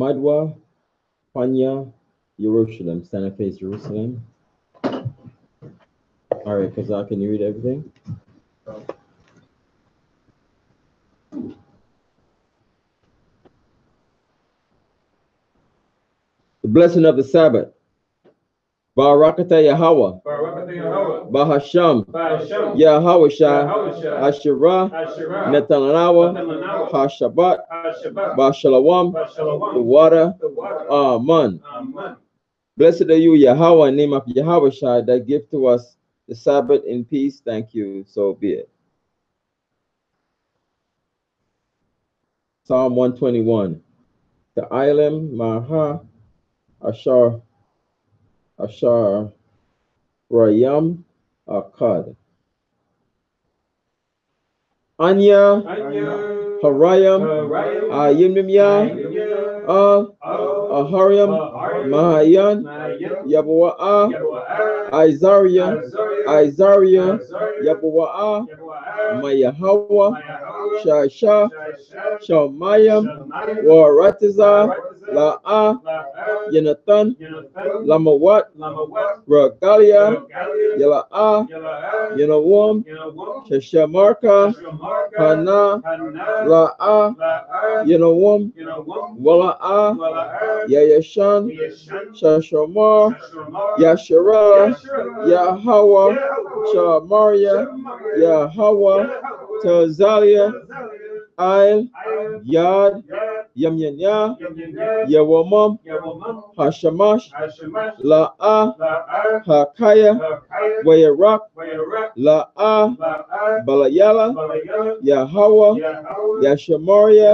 Madwa, Panya, Jerusalem. Stand and face Jerusalem. All right, Kazak, can you read everything? The blessing of the Sabbath. Barakata Yahweh, Bahasham, Yahweh Asherah, Netananawa, Hashabat, Bashalawam, the water, Amen. Blessed are you, Yahweh, in the name of Yahweh Shai, that give to us the Sabbath in peace. Thank you, so be it. Psalm 121. The Ilam Maha Ashar Rayam Akkad. Anya Harayam Ayimya Ahariam Mahayan Yabua'a Isaiah Yabua'a Mayahawa Shasha Shamayam Waratiza La'a Yanathan Lamawat Ragalia Yala'a Yanawam Shashamarka Hana La'a Yanawam Wala'a Yayashan Shashomar Yashara Yahweh Shamaria Yahweh Tazalia Ail Yad Yamyanya Yawamam Hashamash La'a Hakaya Wayarak La'a Balayala Yahweh Yashamaria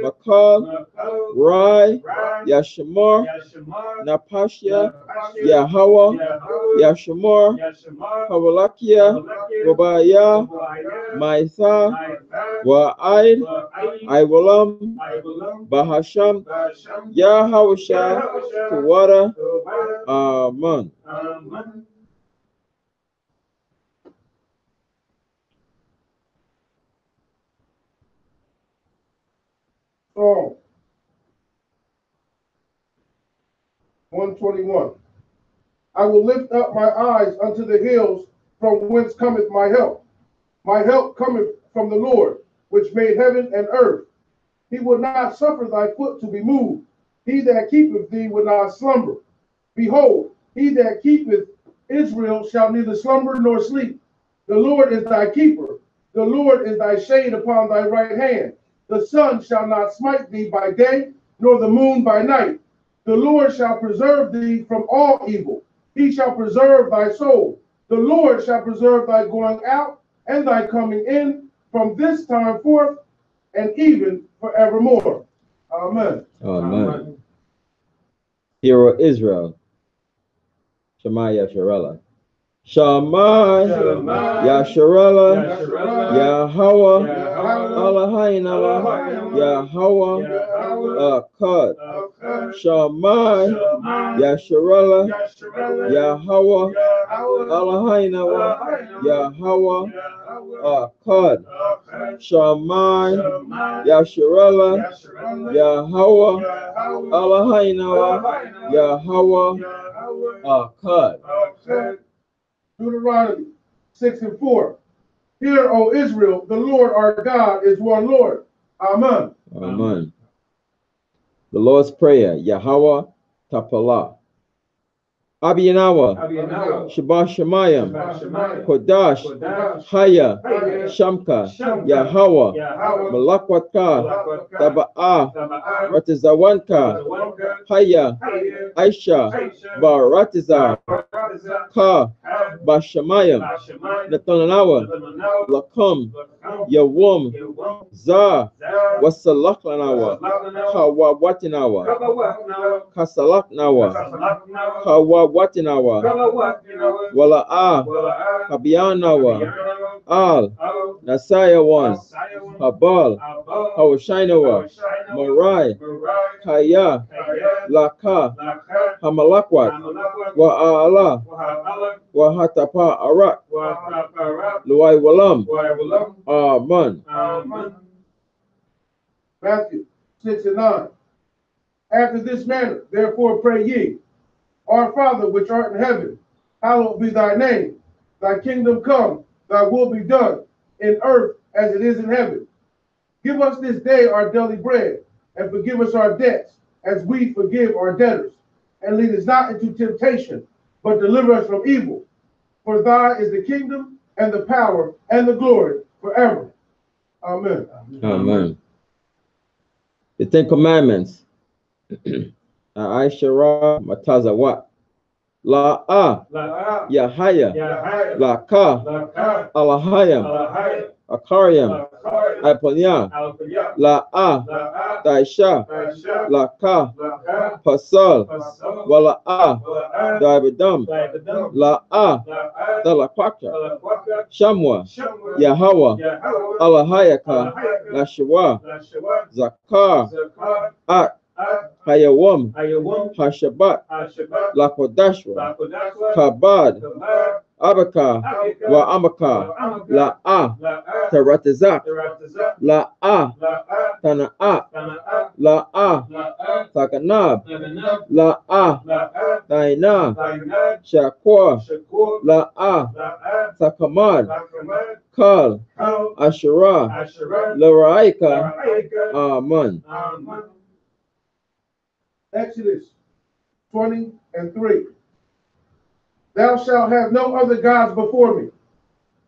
Makal Rai Yashamar Napashya Yahweh Yashamar Hawalakia Wabaya Maitha Wa'aid Iwalam Bahasham Yahawasha Tawada Amen. Psalm 121. I will lift up my eyes unto the hills, from whence cometh my help. My help cometh from the Lord, which made heaven and earth. He will not suffer thy foot to be moved. He that keepeth thee will not slumber. Behold, he that keepeth Israel shall neither slumber nor sleep. The Lord is thy keeper. The Lord is thy shade upon thy right hand. The sun shall not smite thee by day, nor the moon by night. The Lord shall preserve thee from all evil. He shall preserve thy soul. The Lord shall preserve thy going out and thy coming in from this time forth and even forevermore. Amen. Amen. Hear, O Israel, Shema Yasharella. Shema Yasharella, Yahweh, Eloheinu, Yahweh, Akkad. Shema Yasharella, Yahweh, Eloheinu, Yahweh, Akkad. Shema Yasharella, Yahweh, Eloheinu, Yahweh, Akkad. Deuteronomy 6:4. Hear, O Israel, the Lord our God is one Lord. Amen. Amen. The Lord's Prayer, Yahweh Tapala. Abiyanawa, Shabbat Shemayim, Kodash, Haya, Shamka, Yahweh, Malakwatka, Taba'ah, Ratizawanka, Haya, Aisha, Baratizar, Ka, Bashamayim, Natananawa, Lakum, Yawum, Za, Wasalakanawa, Kawawatinawa, Kasalaknawa, Kawawatinawa, Wala'a, Kabianawa, Al, Nasaya one, Habal, Hawashainawa, Marai, Kaya, Laka, Hamalakwat, Wa'ala, Wahatapa Arak, Luai Walam, Aman. Matthew 6 and 9. After this manner, therefore pray ye, Our Father which art in heaven, hallowed be thy name. Thy kingdom come, thy will be done, in earth as it is in heaven. Give us this day our daily bread, and forgive us our debts, as we forgive our debtors. And lead us not into temptation, but deliver us from evil. For thy is the kingdom, and the power, and the glory, forever. Amen. Amen. The Ten Commandments. Aishara Matazawat. La'a, Yahaya, Laka, Alahayam, Akariam, Ipanya, La'a, Daisha, Laka, Pasal, Wala'a, Daibadam, La'a, Dalakwaka, Shamwa, Yahweh, Alahayaka, Lashawa, Zakar, Ak, Hayawam, Hashabat, Lakodashwa, Kabad, Abaka, Wa Amaka, La'a, Taratazak, La'a, Tana'a, La'a, Takanab, La'a, Daina, Shakwa, La'a, Takamad, Kal, Asherah, Laraika, Aman. Exodus 20 and 3. Thou shalt have no other gods before me.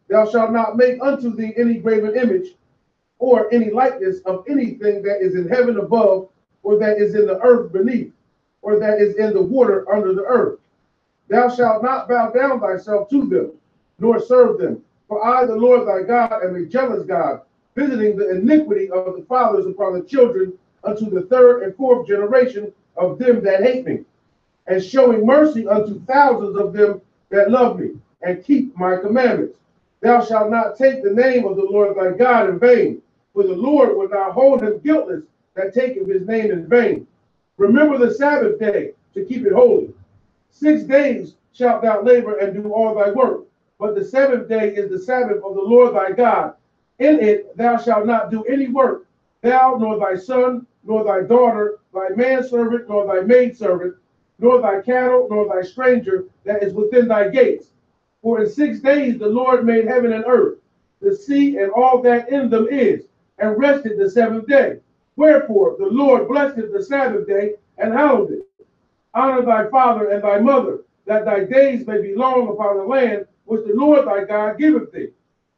Thou shalt not make unto thee any graven image, or any likeness of anything that is in heaven above, or that is in the earth beneath, or that is in the water under the earth. Thou shalt not bow down thyself to them, nor serve them. For I, the Lord thy God, am a jealous God, visiting the iniquity of the fathers upon the children unto the third and fourth generation of them that hate me, and showing mercy unto thousands of them that love me, and keep my commandments. Thou shalt not take the name of the Lord thy God in vain, for the Lord will not hold him guiltless that taketh his name in vain. Remember the Sabbath day to keep it holy. 6 days shalt thou labor and do all thy work, but the seventh day is the Sabbath of the Lord thy God. In it thou shalt not do any work, thou, nor thy son, nor thy daughter, thy manservant, nor thy maidservant, nor thy cattle, nor thy stranger that is within thy gates. For in 6 days the Lord made heaven and earth, the sea and all that in them is, and rested the seventh day. Wherefore the Lord blessed the Sabbath day and hallowed it. Honor thy father and thy mother, that thy days may be long upon the land which the Lord thy God giveth thee.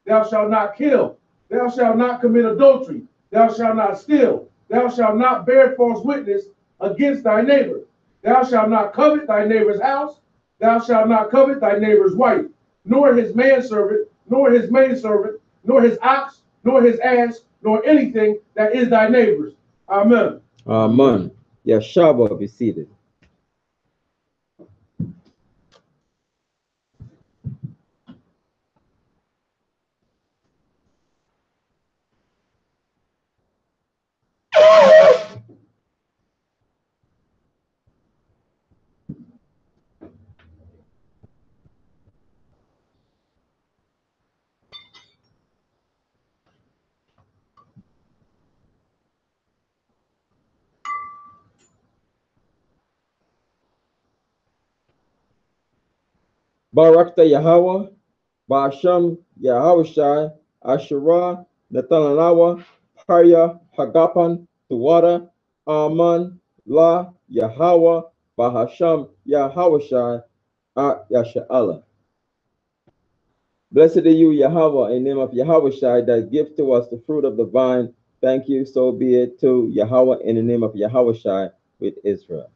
Thou shalt not kill. Thou shalt not commit adultery. Thou shalt not steal. Thou shalt not bear false witness against thy neighbor. Thou shalt not covet thy neighbor's house. Thou shalt not covet thy neighbor's wife, nor his manservant, nor his maidservant, nor his ox, nor his ass, nor anything that is thy neighbor's. Amen. Amen. Yeshua, be seated. Barakta Yahweh, Ba'asham Yahushai, Asherah, Nathanawa, Parya, Hagapan, Tuwada, Aman, La, Yahweh, Bahasham Yahushai, Yasha'Allah. Blessed are you, Yahweh, in the name of Yahushai, that gives to us the fruit of the vine. Thank you, so be it to Yahweh, in the name of Yahushai with Israel.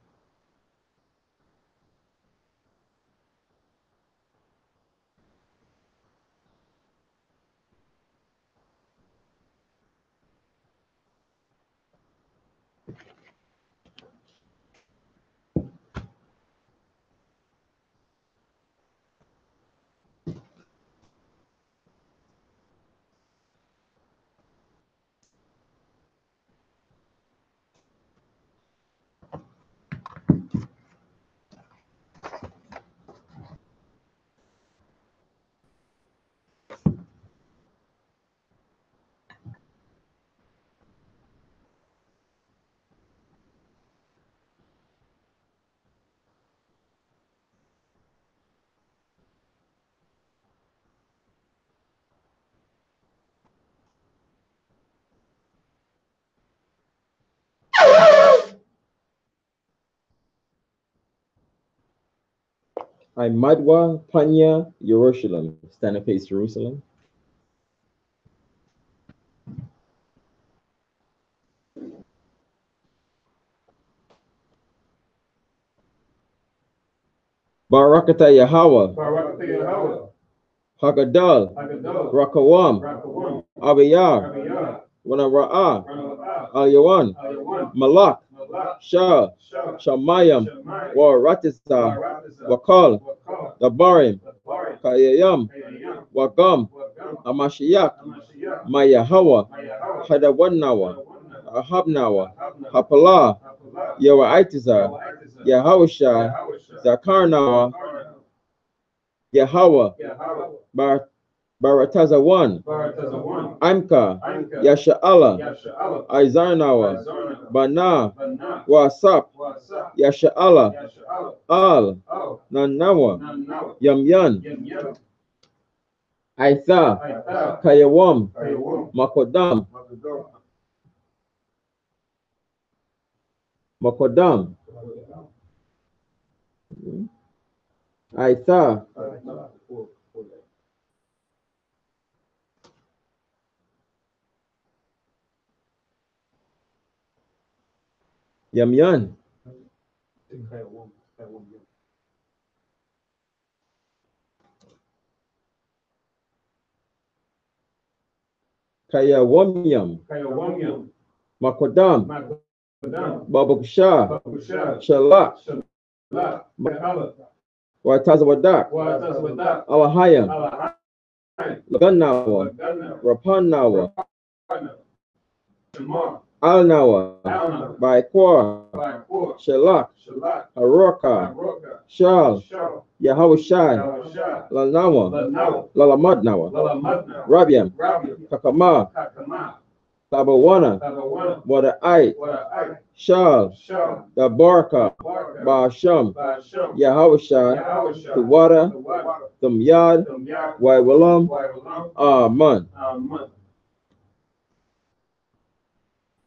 I Madwa Panya Jerusalem. Stand and face Jerusalem. Barakata Yahweh. Hagadal. Rakawam. Abiyar. Wanara'a. Al Yawan. Malak. Shah. Shamayam. Waratisa. Wakal. Dabarim. Kayayam. Wagam. Amashiach. Mayahawa. Hadawanawa. Ahabnawa. Hapala. Yawaitiza. Yahawashai. Zakarnawa. Yahweh. Barataza 1. Amka. Yasha'ala. Izarnawa. Bana. Wasap. Yasha'ala. Al. Nanawa. Yamyan. Aitha. Kayawam. Makodam. Makodam. Aitha. Yamyan. Kayawamyam. Makodam. Babakusha. Shalak. Watazawadak. Alahayam. Lagannawa. Rapannawa. Alnawa. Baikwa. Shalak. Haroka. Shal. Yahawashai. Lanawa. Lalamadnawa. Rabiam. Kakama. Tabawana. Wada'ai. Shal. Dabarka. Ba'asham. Yahawashai. Tuwada. Tumyad. Waiwalam. Amen.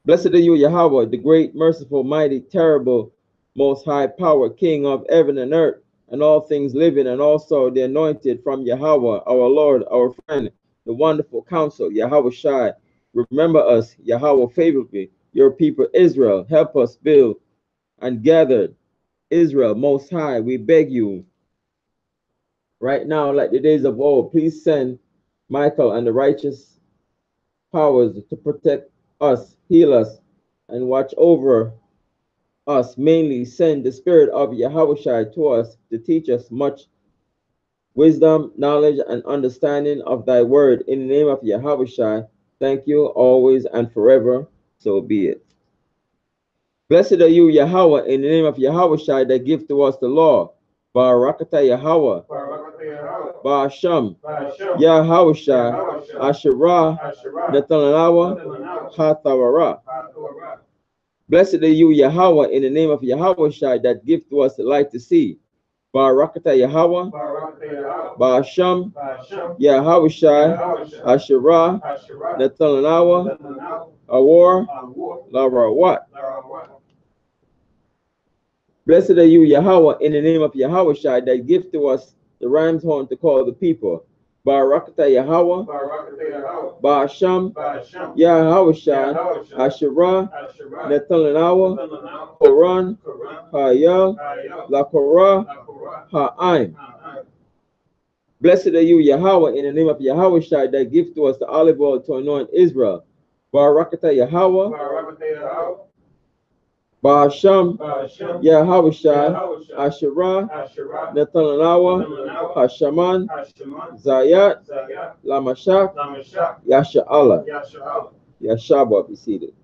Blessed are you, Yahweh, the great, merciful, mighty, terrible, most high power, King of heaven and earth, and all things living, and also the anointed from Yahweh, our Lord, our friend, the wonderful counsel, Yahweh Shai. Remember us, Yahweh, favorably, your people Israel. Help us build and gather Israel most high. We beg you right now, like the days of old, please send Michael and the righteous powers to protect us, heal us, and watch over us. Mainly send the spirit of Yahushua to us to teach us much wisdom, knowledge, and understanding of thy word. In the name of Yahushua, thank you always and forever. So be it. Blessed are you, Yahweh, in the name of Yahushua that give to us the law. Barakata Yahweh. Ba'asham. Yahushua. Asherah. Netanyahu. Hatawara. Blessed are you, Yahweh, in the name of Yahushua that give to us the light to see. Barakata Yahweh. Ba'asham. Yahushua. Asherah. Netanyahu. Awar. Larawat. Blessed are you, Yahweh, in the name of Yahushua that give to us the ram's horn to call the people. Barakata Yahweh. Ba'asham. Yahushua. Asherah. Netanyahu. Quran. Hayel. La Korah. Ha'aim. Blessed are you, Yahweh, in the name of Yahushua that give to us the olive oil to anoint Israel. Barakata Yahweh. Ba'asham. Yahushua. Asherah. Netanyahu. Hashaman. Zayat. Lamashach. Yasha'Allah. Yashaba, be seated.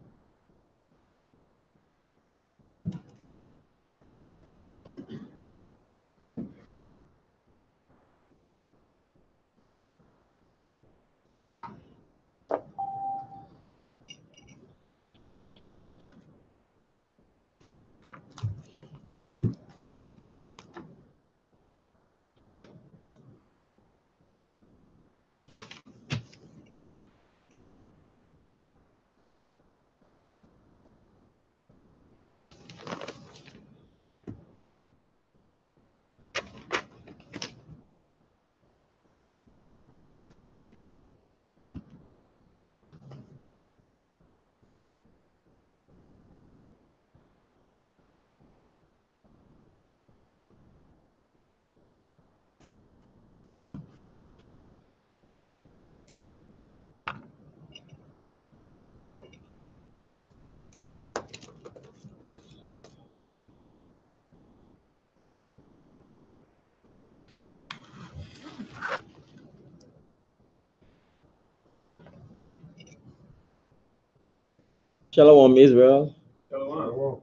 Shalom, Israel. Shalom.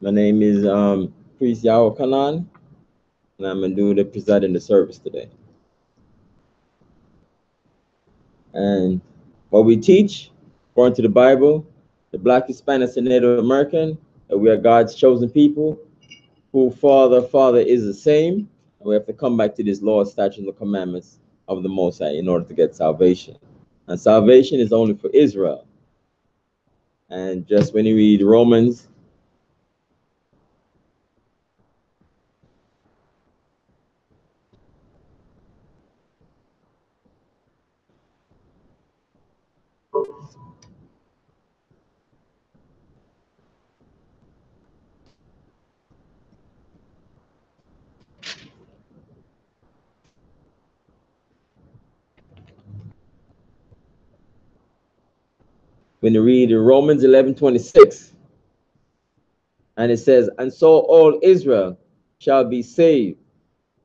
My name is Priest Yahweh Kanan, and I'm going to do the presiding the service today. And what we teach, according to the Bible, the Black, Hispanic, and Native American, that we are God's chosen people, who Father is the same. And we have to come back to this law, statutes, and commandments of the Most High in order to get salvation. And salvation is only for Israel. And just when you read Romans, when you read Romans 11:26, and it says, and so all Israel shall be saved,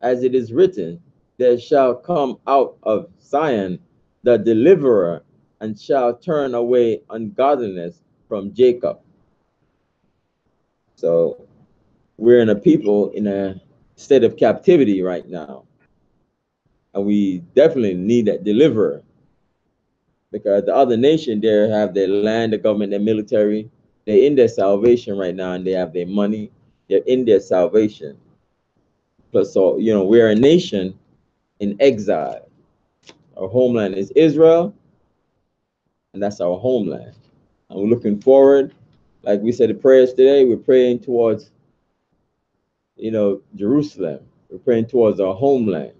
as it is written, there shall come out of Zion the deliverer, and shall turn away ungodliness from Jacob. So we're in a people in a state of captivity right now. And we definitely need that deliverer, because the other nation there have their land, the government, their military. They're in their salvation right now, and they have their money. They're in their salvation. Plus, so, we're a nation in exile. Our homeland is Israel, and that's our homeland. And we're looking forward, like we said in prayers today, we're praying towards, Jerusalem. We're praying towards our homeland.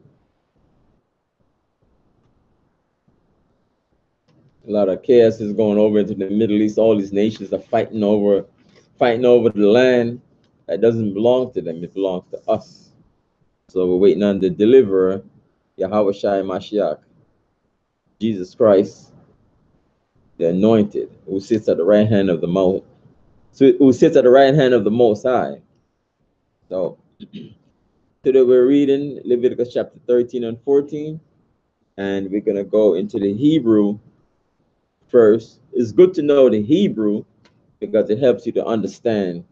A lot of chaos is going over into the Middle East. All these nations are fighting over the land that doesn't belong to them. It belongs to us. So we're waiting on the deliverer, Yahweh Shai Mashiach, Jesus Christ, the anointed, who sits at the right hand of the Most High. So today we're reading Leviticus chapter 13 and 14, and we're gonna go into the Hebrew first. It's good to know the Hebrew because it helps you to understand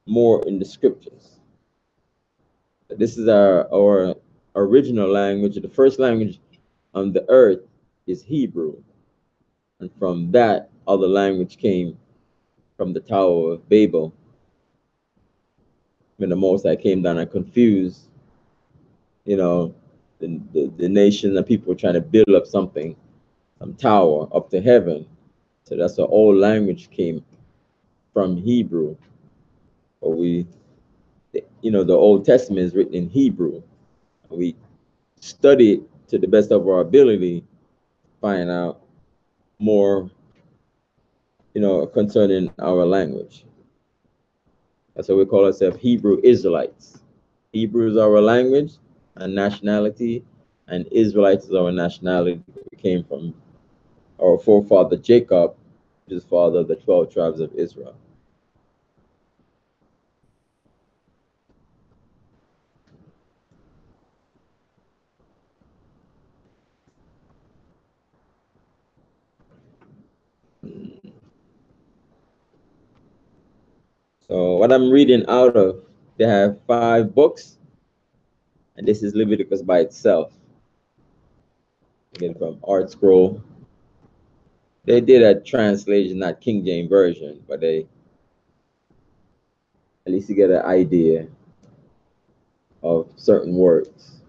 more in the scriptures. This is our original language. The first language on the earth is Hebrew. And from that, other language came from the Tower of Babel. When the Most High came down and confused, the nation and people trying to build up something, some tower up to heaven. So that's the old language came from Hebrew. But the Old Testament is written in Hebrew. We study it to the best of our ability, find out more, concerning our language. That's why we call ourselves Hebrew Israelites. Hebrew is our language and nationality, and Israelites is our nationality. We came from our forefather Jacob, which is father of the 12 tribes of Israel. So what I'm reading out of, they have 5 books, and this is Leviticus by itself. Again, from Art Scroll. They did a translation, not King James Version, but at least you get an idea of certain words.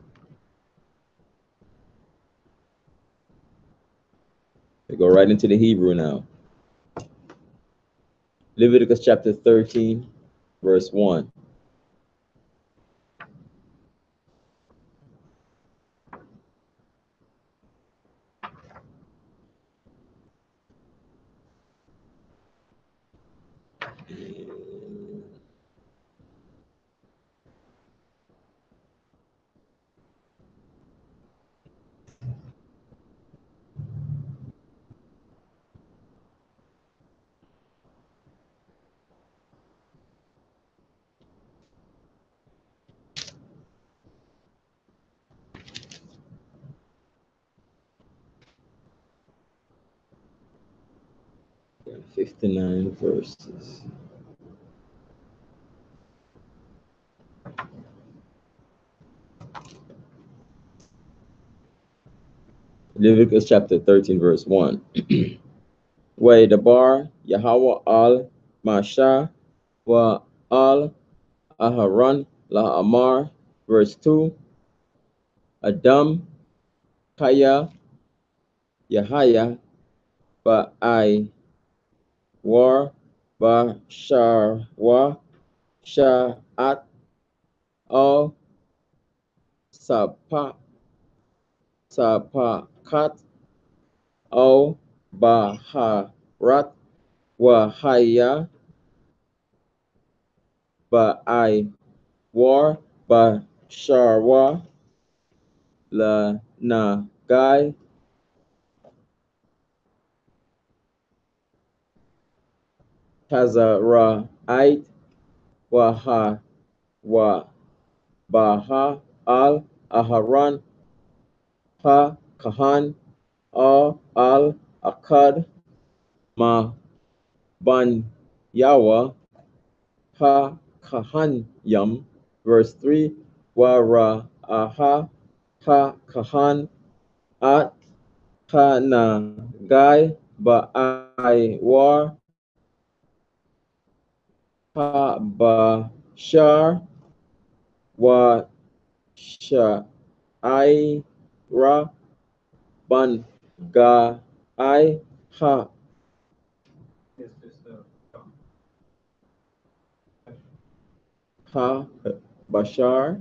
We go right into the Hebrew now. Leviticus chapter 13, verse 1. 59 verses. Leviticus chapter 13, verse 1. Way the bar Yahweh al Masha wa al Aharon la Amar, verse 2. Adam Kaya Yahaya ba I war ba Sharwa Sha'at al Sapakat al Baharat Wahaya ba I war ba Sharwa la Nagai Tazara'ait Waha wa Baha al Aharon Ha Kahan al Akad Ma Ban Yawa Ha Kahan Yam, verse 3. Wara Aha Ha Kahan At Kana Gai Ba I War Ha Ba Shar Wa Sha I Ra Ban Ga I Ha Ha Bashar.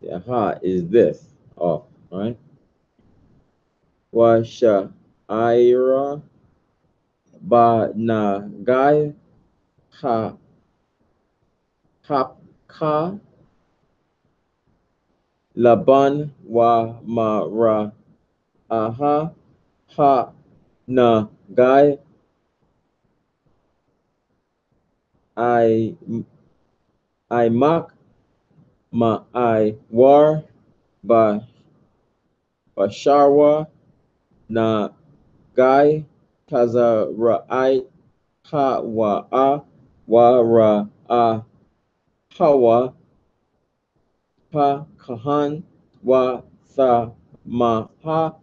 Yeah, ha is this. Oh, all right. Wa Sha Ira Ba Na Gai Ha Ka Laban Wa Mara Aha Ha Na Gai I Mak Ma I War Ba Basharwa Na Gai Tazara'ai Ha Wa A Wa Ra A Hawa Pa Kahan Wa Sa Maha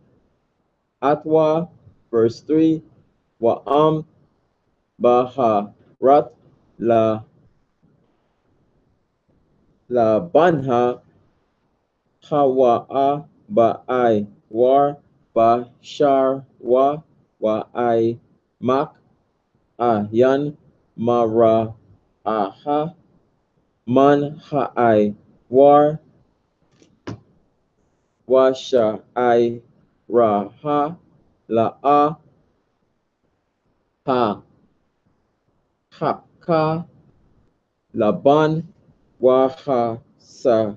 Atwa, verse 3. Wa Baha Rat La Banha Hawa Ba I War Ba Shar Wa I Mak Yan Mara Aha Man Ha I War Washa I Raha La A Ha Haka Laban Waha Sa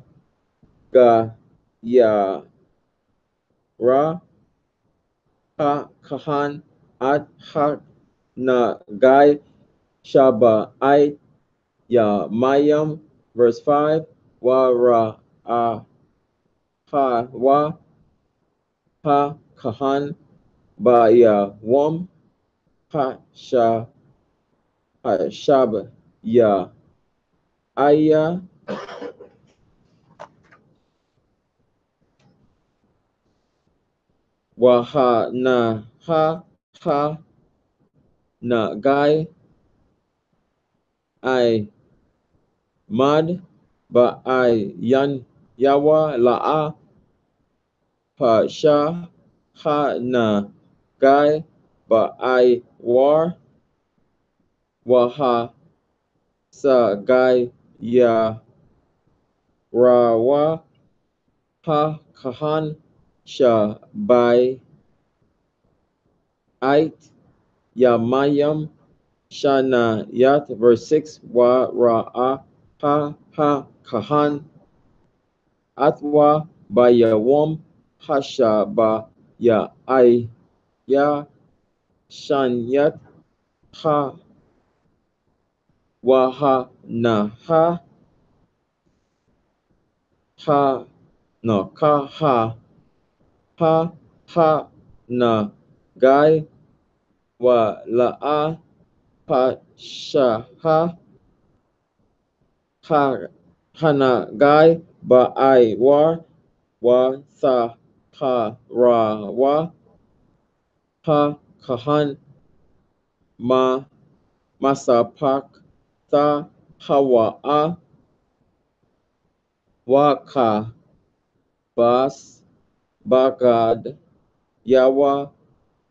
Ga Ya Ra Ha Kahan At Ha Na Gai Shaba I Ya Mayam, verse 5. Wa Ra A Ha Wa Ha Kahan Ba Ya Wam Ha Sha Ha Shaba Ya Aya Wa Ha Na Ha Na Gai I Mad Ba I Yan Yawa La A Pa Sha Ha Na Gai Ba I War Wa Ha Sa Gai Ya Rawa Ha Kahan Sha Bai Ait Yamayam Shana Yat, verse 6. Wa Ra A Ha Kahan Atwa Ba Yawam Hasha Ba Ya I Ya Shan Yat Ha Wa Ha Na Ha No Ka Ha Na Gai wa la'a pashaha hanagai ba'ai war wa saharawa ha kahan ma masapak sa hawa'a waka bas bagad yawa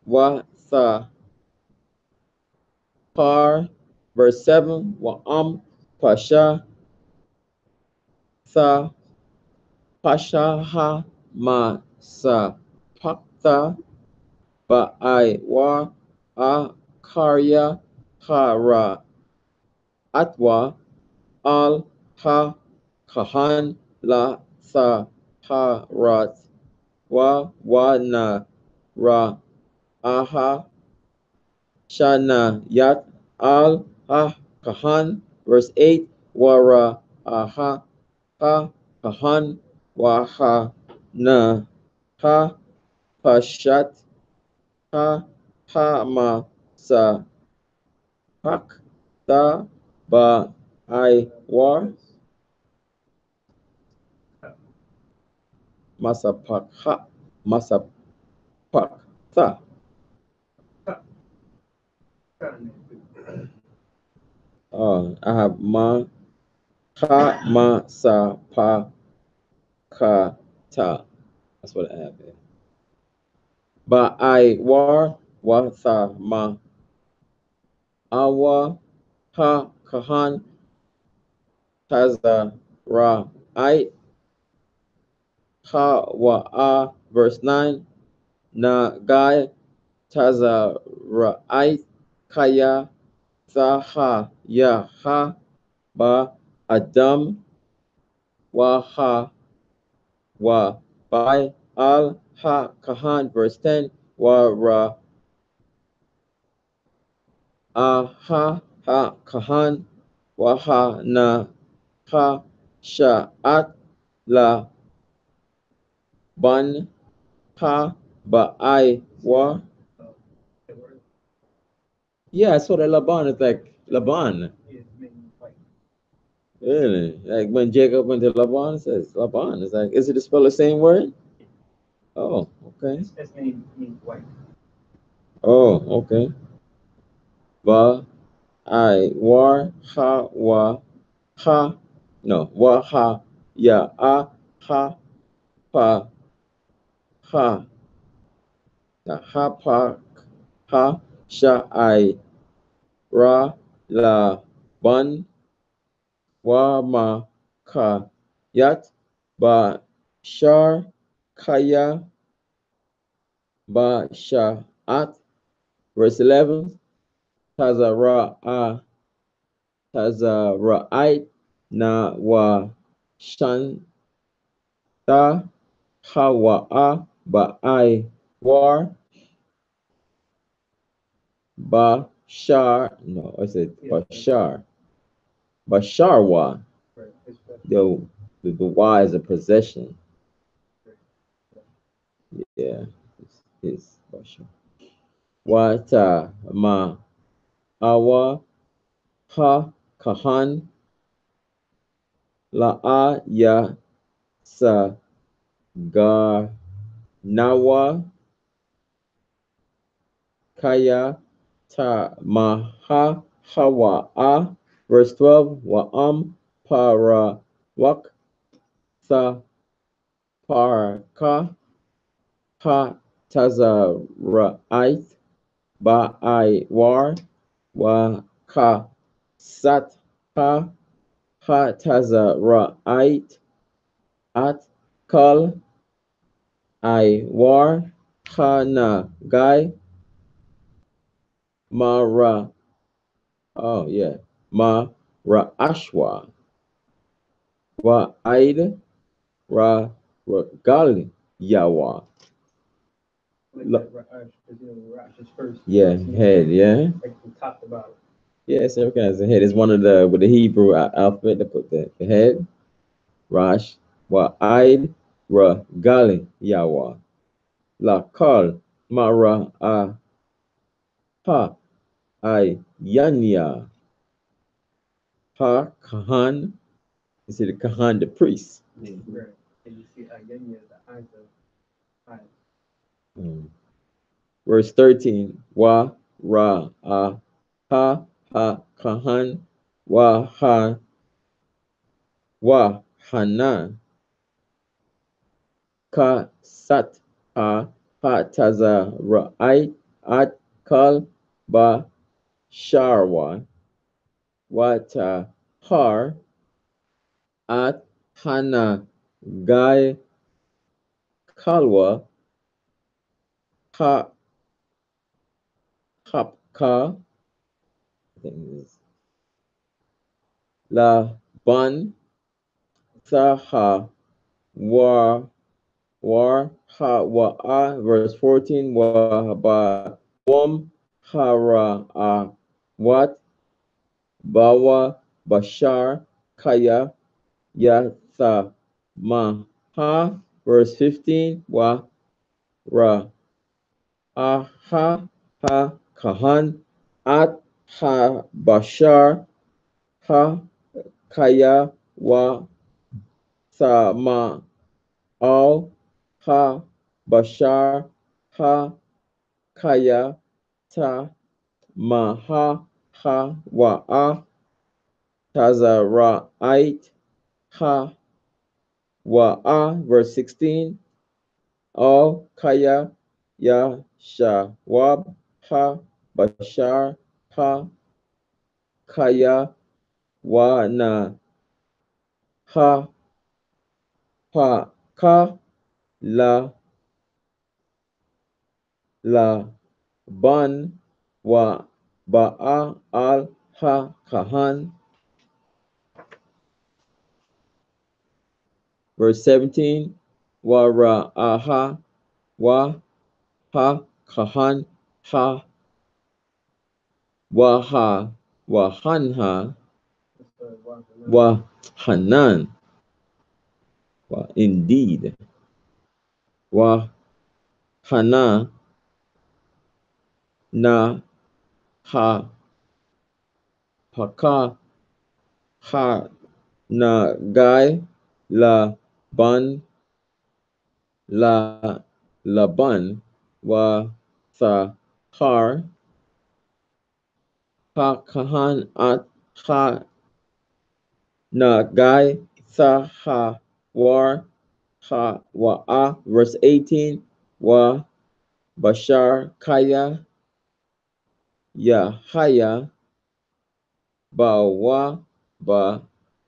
wa sa par verse 7 wa pasha sa pasha ha ma sa pakta ba'ai wa a karya hara atwa al ha kahan la sa harat wa na ra aha shana yat al ha kahan verse 8 wara aha ha kahan wa ha na ha pashat ha ma sa pak ta ba I war masapak ha masapak ta I have ma ha ma sa pa ka ta. That's what I have there. But I war wa sa ma awa ha kahan taza ra I ha wa verse 9 na gai taza ra I kaya saha ya ha ba adam wa ha wa by al ha kahan verse 10 wa ra ha kahan wa ha na ha sha'at la ban ha ba I wa. Yeah, I saw that Laban is like Laban. Really? Like when Jacob went to Laban, it says Laban. It's like, is it spelled the same word? Oh, okay. His name means white. Oh, okay. Ba I war ha wa ha no wa ha ya ha pa ha na ha pa ha sha I ra la ban wa ma ka yat ba shar kaya ba sha at verse 11 tazara'ait na wa shanta hawa'a ba'ai war bashar no I said basharwa the Y is a possession. Yeah, it's bashar wata ma awa ha kahan la'a ya sa ga nawa kaya ta maha hawa'a verse 12 wa para wak sa parka ha tazara'ait ba'ai war wa ka sat ha tazara'ait at kal I war hana gai mara oh yeah ma ra ashwa wa aid ra gali yawa yeah head yeah Like we talked about. yeah it's every kind of head. It's one of the with the Hebrew alphabet to put the head rash wa aid ra gali yawa la kal mara ha I Yanya ha Kahan. You see the Kahan, the priest. Right. And you see Ayanya, the eyes of eyes. Verse 13. Wa ra ha Kahan wa Hanan ka sat taza ra'ai at kal ba sharwa wa ta har at hana gai kalwa ka kapka I think this is la ban saha war ha wa verse 14 wa ba wam hara wat bawa bashar kaya yatha maha verse 15 wa ra aha ha kahan at ha bashar ha kaya wa sama al ha bashar ha kaya ta maha ha wa tazara'ait ha wa verse 16 al kaya ya shawab ha bashar ha kaya wa na ha ka la ban wa ba'a al ha kahan verse 17 wa ra'aha wa ha kahan ha wa hanha wa hanan wa indeed wa hana na ha haka ha na gai la ban laban wa sa har ha kahan at ha na gai sa ha war ha wa verse 18 wa bashar kaya Yahaya Bawa Ba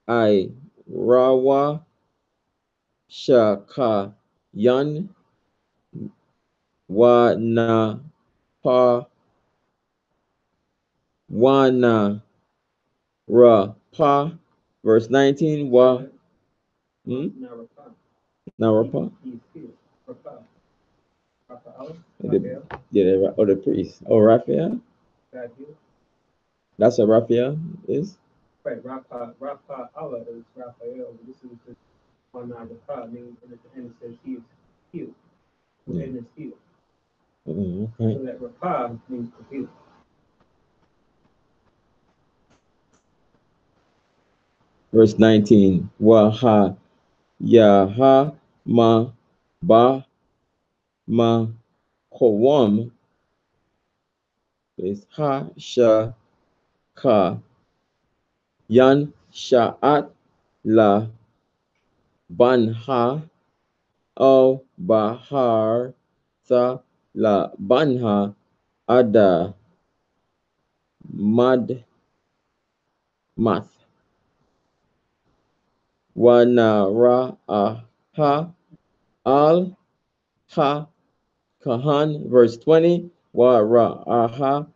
I Rawa Shaka Yan Wana Pa Wana Ra Pa verse 19 Wa Narapa. He's here. Rapha. Raphael. Yeah, the priest. Oh, Raphael? God here. That's what Raphael is? Right. Rapha Allah is Raphael. But this is just one Rapha, meaning and it says he is healed. And it's healed. Okay. So that Rapha means to heal. Verse 19 Waha Yaha Ma Ba Ma Kowam is Ha Sha Ka Yan Sha'at La Banha Al Bahar Sa La Banha Ada Mad Math Wana Ha Al Ha Kahan verse 20 ha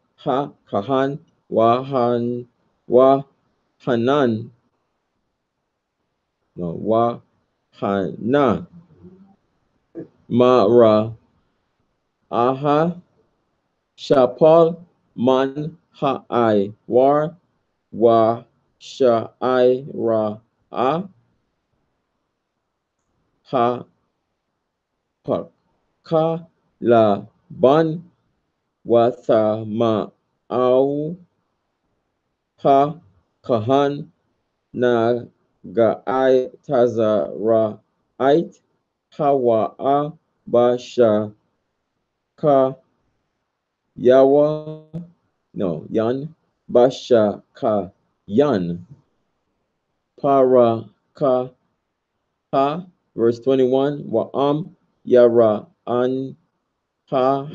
Kahan wa Hanan no wa Hana aha Shapal man ha'ai war wa sha'ai ha ka la ban wa au ha kahan na gaai tazara ait hawa basha ka yawa no yan basha ka yan para ka ha verse 21 wa yara an ha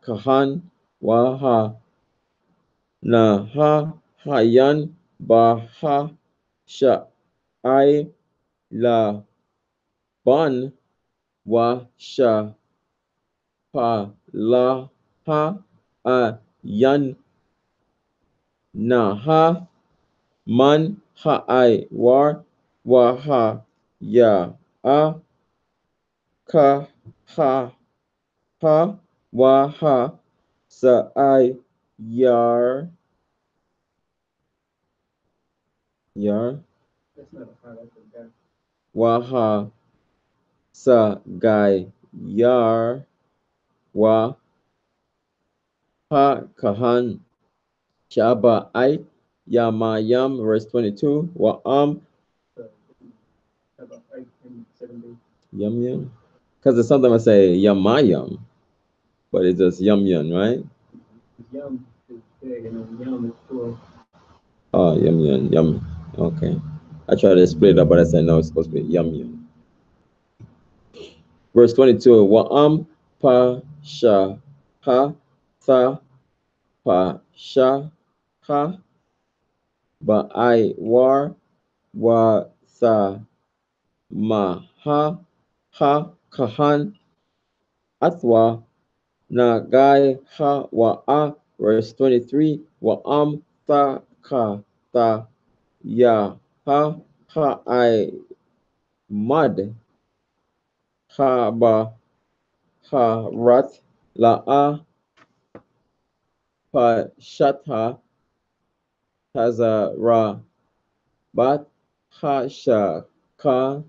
kahan wa ha na ha hayan ba ha sha I la ban wa sha pa la ha a yan na ha man ha I war wa ha ya a ka ha wa ha sa I yar That's not a part, that's a guy. wa ha sa gai yar wa ha kahan shaba I yamayam verse 22 wa So, about 8 and 7 days. yum yum because there's something I say yamayam but it's just yum yum right Yum is big, and then yum is short. oh yum yum yum okay I try to split it up but I said no it's supposed to be yum yum verse 22 wa pa sha ha tha pa sha ha ba I war wa sa ma ha kahan atwa na gai ha wa verse 23 wa tha ka ta ya ha I mud ha ba ha rat la pa shatha tazara bat ha sha ka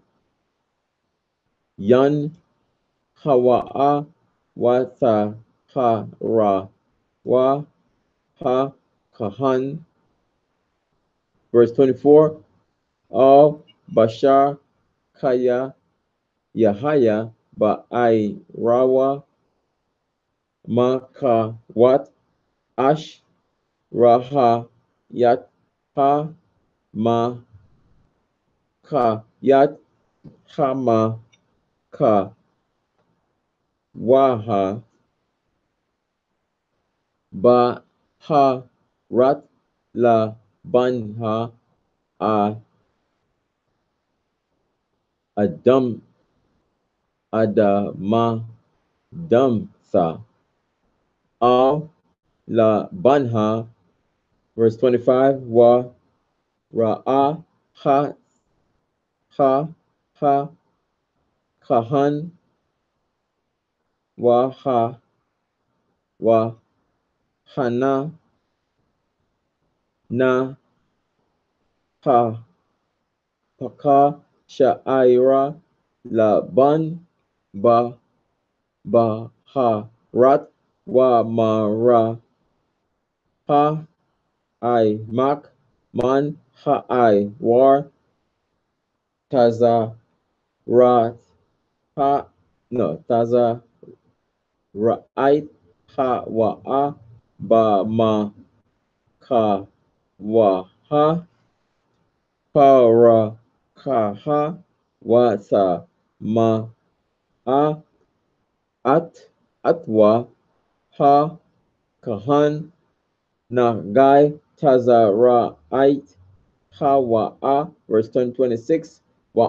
yan hawa wa tha ha ra wa ha kahan verse 24 all bashar kaya yahaya ba I rawa maka wat ash raha yat ha ma ka yat hama ka waha ba ha rat la banha a adam adama damsa al la banha verse 25 wa ra'a ha ha kahan wa ha wa hana na ha paka sha'ira la ban ba ha rat wa mara ha I mak man ha I war taza rat ha no taza right ha wa ba ma ka wa ha para ka ha wa sa ma a atwa ha kahan na gai tazara ait ha wa verse 26 wa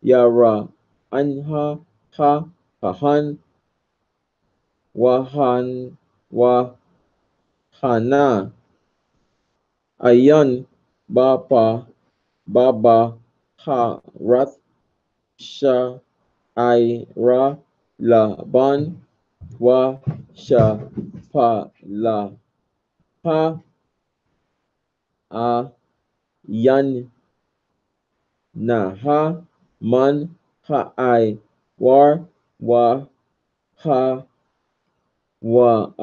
yara anha ha kahan wahan wa hana ayan baba ha rat sha ira la ban wa sha pa la ha a yan na ha man ha I war wa ha wa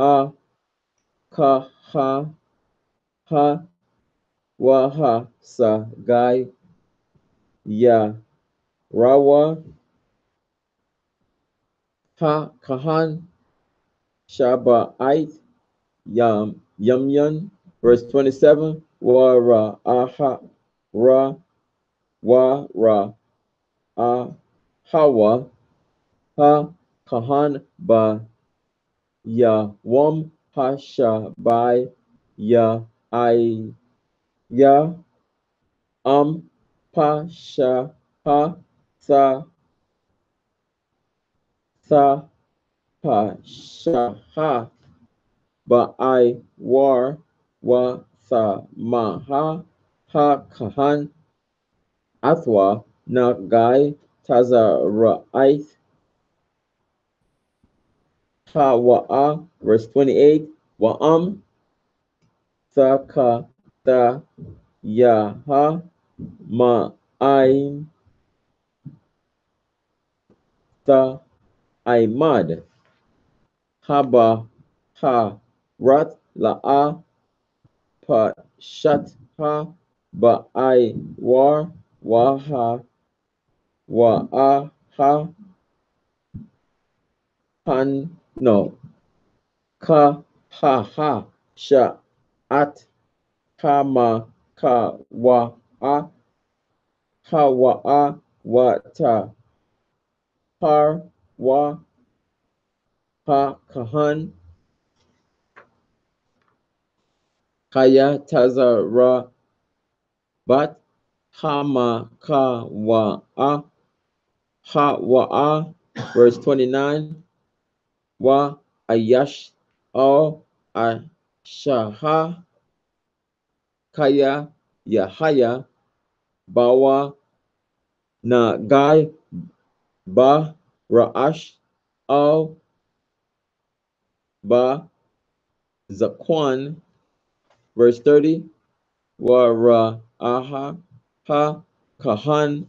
ka ha wa ha sa gai ya rawa ha kahan shaba ait yam. Verse 27, wa ra aha ra wa ra hawa ha kahan ba ya wam ha sha bai ya I ya pa sha ha sa pa sha ha ba I war wa sa ma ha kahan athwa na gai taza ra ith ha wa verse 28, wa sa ka ta ya ha ma I ta mad haba ha rat la pa shat ha ba I war wa ha han no ka ha sha at ka ma ka wa wa ta har wa ha kahan kaya taza ra bat hama ka wa ha wa verse 29, wa ayash o ashaha kaya yahaya bawa na gai ba ra'ash o ba zakwan. Verse 30, wa ra aha ha kahan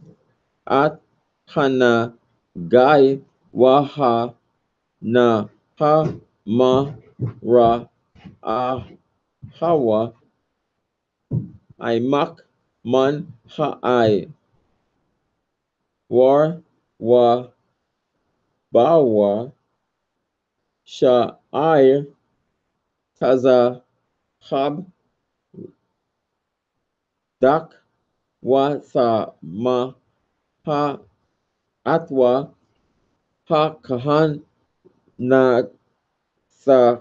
at hana gai waha na ha ma ra hawa mak man ha war wa bawa sha taza hab dak wa sa ma ha atwa ha kahan na sa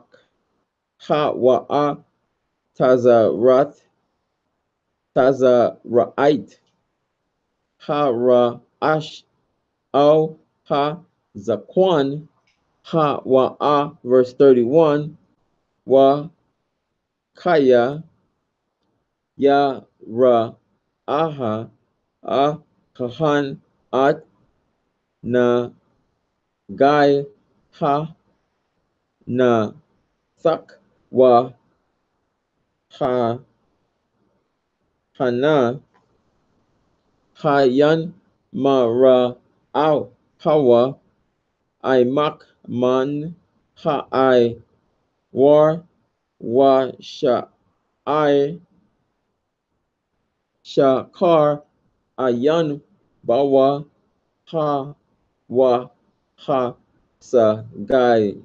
ha wa taza ra'ait ha ra ash au ha zakwan ha wa verse 31, wa kaya ya ra aha kahan at na gai ha na sak wa hana hayan ma ra au hawa mak man ha war wa sha shakar ayan bawa ha wa ha sa gai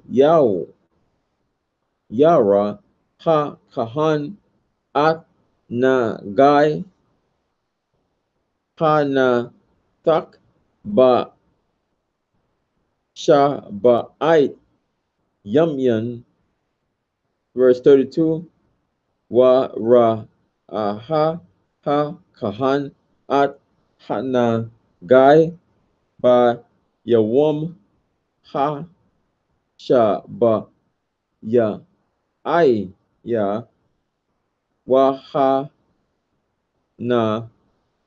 yara ha kahan at na gai ha na tak ba sha ba ait yamyan. Verse 32, wa ra aha ha kahan at hana gai ba yawam ha sha ba ya ya wa ha na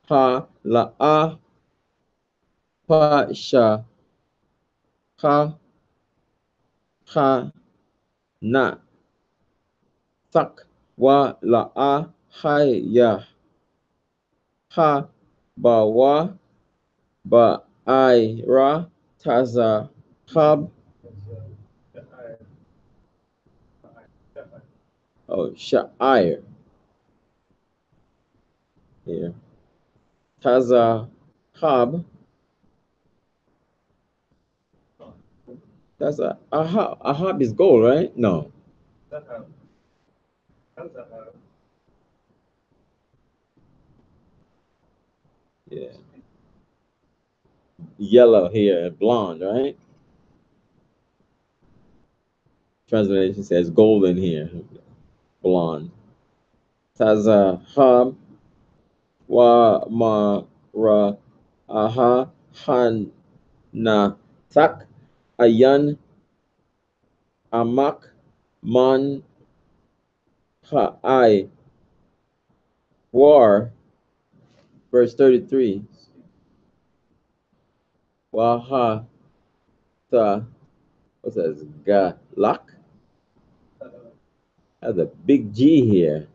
ha la pa sha ha na sak wa la ya ha ba wa ba ra taza hab Oh, Sha'ir here. Taza Hab. That's a Ahab. Ahab is gold, right? No. Yeah. Yellow here and blonde, right? Translation says golden here, blonde. Taza Hab wa ma ra aha han na tak ayan amak man ha I war. Verse 33. Waha ta, what's that? Galak? That's a big G here.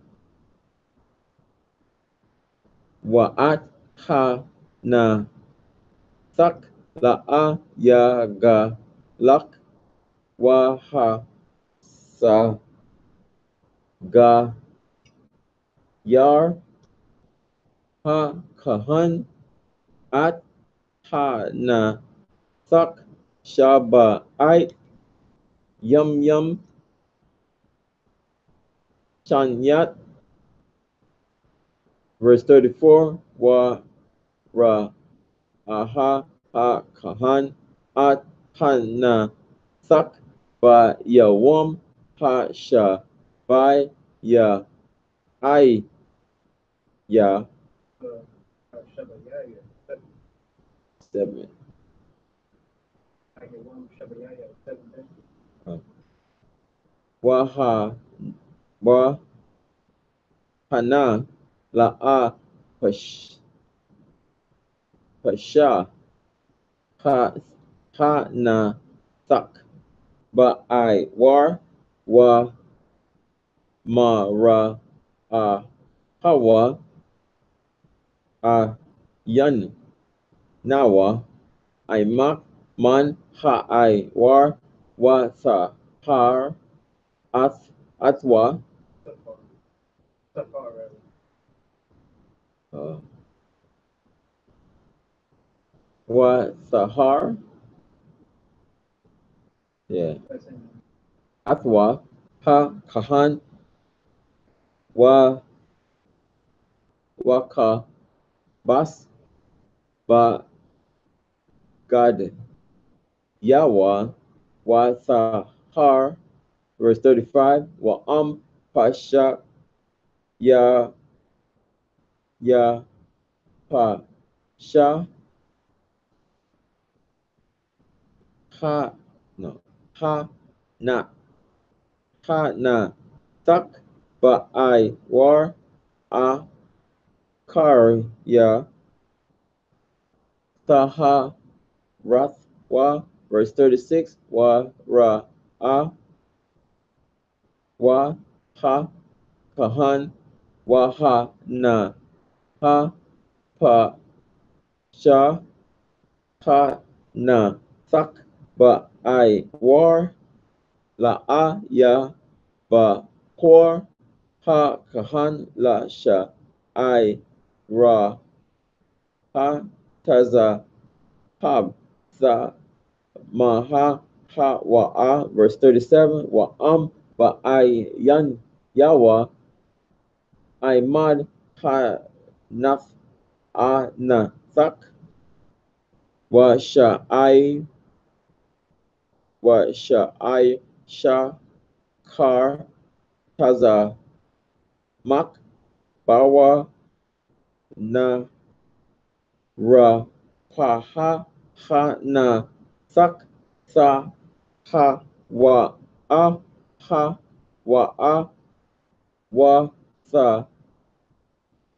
Wa'at ha na tak la'a ya ga lak wa ha sa ga yar ha kahan at ha na tak shaba I yum yum chanyat. Verse 34. Wa ra aha ha kahan at hana sak ba yawam ha sha by ya I ya 7. Waha wa hana la a pasha ha na sak ba I war wa ma ra a hawa a yan nawa I mak man ha I war wa sa har atwa wa sahar, yeah, atwa ha kahan wa waka bas ba gad yawa wa sahar. Verse 35. Wa pasha ya pasha ha no ha na tak ba I war a kar ya saha rath wa. Verse 36. Wa ra a wa ha kahan wa ha na ha pa sha ha na sak ba I war la a ya ba kor ha kahan la sha I ra ha taza hab sa maha ha wa a. Verse 37. Wa ba I yan yawa I mad ha naf a na sak wa sha I sha kar taza mak bawa na ra pa ha na sak sa ha wa a ha wa a wa sa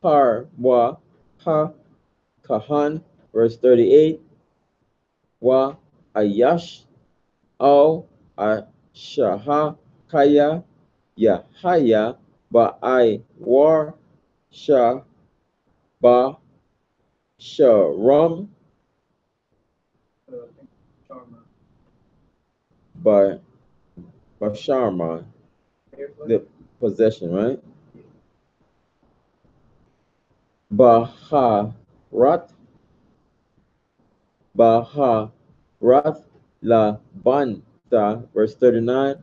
har wa ha kahan. Verse 38. Wa ayash al ashaha kaya yahaya ba I war sha ba sharam by Basharma. possession, right? Baharat, Baharat la banta, verse 39.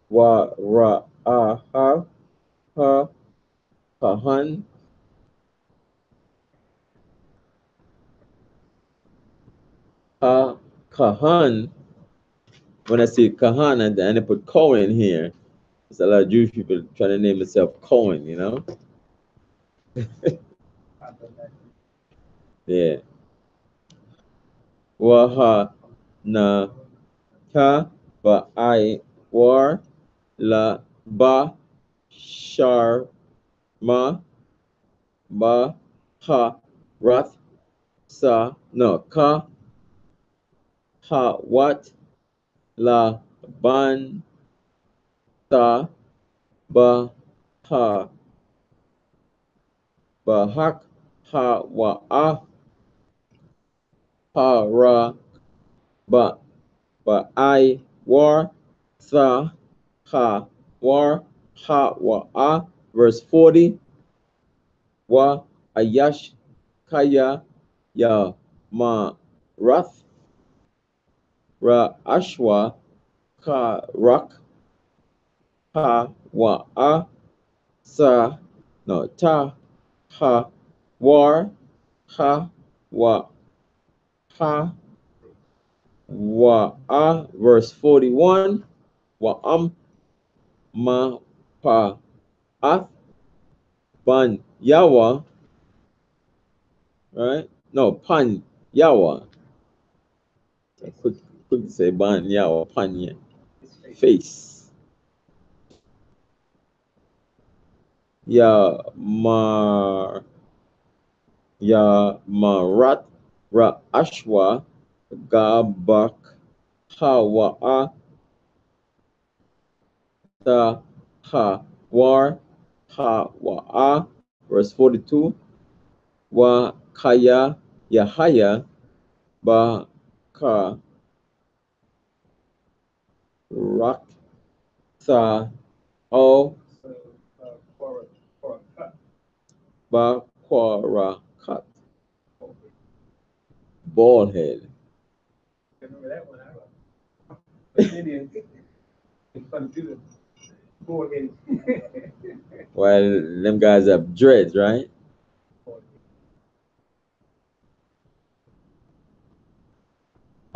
Wa ra'aha ha kahan, ha kahan. When I see kahan and I put Cohen here, there's a lot of Jewish people trying to name themselves Cohen, you know? Yeah. Waha na ka ba I war la ba sharma ba ha rath sa no ka ha wat la ban ta ba ha ba hak ha wa a ha ra ba I war sa ha war ha wa a, verse 40. Wa ayash kaya ya ma rath ra ashwa ka rak ha wa a sa no ta ha war ha wa ha wa a, verse 41. Wa ma pa ath ban yawa, right? No, pan yawa. I could say ban yawa, pan ya. Face. Ya marat ra ashwa gabak hawa ta ha war ha wa, verse 42. Wa kaya yahaya ba ka rak sa o ba kwara kat, bald head. Remember that one? Indians. It's fun to do it. Well, them guys have dreads, right?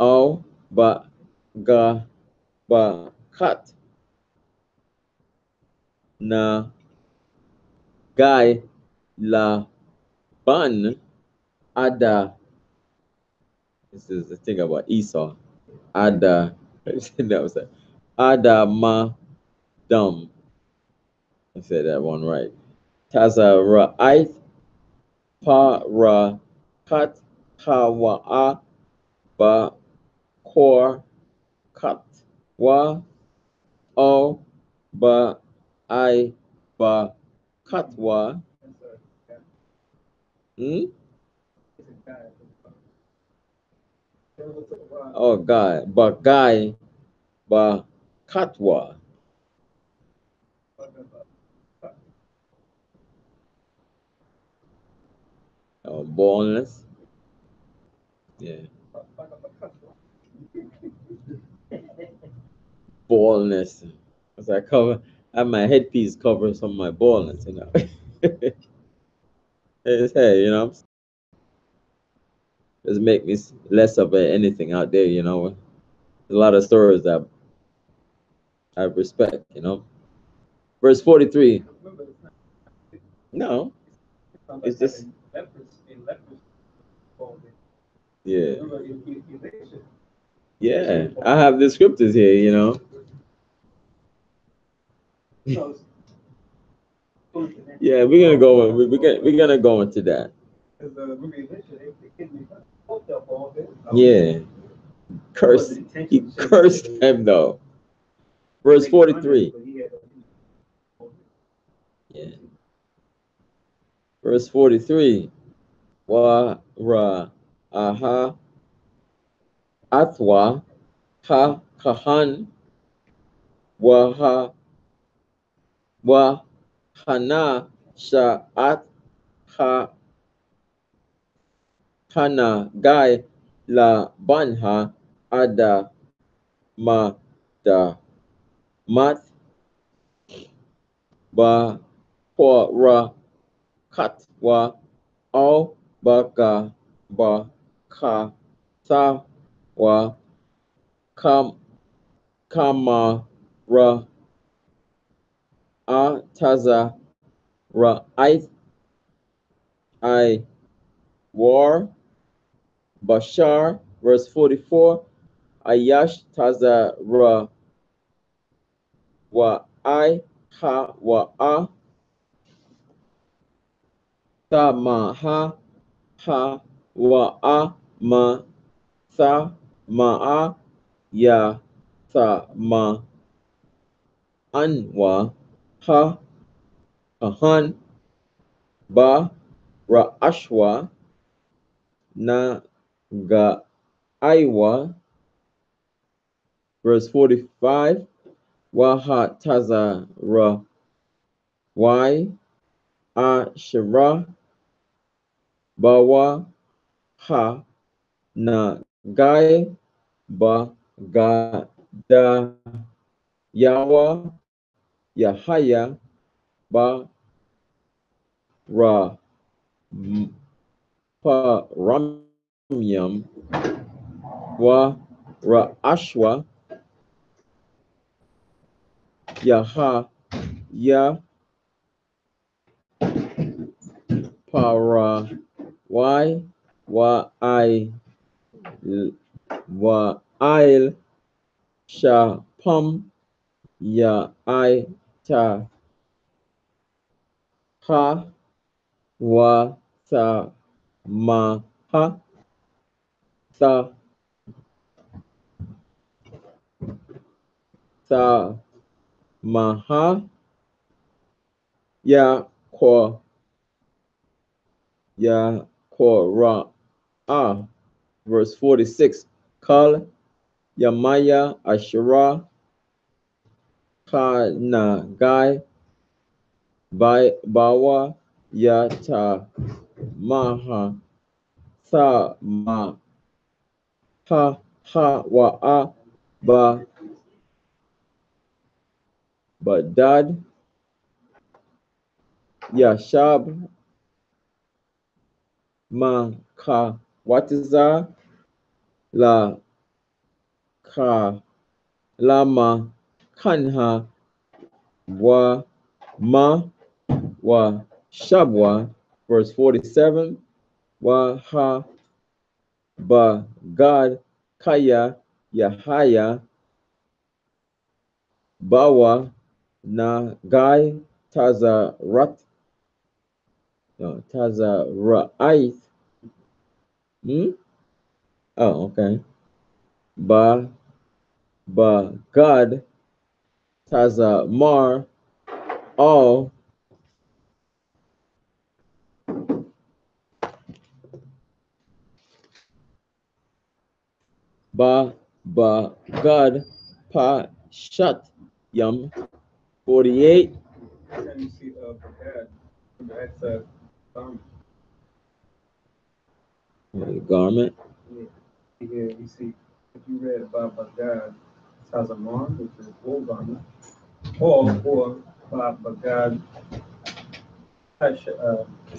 Oh, ba ga ba kat na guy la ban ada. This is the thing about Esau. Ada. That was it. Ada ma dum. I said that one right. Taza ra'ait pa ra kat hawa'a ba kor kat wa o ba I ba katwa. Hmm? Oh, guy. Ba guy ba katwa. Oh, baldness. Yeah. Baldness. As I have my headpiece cover some of my baldness, you know. It's, hey, you know, just make me less of anything out there, you know. There's a lot of stories that I respect, you know. Verse 43. No, it's just, yeah. Yeah, I have the scriptures here, you know. Yeah, we're gonna go into that. Yeah, he cursed him though. Verse 43. Yeah. Verse 43. Wa ra aha athwa ha kahan wa ha wa Hana Sha'at Ha Hana Gai La Banha Ada Ma Da Mat Ba Pora Katwa Au Baka Ba Ka Sa Wa Kam Kama Ra A Taza Ra I War Bashar, verse 44, Ayash Taza Ra Wa I Ha Wa A Ta Ma Ha Ha Wa A Ma Sa Ma A Ya Sa Ma An Wa Ha Ahan Ba Ra Ashwa Na Ga Iwa, verse 45, Waha Taza Ra Y Ashira Bawa Ha Na Gai Ba Ga Da Yawa Yahaya Ba Ra Pa Ramyam Wa Ra Ashwa Yaha Ya Para Y Wa I Wa Il Sha Pum Ya I Ta Ha Wa Sa Ma Ha Sa Sa Ma Ha Ya Ra Ah, verse 46, Kal Yamaya Ashira Kana Gai Bawa Yata Maha Sa Ma Ha Ha Wa A Ba Badad Yashab Ma Ka Watiza La Ka Lama Kanha Wa Ma Wa Shabwa, verse 47, Wa Ha Ba God Kaya Yahaya Bawa Na Gai Taza Rat Taza Ra'ith. Oh, okay. Ba God Taza Mar All Ba God Pa Shat Yum 48. And you see, Bagad, that's a Garment. Yeah, here you see, if you read about Bagad, Tazamar, which is wool garment, or by Bagad,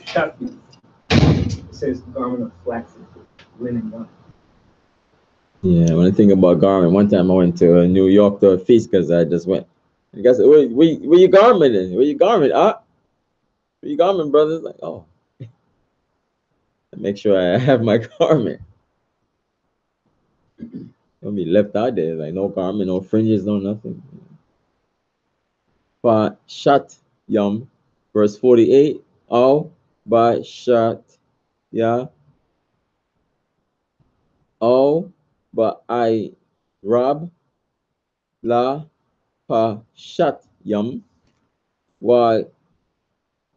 Shakti, it says garment of flaxen, linen garment. Yeah, when I think about garment, one time I went to New York to a feast because I just went. I guess where you garmenting? Where you garment? Where you garment, brothers? Like, oh, make sure I have my garment. Don't be left out there like no garment, no fringes, no nothing. Ba Shat Yum, verse 48. All Ba Shat Ya. All Ba I Rab La Pa Shat Yum. Wa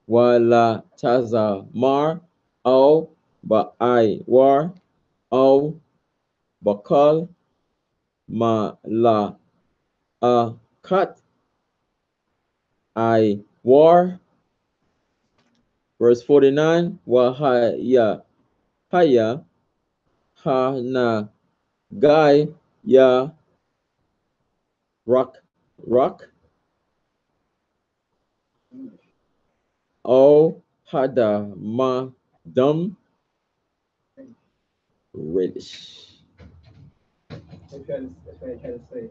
La Taza Mar. All Ba I War. All Bakal Ma La A Kat I War Verse 49, Wahaya Haya Hana Gai Ya Rock O Hada Ma Dum Relish. That's what I try to say.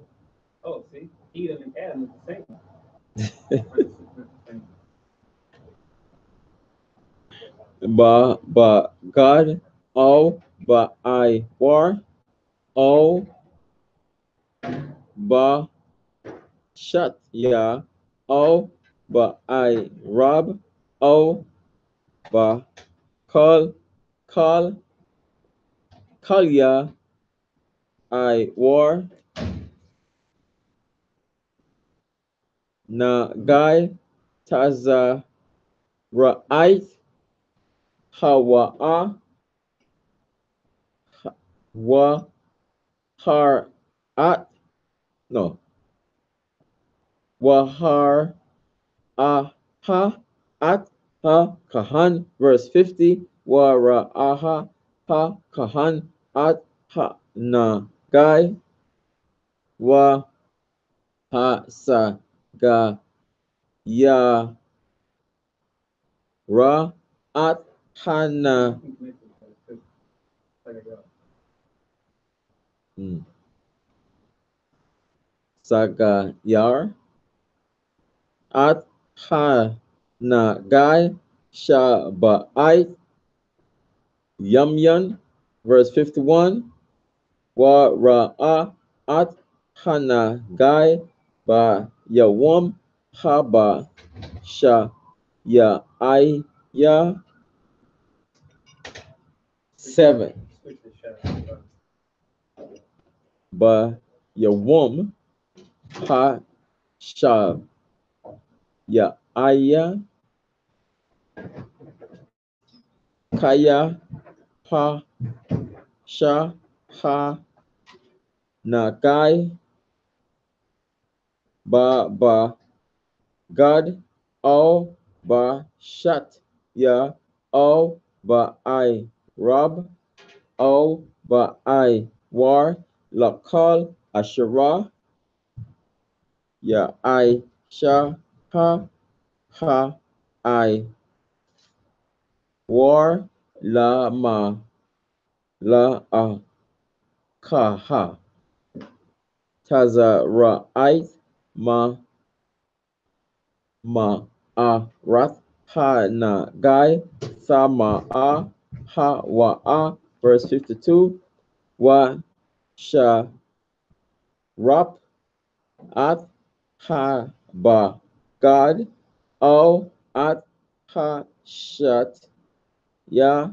Oh, see, Edom and Adam is the same. Ba God O Ba I War O Ba Shat Ya O Ba I Rob O Ba Call Kalya I War Na Gai Taza Ra'ait Hawa'a Wa Har At no Wahar Aha At Ha Kahan verse 50 Wara'aha Ha Kahan At Ha Na Gai Wa Ha Sa Ga Ya Ra At Hana Saga Yar At Hana Gai Shaba'ait Yamyan verse 51 Wa Ra'a At Hana Gai Ba Yawam Haba Sha Ya I Ya 7 Ba Yawam Ha Sha Ya Aya Kaya Ha Sha Ha Nagai Ba God All Ba Shat Ya All Ba I Rob All Ba I War Lakal Asherah Ya I Sha Ha Ha I War La Ma La A Ka Ha Tazara'ait Ma Rath Ha Na Gai Sama Ha Wa verse 52 Wa Sha Rap At Ha Ba God O At Ha Shat Ya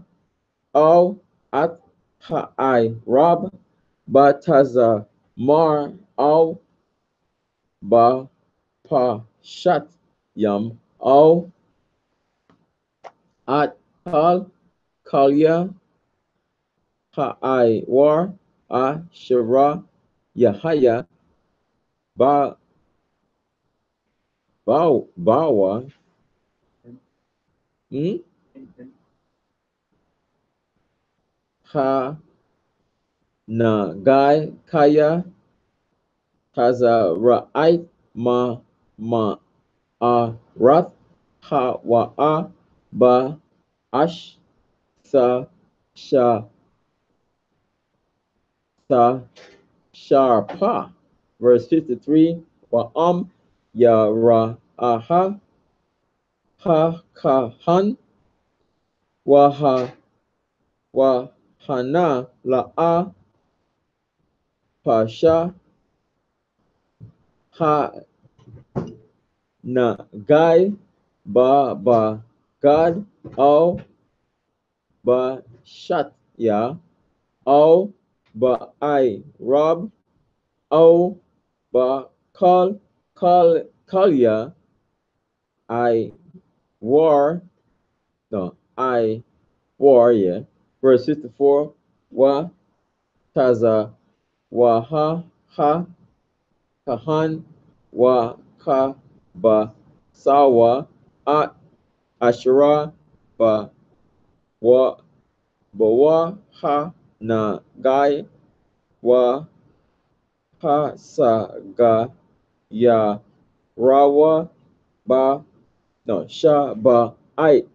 O At Ha I Rob Bataza Mar O Ba Pa Shat Yam O At Kal Kalya Ha I War Shara Yahaya Ba Bawa Ha Na Gai Kaya Taza Ra'ait Ma Rath Ha Ba Ash Sa Sha Sa Sharpa verse 53 Ya Ha Kahan Wa Hana La'a Pasha Ha Na Gai Ba God O Ba Shat Ya O Ba I Rob O Ba Kalya I War no I War yeah verse 54 Wa Taza Wa Ha Kahan Wa Ka Ba Sawa At Asherah ba wa ba wa ha na gai wa ha sa ga ya rawa ba no sha ba ai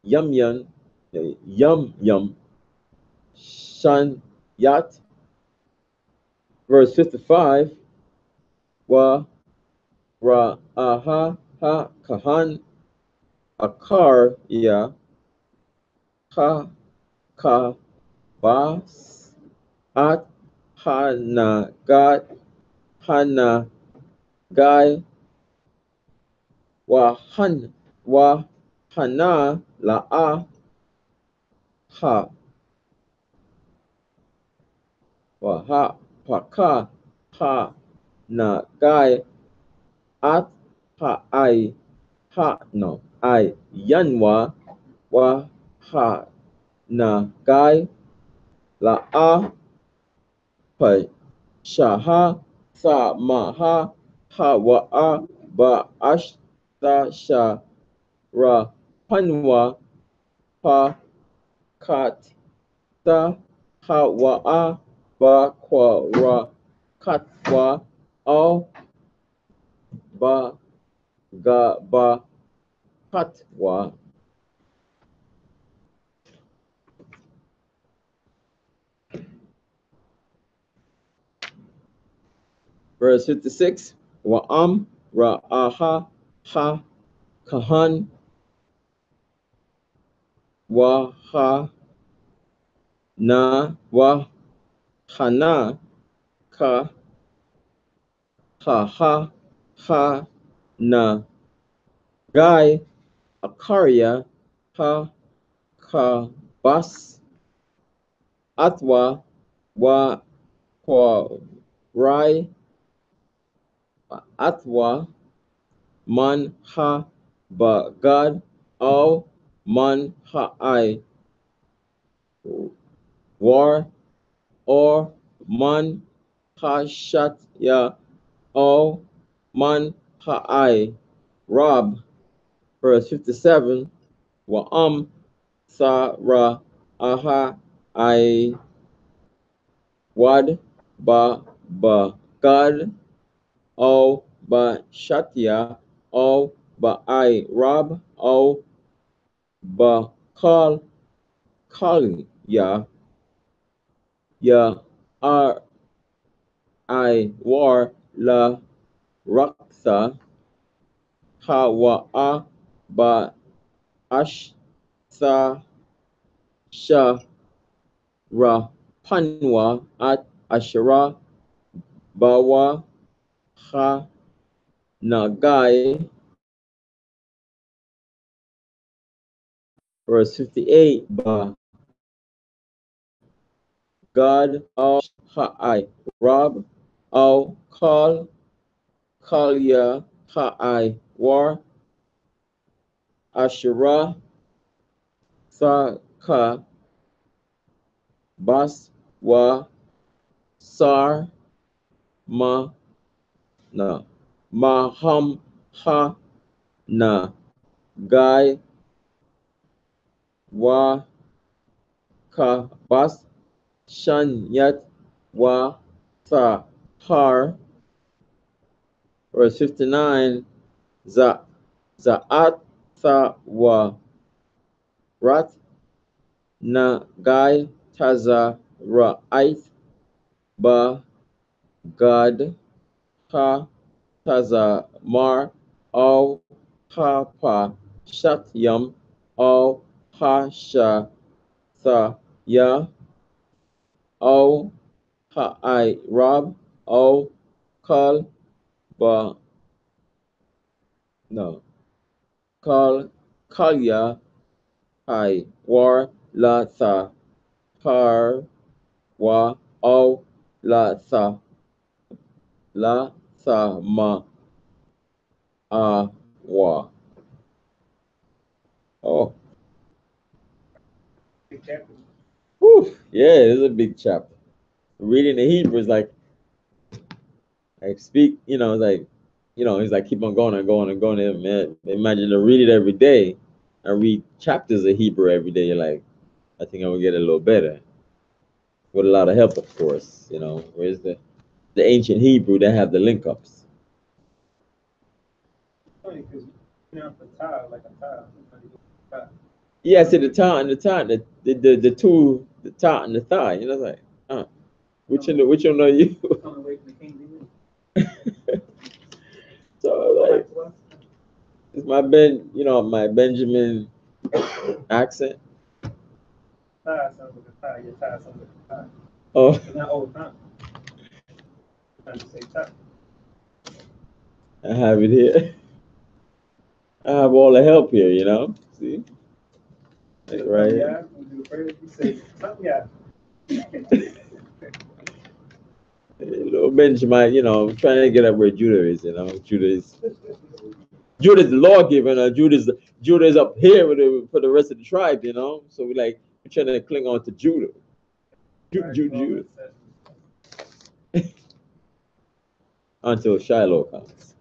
yum yum shan yat. Verse 55, wa ra aha ha kahan akar ya ha ka bas at hana gai wa hana la ha wa paka ha na gai at ai yanwa wa na gai la pa shaha sa maha ha ba ashta sha ra panwa pa kat ta ba kwa ra katwa au ba ga ba katwa. Verse 56, wa ra aha ha kahan wa hana ka ha na gai akarya ha ka bas atwa wa kwa rai atwa man ha ba God au man ha war or man ha shat ya au man ha rob. Verse 57, wa sa ra aha wad ba God au ba shatya au ba rob au ba ya ar war la raksa ha wa ba ash sa sha ra panwa at ashara bawa ha nagai. Verse 58, ba God al ha'ai rob al ya ha'ai war ashara sa ka bas wa sar ma na maham ha na gai wa ka bas shan yat wa sa har. Verse 59, za'at sa wa rat na gai taza ra'ait ba God ha taza mar au ha pa shatyam au ha sha sa ya au ha rob au kal ba no kalya war la sa par wa au la sa ma wa. Oh, Big chapter. whew, yeah, it's a big chapter. Reading the Hebrew is like speak, it's like, it's like keep on going and going and going. Man, imagine to read it every day. I read chapters of Hebrew every day, like I think I will get a little better with a lot of help, of course. You know, where's the ancient Hebrew that have the link ups? Funny because you know, a tile like a tile. Yeah, I said the tie and the tie, the two, the tie and the thigh. You know, like, which one are you? So like, it's my my Benjamin accent. Tie sounds like a tie. Your tie sounds like a tie. Oh, It's not old time. Trying to say tie. I have it here. I have all the help here. You know, see, like right here. Yeah. Little Benjamin, trying to get up where Judah is. You know, Judah's the lawgiver, and Judah's up here for the rest of the tribe. You know, so we're trying to cling on to Judah. Judah. Until Shiloh comes.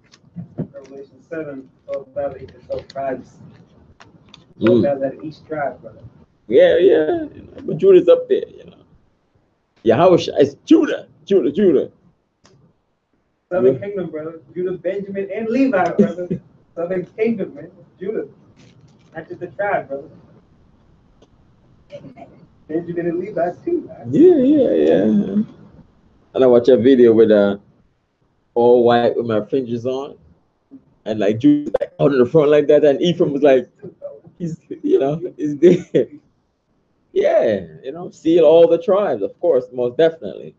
Revelation 7, 12 valley, 12 tribes. 12 valley each tribe, brother. Yeah. But Judah's up there, Yahweh, it's Judah. Southern Kingdom, brother. Judah, Benjamin, and Levi, brother. Southern Kingdom, man. Judah. Not just the tribe, brother. Benjamin and Levi, too, man. Yeah. And I watch a video with all white with my fringes on. And like Judah's like out in the front like that. And Ephraim was like, he's there. Yeah, seal all the tribes, of course, most definitely.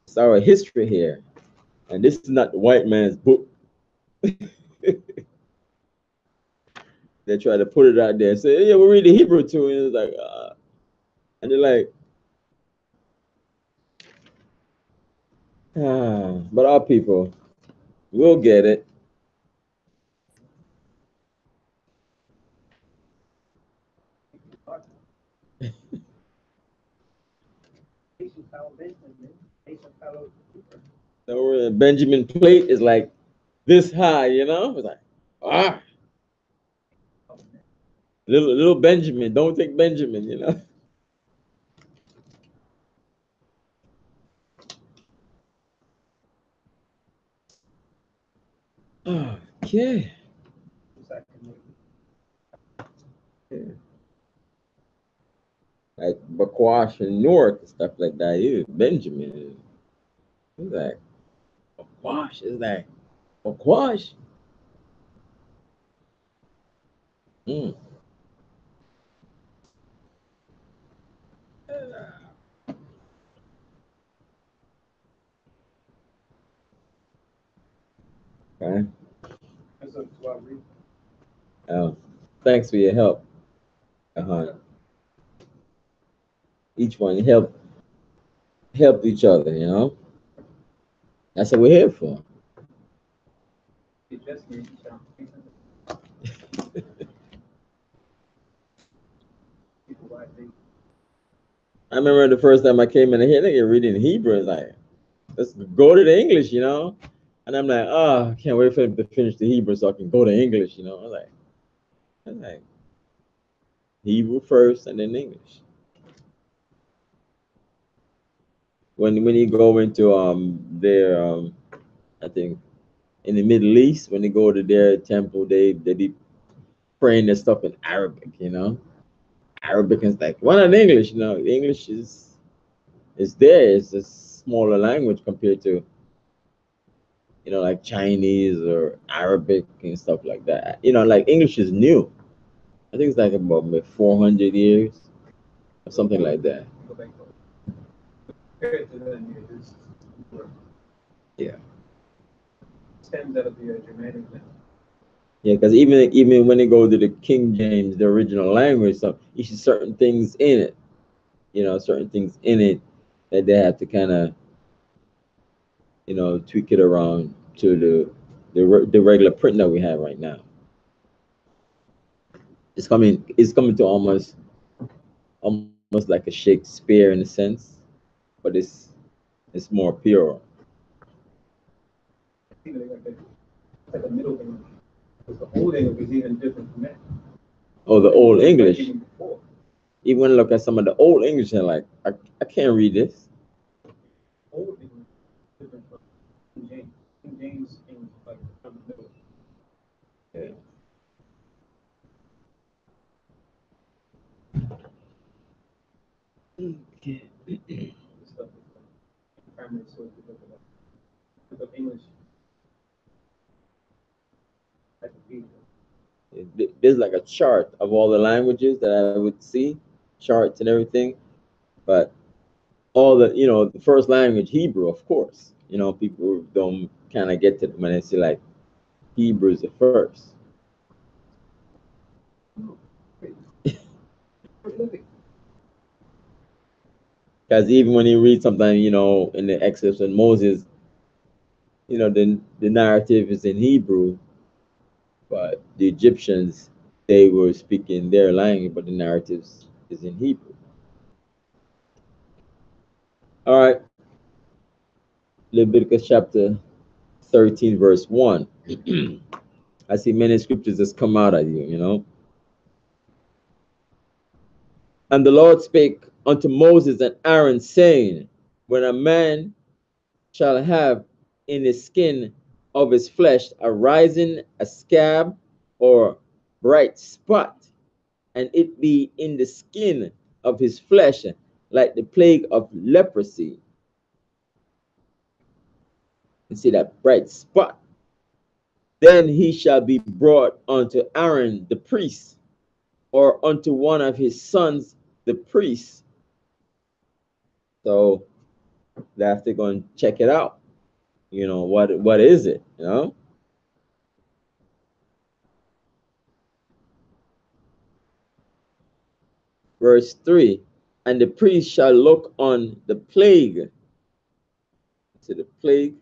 It's our history here. And this is not the white man's book. They try to put it out there and say, yeah, we read the Hebrew too. And it's like, and they're like, but our people will get it. So Benjamin plate is like this high, It's like, little Benjamin, don't take Benjamin, Okay. Like Bakwash and Newark and stuff like that. Benjamin. He's like, Bakwash is like, Bakwash. Okay. Thanks for your help. Each one help each other, That's what we're here for. I remember the first time I came in here, they reading Hebrew. It's like, let's go to the English, And I'm like, I can't wait for them to finish the Hebrew so I can go to English, I'm like Hebrew first and then English. When you go into their I think in the Middle East, when they go to their temple, they be praying their stuff in Arabic, Arabic is like one in English, English is there. It's a smaller language compared to like Chinese or Arabic and stuff like that. Like English is new. I think it's like about 400 years or something like that. Yeah. Yeah, because even when they go to the King James, the original language, so you see certain things in it, certain things in it that they have to kind of, tweak it around to the regular print that we have right now. It's coming to almost like a Shakespeare in a sense, but it's more pure. Like a middle thing. Because the old English is even different from that. Oh, the old English. Even before. Even when I look at some of the old English, and like, I can't read this. Old English is different from King James. King James English is like from the middle. Yeah. This stuff is like primary source to look at. Look up English. Like a video. There's like a chart of all the languages that I would see, charts and everything. But all the, the first language, Hebrew, of course. People don't kind of get to them when they see like Hebrew is the first. Because even when you read something, in the Exodus and Moses, the narrative is in Hebrew, but the Egyptians, they were speaking their language, but the narratives is in Hebrew. All right. Leviticus chapter 13, verse 1. I see many scriptures just come out at you. And the Lord spake unto Moses and Aaron, saying, when a man shall have in his skin of his flesh a rising, a scab, or bright spot, and it be in the skin of his flesh, like the plague of leprosy. You see that bright spot? Then he shall be brought unto Aaron the priest, or unto one of his sons the priest. So they have to go and check it out. What is it? Verse 3. And the priest shall look on the plague, to the plague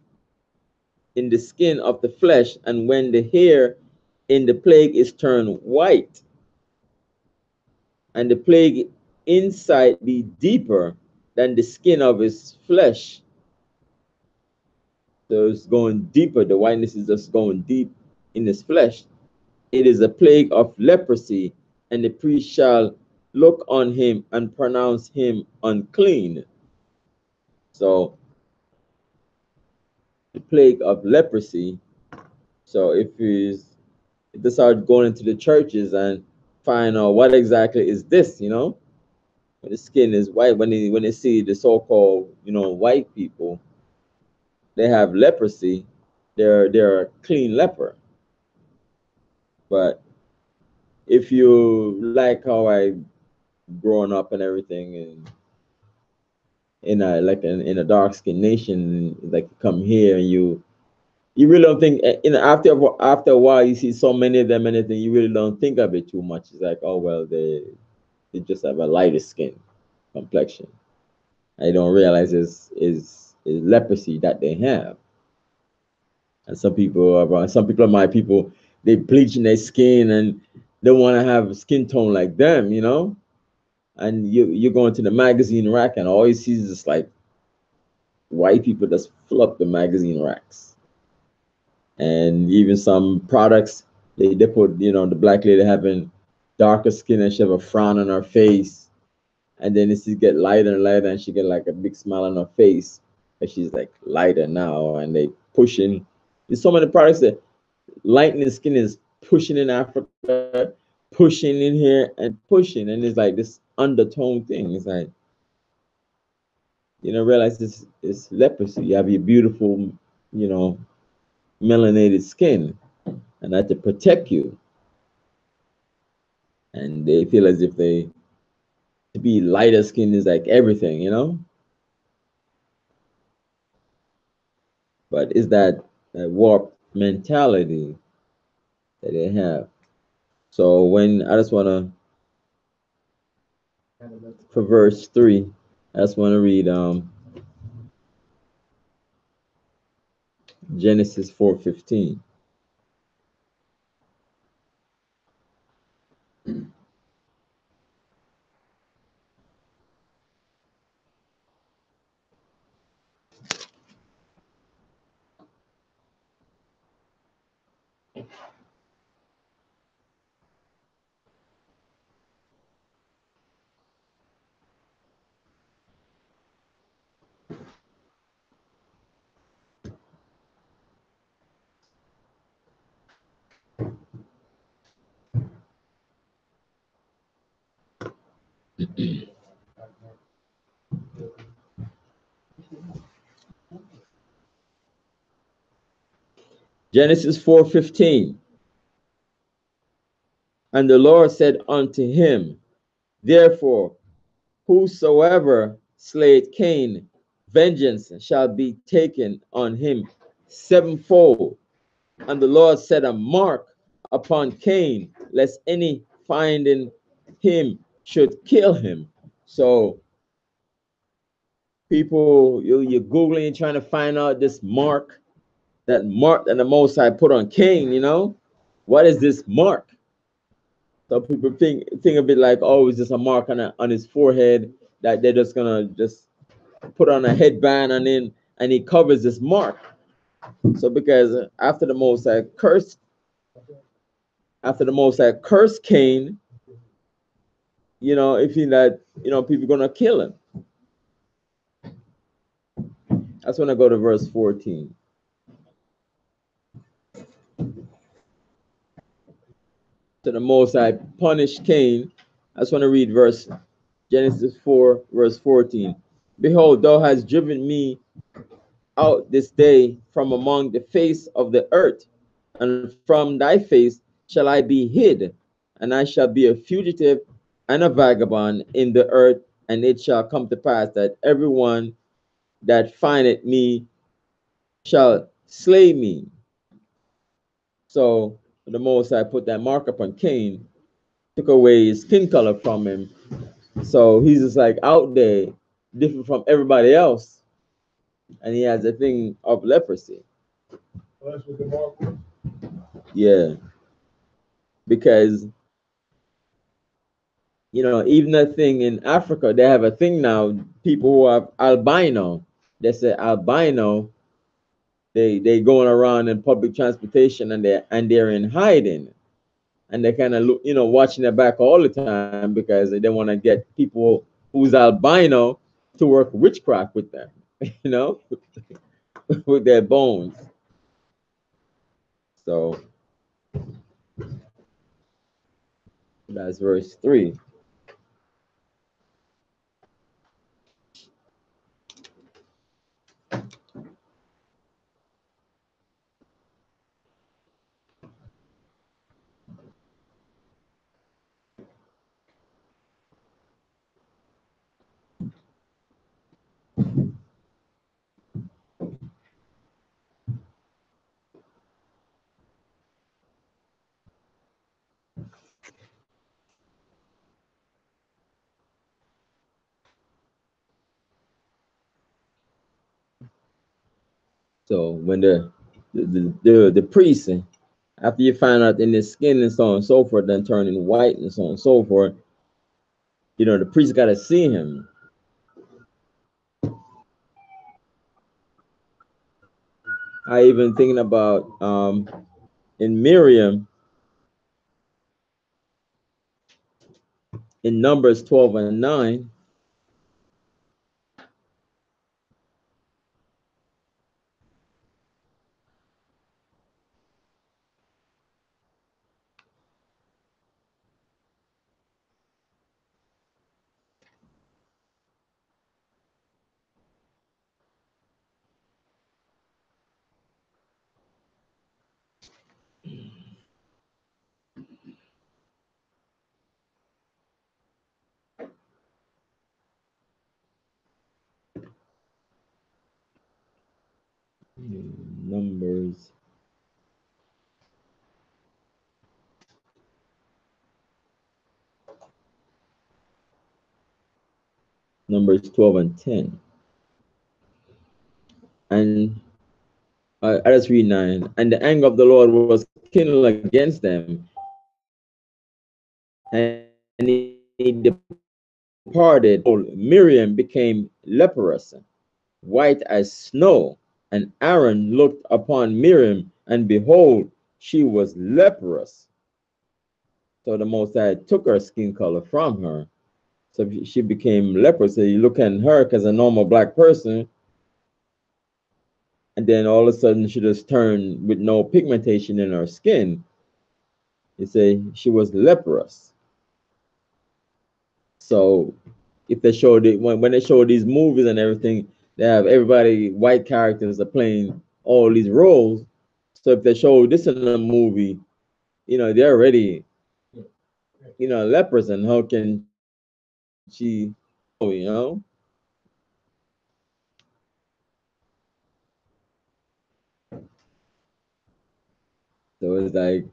in the skin of the flesh, and when the hair in the plague is turned white, and the plague inside be deeper than the skin of his flesh. So it's going deeper. The whiteness is just going deep in his flesh. It is a plague of leprosy, and the priest shall look on him and pronounce him unclean. So the plague of leprosy. So if they start going into the churches and find out what exactly is this, when the skin is white, when they see the so-called, white people, they have leprosy, they're a clean leper. But if you like how I growing up and everything, and in a dark skinned nation, like you come here and you really don't think, after a while you see so many of them, anything, you really don't think of it too much. It's like, oh well, they just have a lighter skin complexion. I don't realize is leprosy that they have. And some people of my people, they bleaching their skin and they want to have skin tone like them, And you go into the magazine rack and all you see is just like white people just fill up the magazine racks. And even some products, they put, the black lady having darker skin and she have a frown on her face. And then she get lighter and lighter and she get like a big smile on her face. And she's like lighter now. And they pushing. There's so many products that lightening skin is pushing in Africa, pushing in here and pushing. And it's like this undertone thing. It's like, realize this is leprosy. You have your beautiful, melanated skin, and that to protect you. And they feel as if to be lighter skin is like everything. But it's that warped mentality that they have. So when I just want to, for verse 3, I just want to read Genesis 4:15. Genesis 4:15. And the Lord said unto him, therefore, whosoever slayed Cain, vengeance shall be taken on him sevenfold. And the Lord set a mark upon Cain, lest any finding him should kill him. So people, you're Googling, trying to find out this mark, that the Most High put on Cain, you know? What is this mark? So people think of it like, oh, it's just a mark on his forehead that they're just gonna just put on a headband and he covers this mark. So because after the Most High cursed Cain, you know, if he that, you know, people are gonna kill him. That's when I go to verse 14. So the Most High punished Cain. I just want to read Genesis 4, verse 14. Behold, thou hast driven me out this day from among the face of the earth, and from thy face shall I be hid, and I shall be a fugitive and a vagabond in the earth, and it shall come to pass that everyone that findeth me shall slay me. So the Most High put that mark upon Cain, took away his skin color from him. So he's just like out there, different from everybody else, and he has a thing of leprosy. Well, that's what the mark was. Yeah, because you know, even a thing in Africa, they have a thing now. People who have albino, they say albino. They going around in public transportation and they're in hiding, and they kind of look, you know, watching their back all the time because they don't want to get people who's albino to work witchcraft with them, you know, with their bones. So that's verse 3. So when the priest, after you find out in his skin and so on and so forth, then turning white and so on and so forth, you know, the priest got to see him. I even thinking about in Miriam, in Numbers 12 and 9, Numbers. Numbers 12 and 10. And I just read 9. And the anger of the Lord was kindled against them, and he departed. Miriam became leprous, white as snow. And Aaron looked upon Miriam, and behold, she was leprous. So the Most High took her skin color from her. So she became leprous. So you look at her as a normal black person, and then all of a sudden she just turned with no pigmentation in her skin. You say she was leprous. So if they show when they show these movies and everything, they have everybody white characters are playing all these roles. So if they show this in a movie, they're already lepers, and how can she, So it's like,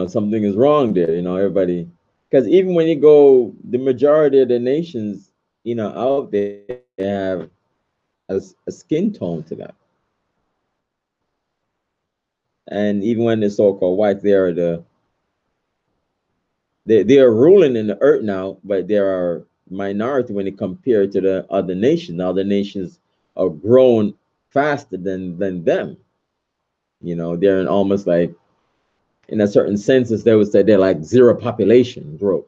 something is wrong there, everybody. Because even when you go, the majority of the nations, out there have a skin tone to them. And even when the so-called whites, they are ruling in the earth now, but they are minority when they compare to the other nations. The other nations are growing faster than them. They're in almost like, in a certain census, they would say they're like zero population growth.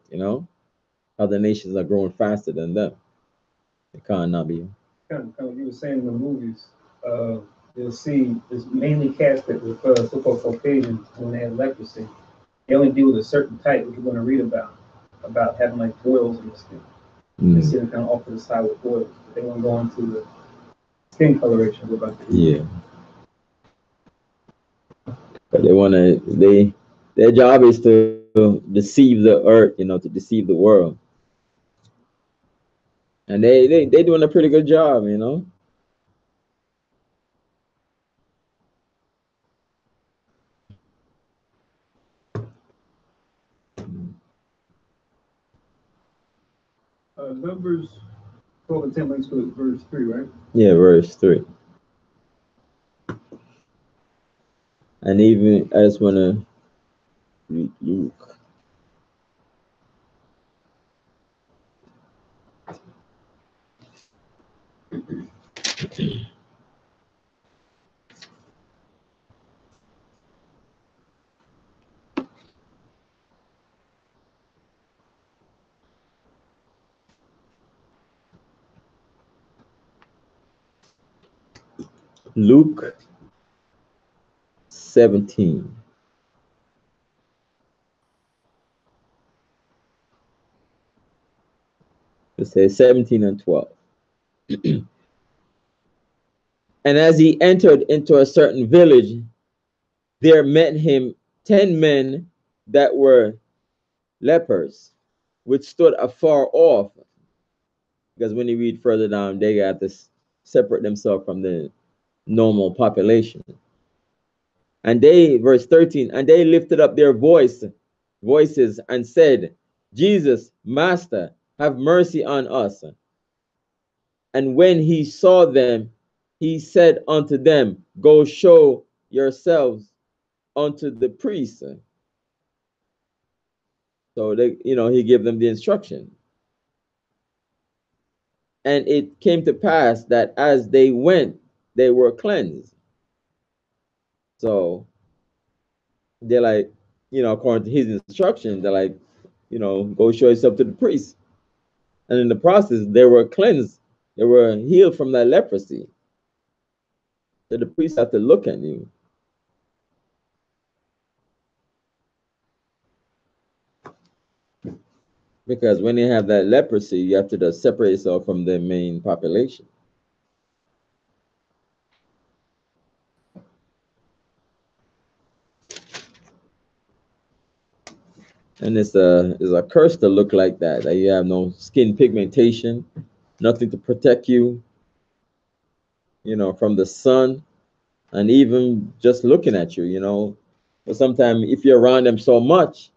Other nations are growing faster than them. It can't not be. Kind of you were saying in the movies, you'll see it's mainly cast with so-called Caucasians when they have leprosy. They only deal with a certain type, which you're going to read about having like boils in the skin. They see them kind of off to the side with boils. They won't go into the skin coloration. Yeah. But their job is to deceive the earth, to deceive the world. And they doing a pretty good job, Numbers 12 and 10 links to verse 3, right? Yeah, verse 3. And even I just want to read Luke. Luke 17. It says 17 and 12. And as he entered into a certain village, there met him 10 men that were lepers, which stood afar off. Because when you read further down, they got to separate themselves from the normal population. And they, verse 13, and they lifted up their voices and said, Jesus, Master, have mercy on us. And when he saw them, he said unto them, go show yourselves unto the priest. So he gave them the instruction. And it came to pass that as they went, they were cleansed. So they're like, according to his instruction, they're like, go show yourself to the priest. And in the process, they were cleansed. They were healed from that leprosy. So the priest have to look at you. Because when you have that leprosy, you have to just separate yourself from the main population. And it's a curse to look like that you have no skin pigmentation, nothing to protect you, from the sun, and even just looking at you. But sometimes if you're around them so much,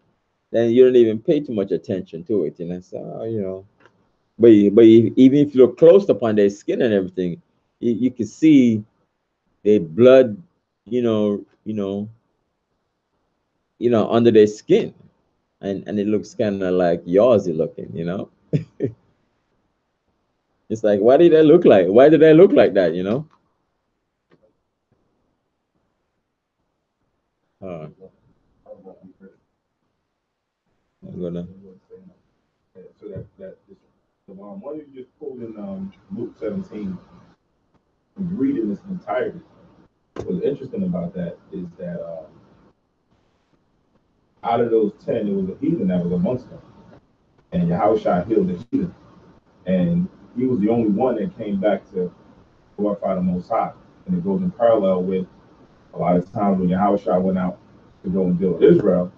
then you don't even pay too much attention to it. So, even if you look close upon their skin and everything, you can see their blood, under their skin, and it looks kind of like yawsy looking. It's like, why did they look like? Why did they look like that? I'm gonna. So the one you just pulled in Luke 17, reading this entirety. What's interesting about that is that out of those 10, there was a heathen that was amongst them. and Yahushua healed the heathen. And he was the only one that came back to glorify the Most High. And it goes in parallel with a lot of times when Yahushua went out to go and deal with Israel,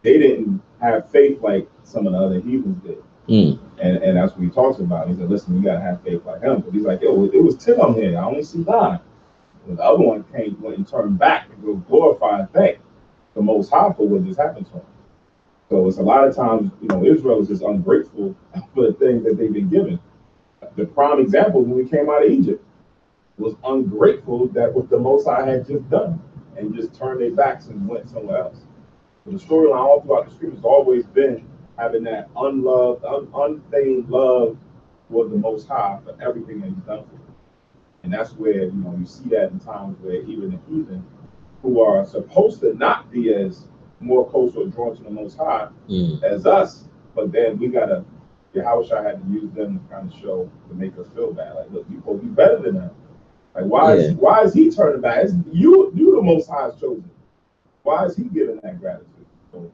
they didn't have faith like some of the other heathens did. And that's what he talks about. He said, listen, you got to have faith like him. But he's like, yo, it was 10 of them here. I only see 9. And the other one went and turned back and go glorify and thank the Most High for what just happened to him. So it's a lot of times, Israel is just ungrateful for the things that they've been given. The prime example when we came out of Egypt was ungrateful that what the Most High had just done and just turned their backs and went somewhere else. But the storyline all throughout the scripture has always been having that unloved, unfeigned love for the Most High for everything that He's done for them. And that's where, you see that in times where even the heathen who are supposed to not be as more closer or drawn to the Most High as us, but then Yahushua had to use them to kind of show, to make us feel bad. Like, look, you supposed to be better than them. Like, why is he turning back? It's you the Most High's chosen. Why is he giving that gratitude? So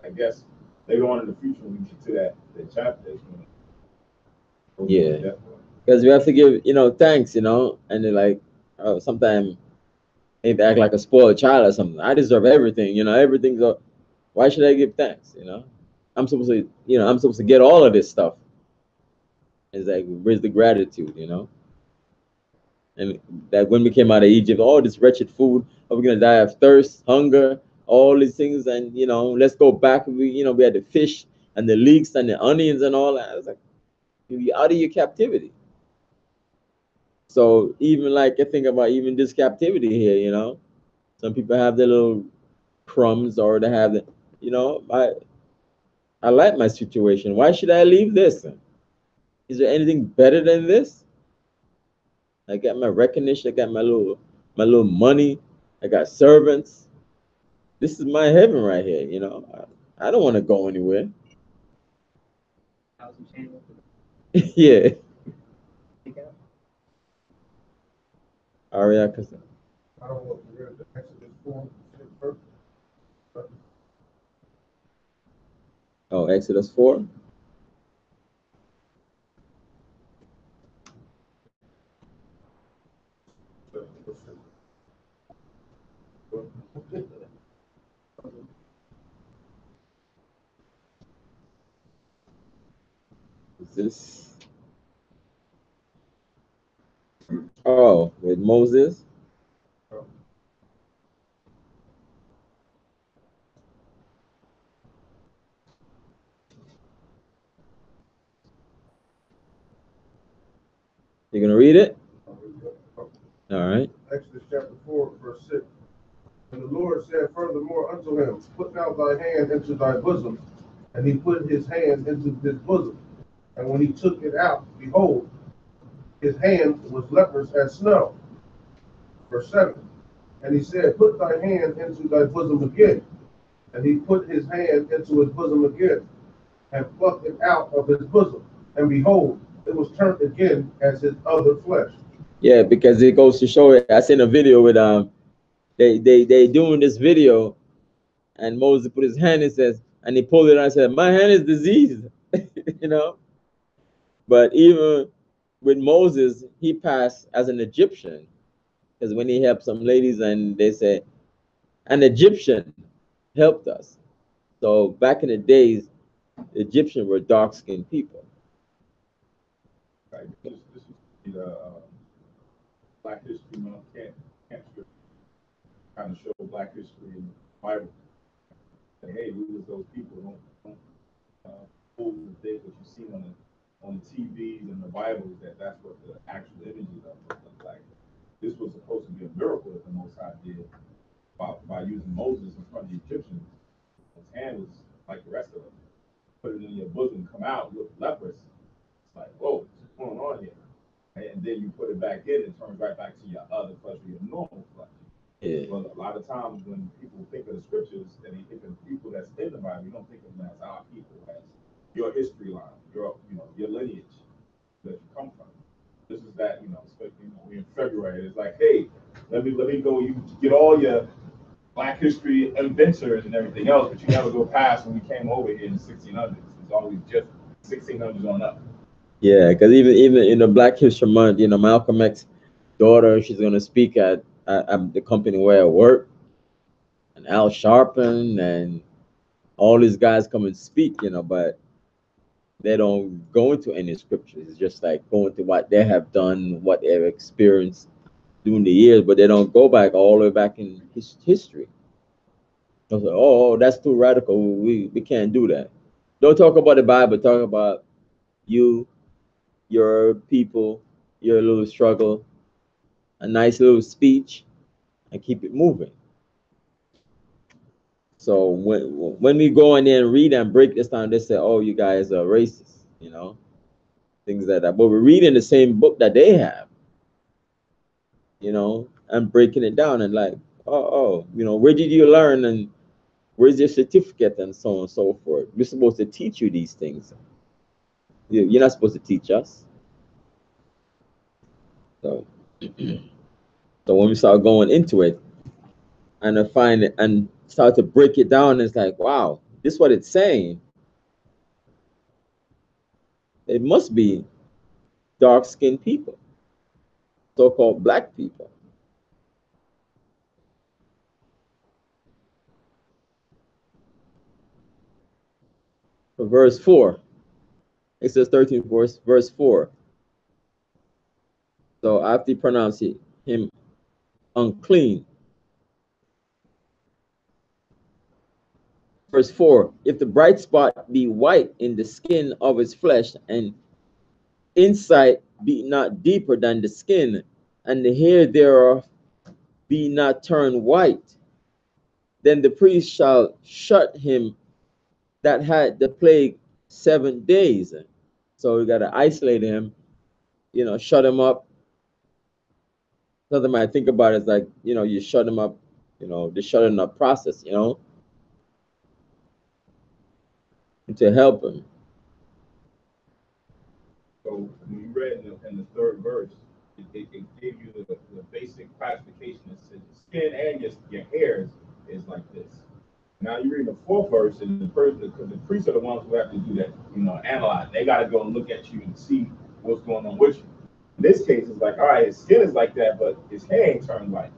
I guess later on in the future when we get to that chapter, because we have to give thanks, and then like sometimes ain't act like a spoiled child or something. I deserve everything, everything's why should I give thanks? I'm supposed to get all of this stuff. It's like, where's the gratitude, And that when we came out of Egypt, all this wretched food, we're gonna die of thirst, hunger, all these things, and let's go back. We had the fish and the leeks and the onions and all that. I was like, you're out of your captivity. So even like I think about even this captivity here, some people have their little crumbs or they have the, I like my situation. Why should I leave this? Is there anything better than this? I got my recognition. I got my little money. I got servants. This is my heaven right here. I don't want to go anywhere. Yeah. Aria, I don't know if you read the Exodus 4, 6 verse. Oh, Exodus 4. Is this? Oh, with Moses. You gonna read it? All right. Exodus chapter 4, verse 6. And the Lord said furthermore unto him, put now thy hand into thy bosom. And he put his hand into his bosom. And when he took it out, behold, his hand was leprous as snow. Verse 7. And he said, put thy hand into thy bosom again. And he put his hand into his bosom again, and plucked it out of his bosom. And behold, it was turned again as his other flesh. Yeah, because it goes to show it. I seen a video with they doing this video, and Moses put his hand and says, and he pulled it out and said, my hand is diseased, But even with Moses, he passed as an Egyptian, because when he helped some ladies and they said, an Egyptian helped us. So back in the days, the Egyptians were dark-skinned people. Right. This is the Black History Month camp kind of show Black history in the Bible. Say, hey, we was those people. Don't fool the things that you see on the TVs and the Bibles. That's what the actual images of it look like. This was supposed to be a miracle that the Most High did by using Moses in front of the Egyptians. His hand was like the rest of them. Put it in your bosom, come out, look leprous. It's like, whoa, what's going on here? And then you put it back in, it turns right back to your other flesh, your normal flesh. Yeah. Well, a lot of times when people think of the scriptures and they think of the people that's in the Bible, you don't think of them as our people, as your history line, your lineage that you come from. This is that, especially we're in February. It's like, hey, let me go. You get all your Black history inventors and everything else, but you never go past when we came over here in the 1600s. It's always just 1600s on up. Yeah, because even in the Black History Month, you know, Malcolm X's daughter, she's gonna speak at the company where I work, and Al Sharpton and all these guys come and speak, you know, but they don't go into any scriptures. It's just like going to what they have done, what they've experienced during the years, but they don't go back all the way back in history. I was like, oh, that's too radical. We can't do that. Don't talk about the Bible. Talk about you, your people, your little struggle, a nice little speech, and keep it moving. So when we go in there and read and break this down, they say, oh, you guys are racist, you know, things like that. But we're reading the same book that they have, you know, and breaking it down and like, you know, where did you learn and where's your certificate and so on and so forth. We're supposed to teach you these things. You're not supposed to teach us. So, so when we start going into it and I find it and start to break it down, it's like, wow, this is what it's saying. It must be dark-skinned people, so-called black people. For verse 4, it says 13 verse 4. So after he pronounced him unclean, verse 4, if the bright spot be white in the skin of his flesh, and inside be not deeper than the skin, and the hair thereof be not turned white, then the priest shall shut him that had the plague 7 days. So we got to isolate him, you know, shut him up. Something I think about is like, you know, you shut him up, you know, the shutting up process, you know, to help him. So when you read in the third verse, it gave you the basic classification. It says your skin and your hairs is like this. Now you read the fourth verse, and because the priests are the ones who have to do that, you know, analyze. They got to go and look at you and see what's going on with you. In this case, it's like, all right, his skin is like that, but his hair ain't turned white.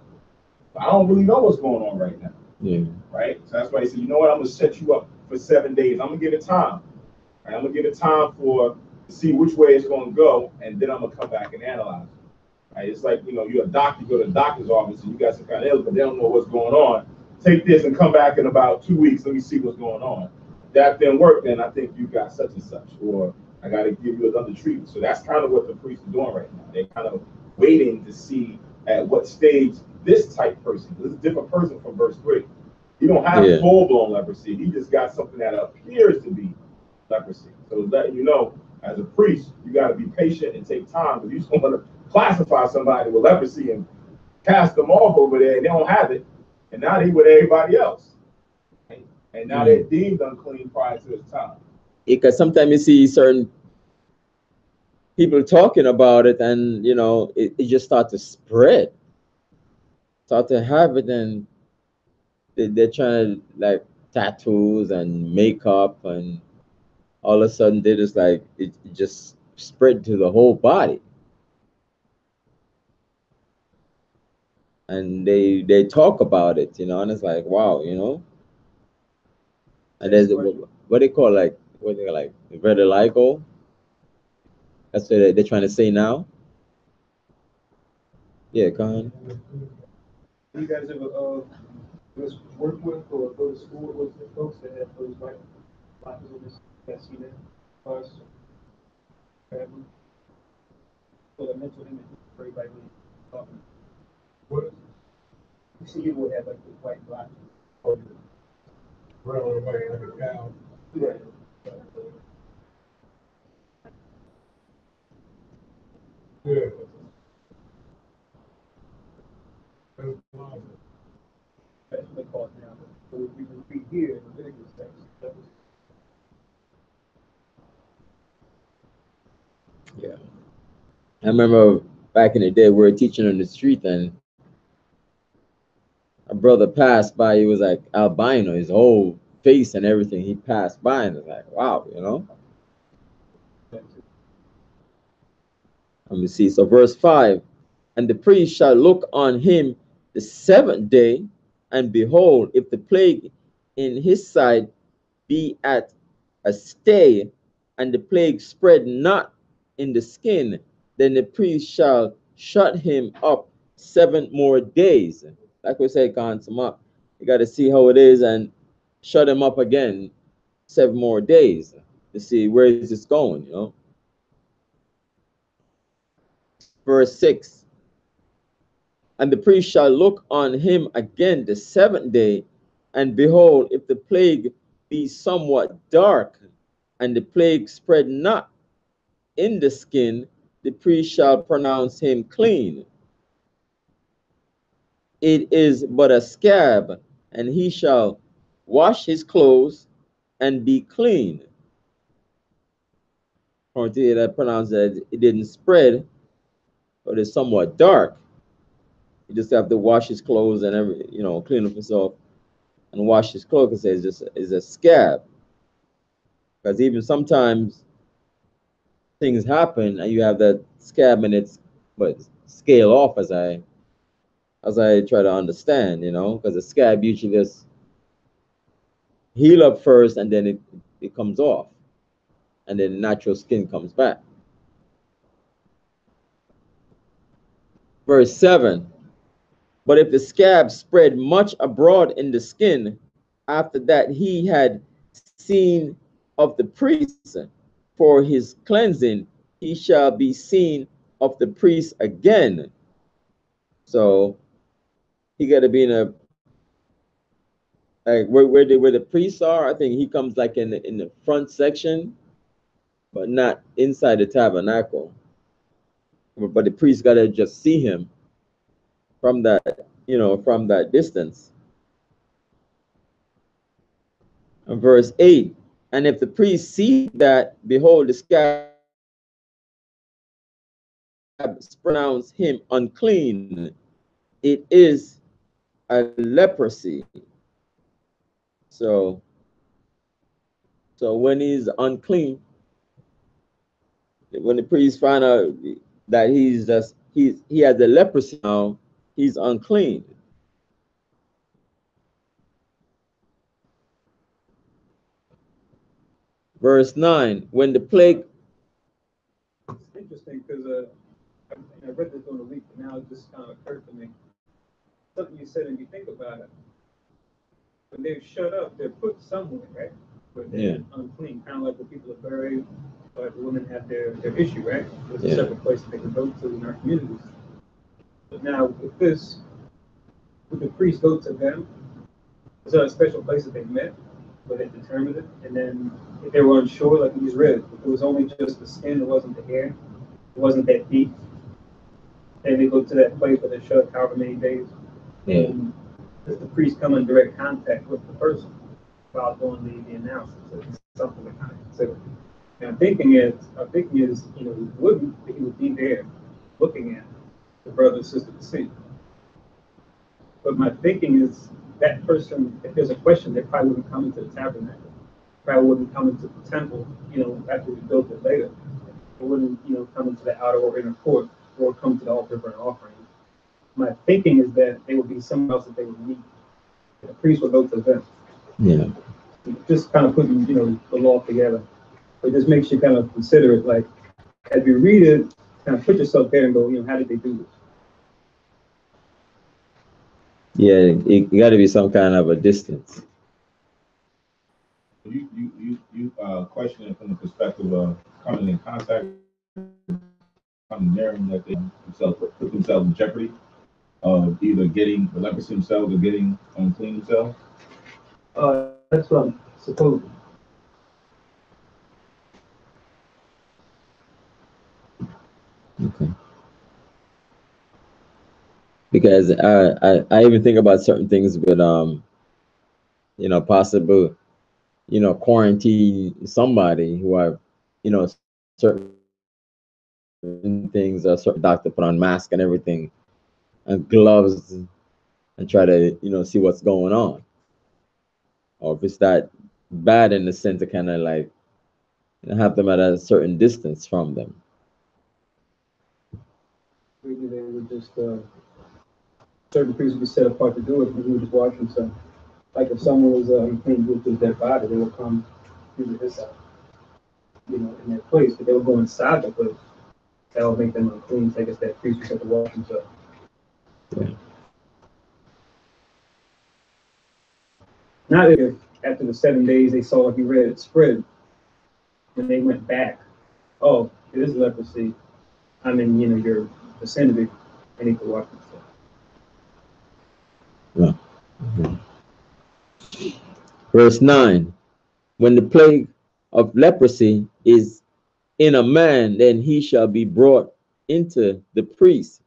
I don't really know what's going on right now. Yeah. Right? So that's why he said, you know what, I'm gonna set you up for 7 days. I'm gonna give it time. Right? I'm gonna give it time to see which way it's gonna go, and then I'm gonna come back and analyze it. Right? It's like, you know, you're a doctor, you go to the doctor's office and you got some kind of illness, but they don't know what's going on. Take this and come back in about 2 weeks. Let me see what's going on. If that didn't work, then I think you got such and such, or I got to give you another treatment. So that's kind of what the priests are doing right now. They're kind of waiting to see at what stage this type person, this is a different person from verse 3. You don't have full-blown leprosy. He just got something that appears to be leprosy. So letting you know, as a priest, you got to be patient and take time, because you just don't want to classify somebody with leprosy and cast them off over there, and they don't have it, and now they with everybody else. And now they're deemed unclean prior to this time. Because sometimes you see certain people talking about it, and you know, it just start to spread, start to have it, and they're trying to like tattoos and makeup, and all of a sudden they just like it just spread to the whole body, and they talk about it, you know, and it's like, wow, you know. And there's what they call like vitiligo. That's what they're trying to say now. Yeah, go on. You guys ever work with or go to school with the folks that have those white blockers on this? That see that cause family? So the mental image for everybody when you're talking. What? You see people that have like the white blockers. Really, like a cow. Right. Yeah. That's what they call it now. So we can read here in Leviticus text. Yeah, I remember back in the day we were teaching on the street, and a brother passed by. He was like albino, his whole face and everything. He passed by, and it's like, wow, you know. Let me see. So verse 5, and the priest shall look on him the seventh day, and behold, if the plague in his side be at a stay, and the plague spread not in the skin, then the priest shall shut him up 7 more days. Like we said, can't sum up. You got to see how it is and shut him up again 7 more days to see where is this going, you know. Verse 6, and the priest shall look on him again the seventh day, and behold, if the plague be somewhat dark, and the plague spread not in the skin, the priest shall pronounce him clean. It is but a scab, and he shall wash his clothes and be clean. Or to that pronounce that it didn't spread, but it's somewhat dark. You just have to wash his clothes and clean up himself and wash his clothes, because it's a scab. Because even sometimes things happen and you have that scab and it's scale off as I try to understand, you know, because the scab usually just heal up first and then it comes off, and then the natural skin comes back. Verse 7, but if the scab spread much abroad in the skin, after that he had seen of the priest for his cleansing, he shall be seen of the priest again. So he got to be in a, like where the priests are. I think he comes like in the front section, but not inside the tabernacle. But the priest got to just see him from that, from that distance. And verse 8, and if the priest see that, behold, the scab, pronounce him unclean. It is a leprosy. So when he's unclean, when the priest find out that he has the leprosy now, he's unclean. Verse 9, when the plague. It's interesting because I read this during the week, but now it just kind of occurred to me. Something you said, and you think about it. When they're shut up, they're put somewhere, right? Where they're unclean, kind of like when people are buried, but the women have their issue, right? There's a separate place that they can go to in our communities. But now with this, would the priest go to them? Is there a special place that they met where they determined it? And then if they were unsure, like we just read, if it was only just the skin, it wasn't the hair, it wasn't that deep, then they go to that place where they're shut however many days. Yeah. And does the priest come in direct contact with the person while doing the analysis? It's something to kind of consider. And I'm thinking is, he would be there looking at the brother and sister to see. But my thinking is that person, if there's a question, they probably wouldn't come into the tabernacle. Probably wouldn't come into the temple, after we built it later. It wouldn't, come into the outer or inner court or come to the altar for an offering. My thinking is that they would be somewhere else that they would meet. The priest would go to them. Yeah. Just kind of putting, the law together. It just makes you kind of consider it, like, as you read it, kind of put yourself there and go, how did they do this? Yeah, it got to be some kind of a distance. You question it from the perspective of coming in contact, coming near them, that they put themselves in jeopardy of either getting the leprosy themselves or getting unclean themselves. That's what I'm supposing. Okay. Because I even think about certain things with possible quarantine somebody who are certain things, a certain doctor put on mask and everything and gloves and try to, see what's going on. Or if it's that bad in the sense to kind of like have them at a certain distance from them. Maybe they would just, certain priests would be set apart to do it, and he would just wash himself. Like if someone was unclean with his dead body, they would come into his house, in their place. But they would go inside the place. That would make them unclean. So I guess that priest would have to wash himself. Yeah. Not if after the 7 days they saw, like you read, it spread, and they went back. Oh, it is leprosy. I mean, you're descendant, and he could wash himself. Yeah. Mm-hmm. Verse 9. When the plague of leprosy is in a man, then he shall be brought into the priest.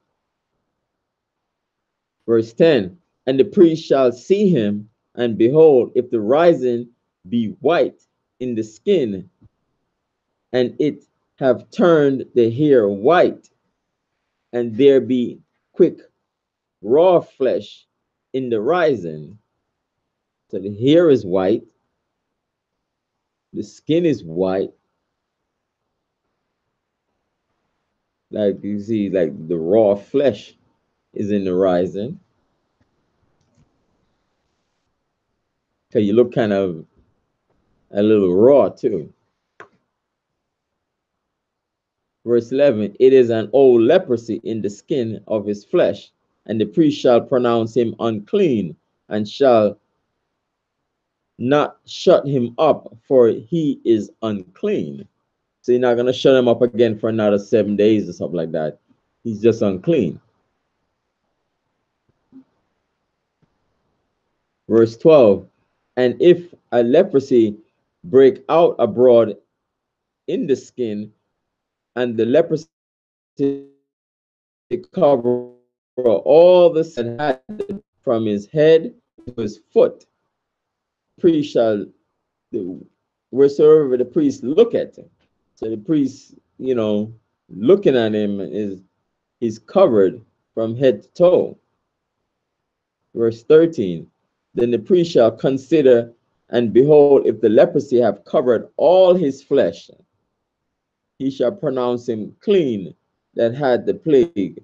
Verse 10. And the priest shall see him, and behold, if the rising be white in the skin, and it have turned the hair white, and there be quick raw flesh in the rising. So the hair is white, the skin is white, like you see, like the raw flesh is in the rising. Okay, you look kind of a little raw too. Verse 11, it is an old leprosy in the skin of his flesh, and the priest shall pronounce him unclean, and shall not shut him up, for he is unclean. So you're not going to shut him up again for another 7 days or something like that. He's just unclean. Verse 12, and if a leprosy break out abroad in the skin, and the leprosy cover all the sin had from his head to his foot, the priest shall, wheresoever the priest look at him. So the priest, looking at him he's covered from head to toe. Verse 13, then the priest shall consider, and behold, if the leprosy have covered all his flesh, he shall pronounce him clean that had the plague.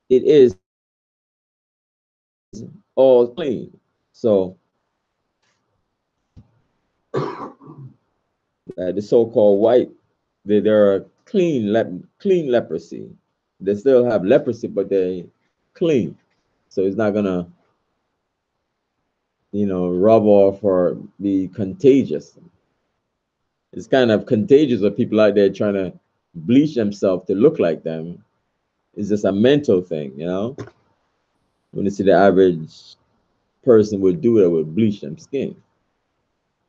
It is all clean. So the so-called white, they're clean leprosy. They still have leprosy, but they're clean. So it's not gonna, rub off or be contagious. It's kind of contagious with people out there trying to bleach themselves to look like them. It's just a mental thing, When you see the average person would do it, would bleach them skin.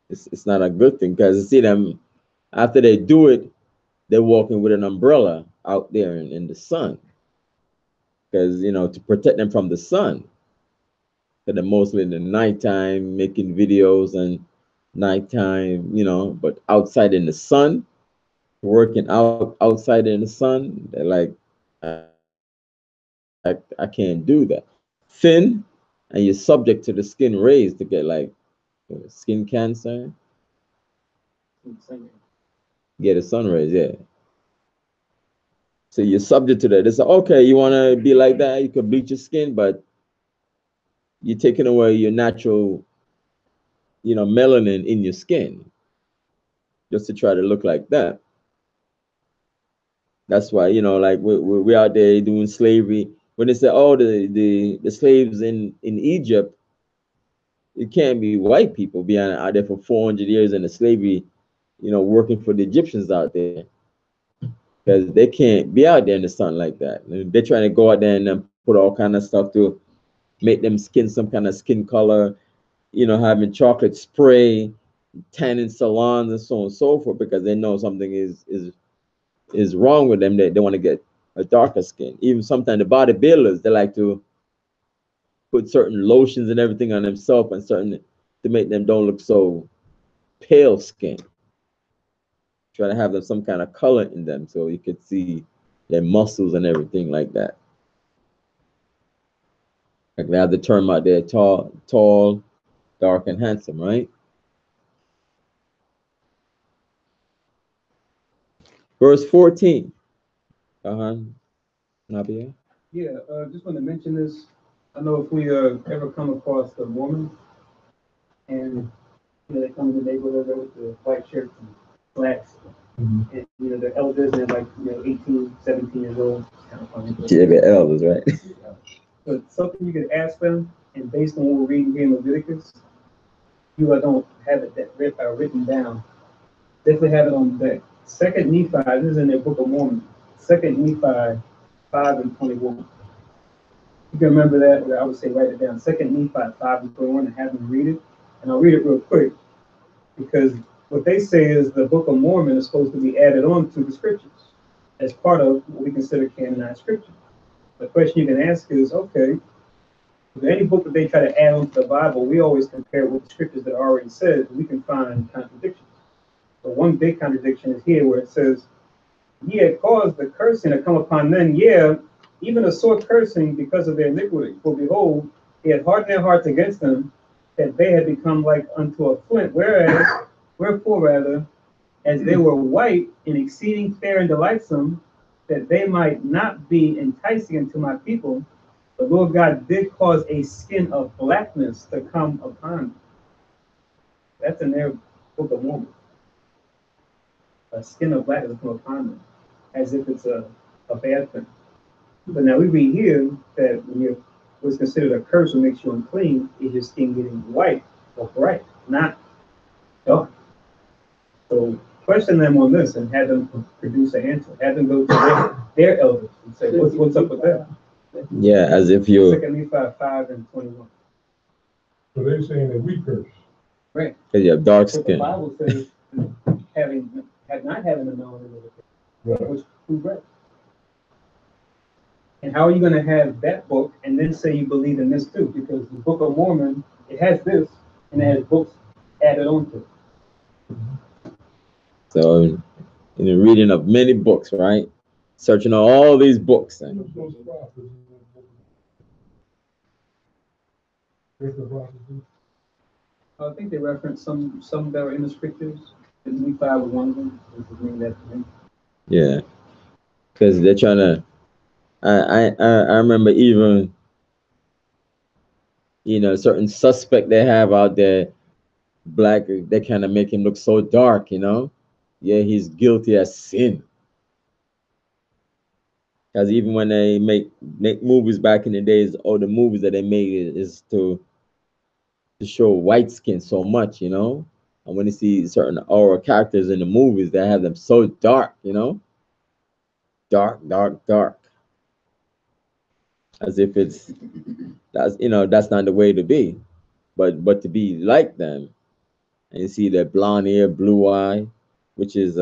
It's not a good thing, because you see them after they do it, they're walking with an umbrella out there in the sun, because to protect them from the sun. Because they're mostly in the nighttime making videos and nighttime, but outside in the sun, working outside in the sun, they're like, I can't do that. Thin, and you're subject to the skin rays to get like skin cancer. Get the sun rays, yeah. So you're subject to that. They say, okay, you want to be like that, you can bleach your skin, but you're taking away your natural, melanin in your skin just to try to look like that. That's why, like we're out there doing slavery. When they say, oh, the slaves in Egypt, it can't be white people being out there for 400 years in the slavery, working for the Egyptians out there, because they can't be out there in the sun like that. They're trying to go out there and then put all kind of stuff to make them skin some kind of skin color, having chocolate spray, tanning salons, and so on and so forth, because they know something is wrong with them. They want to get a darker skin. Even sometimes the bodybuilders, they like to put certain lotions and everything on themselves and certain to make them don't look so pale skin. Try to have them some kind of color in them so you could see their muscles and everything like that. Like they have the term out there, tall, dark, and handsome, right? Verse 14. Nabia. Yeah, just want to mention this. I know if we ever come across a woman and they come in the neighborhood with the white shirts and slacks, and they're elders and they're like 18, 17 years old. It's kind of funny. Yeah, the elders, right? But something you could ask them, and based on what we're reading here in Leviticus, you don't have it written down. Definitely have it on deck. Second Nephi, this is in the Book of Mormon. Second Nephi 5:21. You can remember that, or I would say write it down. Second Nephi 5:21, and have them read it. And I'll read it real quick, because what they say is the Book of Mormon is supposed to be added on to the scriptures as part of what we consider canonized scripture. The question you can ask is, okay, with any book that they try to add on to the Bible, we always compare with the scriptures that are already said, and we can find contradictions. But one big contradiction is here where it says, ye had caused the cursing to come upon men, even a sore cursing because of their iniquity. For behold, they had hardened their hearts against them, that they had become like unto a flint, wherefore rather, as they were white and exceeding fair and delightsome, that they might not be enticing unto my people, the Lord God did cause a skin of blackness to come upon them. That's in their Book of Mormon. A skin of blackness to come upon them, as if it's a bad thing. But now we read here that when what's considered a curse what makes you unclean is your skin getting white or bright, not dark. So question them on this and have them produce an answer. Have them go to their elders and say, what's up with that? Yeah, as if you. Second Nephi 5:21. So they're saying that we curse. Right. Because you have dark But the skin. Bible says not having a knowledge of it, which who read. And how are you going to have that book and then say you believe in this too? Because the Book of Mormon, it has this, and it has books added on to it. So, in the reading of many books, right? Searching on all these books. And I think they reference some that were in the scriptures. And Nephi was one of them. yeah, because they're trying to. I remember even, certain suspect they have out there, black, they kind of make him look so dark, Yeah, he's guilty as sin. Because even when they make movies back in the days, all the movies that they made is to show white skin so much, And when you see certain horror characters in the movies, they have them so dark, Dark, dark, dark. As if that's not the way to be. But to be like them, and you see that blonde hair, blue eye, which is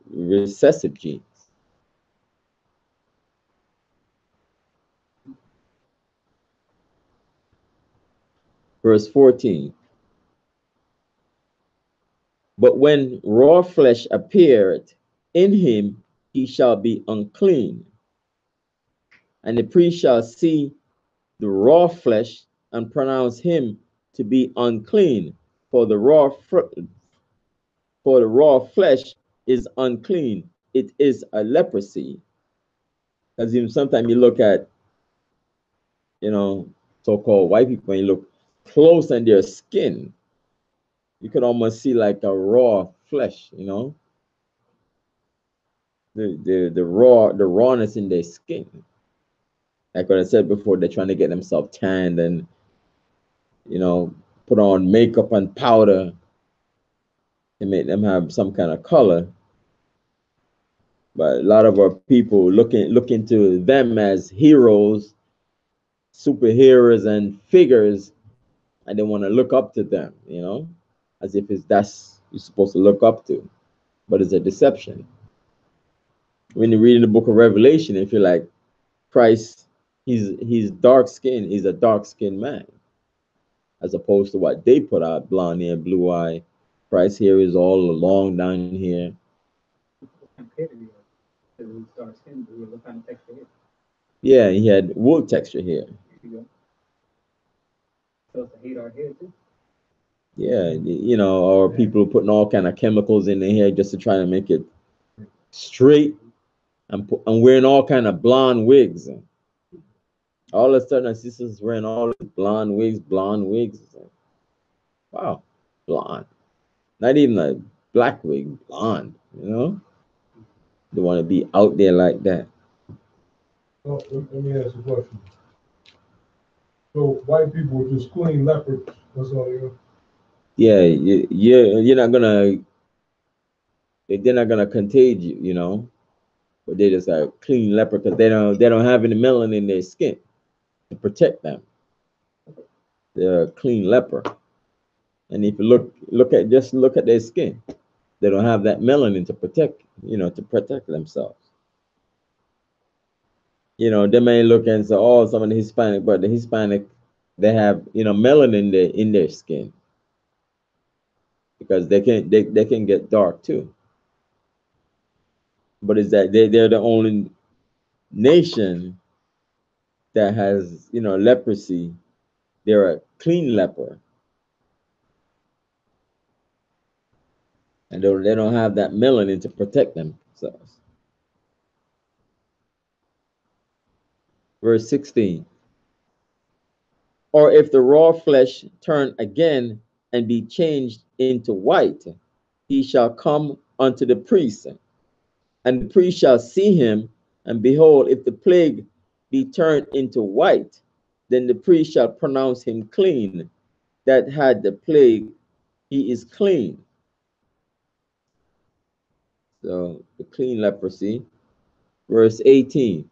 recessive genes. Verse 14. But when raw flesh appeared in him, he shall be unclean. And the priest shall see the raw flesh and pronounce him to be unclean, for the raw flesh is unclean. It is a leprosy. Because even sometimes you look at, so-called white people, and you look close on their skin, you could almost see like a raw flesh, the rawness in their skin. Like what I said before, they're trying to get themselves tanned and, put on makeup and powder and make them have some kind of color. But a lot of our people look into them as heroes, superheroes, and figures, and they want to look up to them, as if that's you're supposed to look up to. But it's a deception. When you read in the book of Revelation, if you're like Christ, he's dark skinned, he's a dark skinned man, as opposed to what they put out, blonde hair, blue eye. Christ here is all long down here. Yeah, he had wool texture here. supposed to hate our hair too. Yeah, you know, or people putting all kind of chemicals in their hair just to try to make it straight, and wearing all kind of blonde wigs. All of a sudden, our sisters wearing all these blonde wigs, blonde wigs. It's like, wow, blonde. Not even a black wig, blonde. You know, they want to be out there like that. Oh, let me ask you a question. So white people were just clean leopards. That's all you. Yeah, you're not gonna. They're not gonna contage you, you know. But they just a clean leopard because they don't have any melanin in their skin to protect them. They're a clean leopard. And if you look at their skin, they don't have that melanin to protect, to protect themselves. You know, they may look and say, oh, some of the Hispanic, but the Hispanic, they have, melanin in their skin because they can get dark too. But it's that they're the only nation that has, leprosy. They're a clean leper. And they don't have that melanin to protect themselves. Verse 16. Or if the raw flesh turn again and be changed into white, he shall come unto the priest, and the priest shall see him, and behold, if the plague be turned into white, then the priest shall pronounce him clean. That had the plague, he is clean. So the clean leprosy. Verse 18.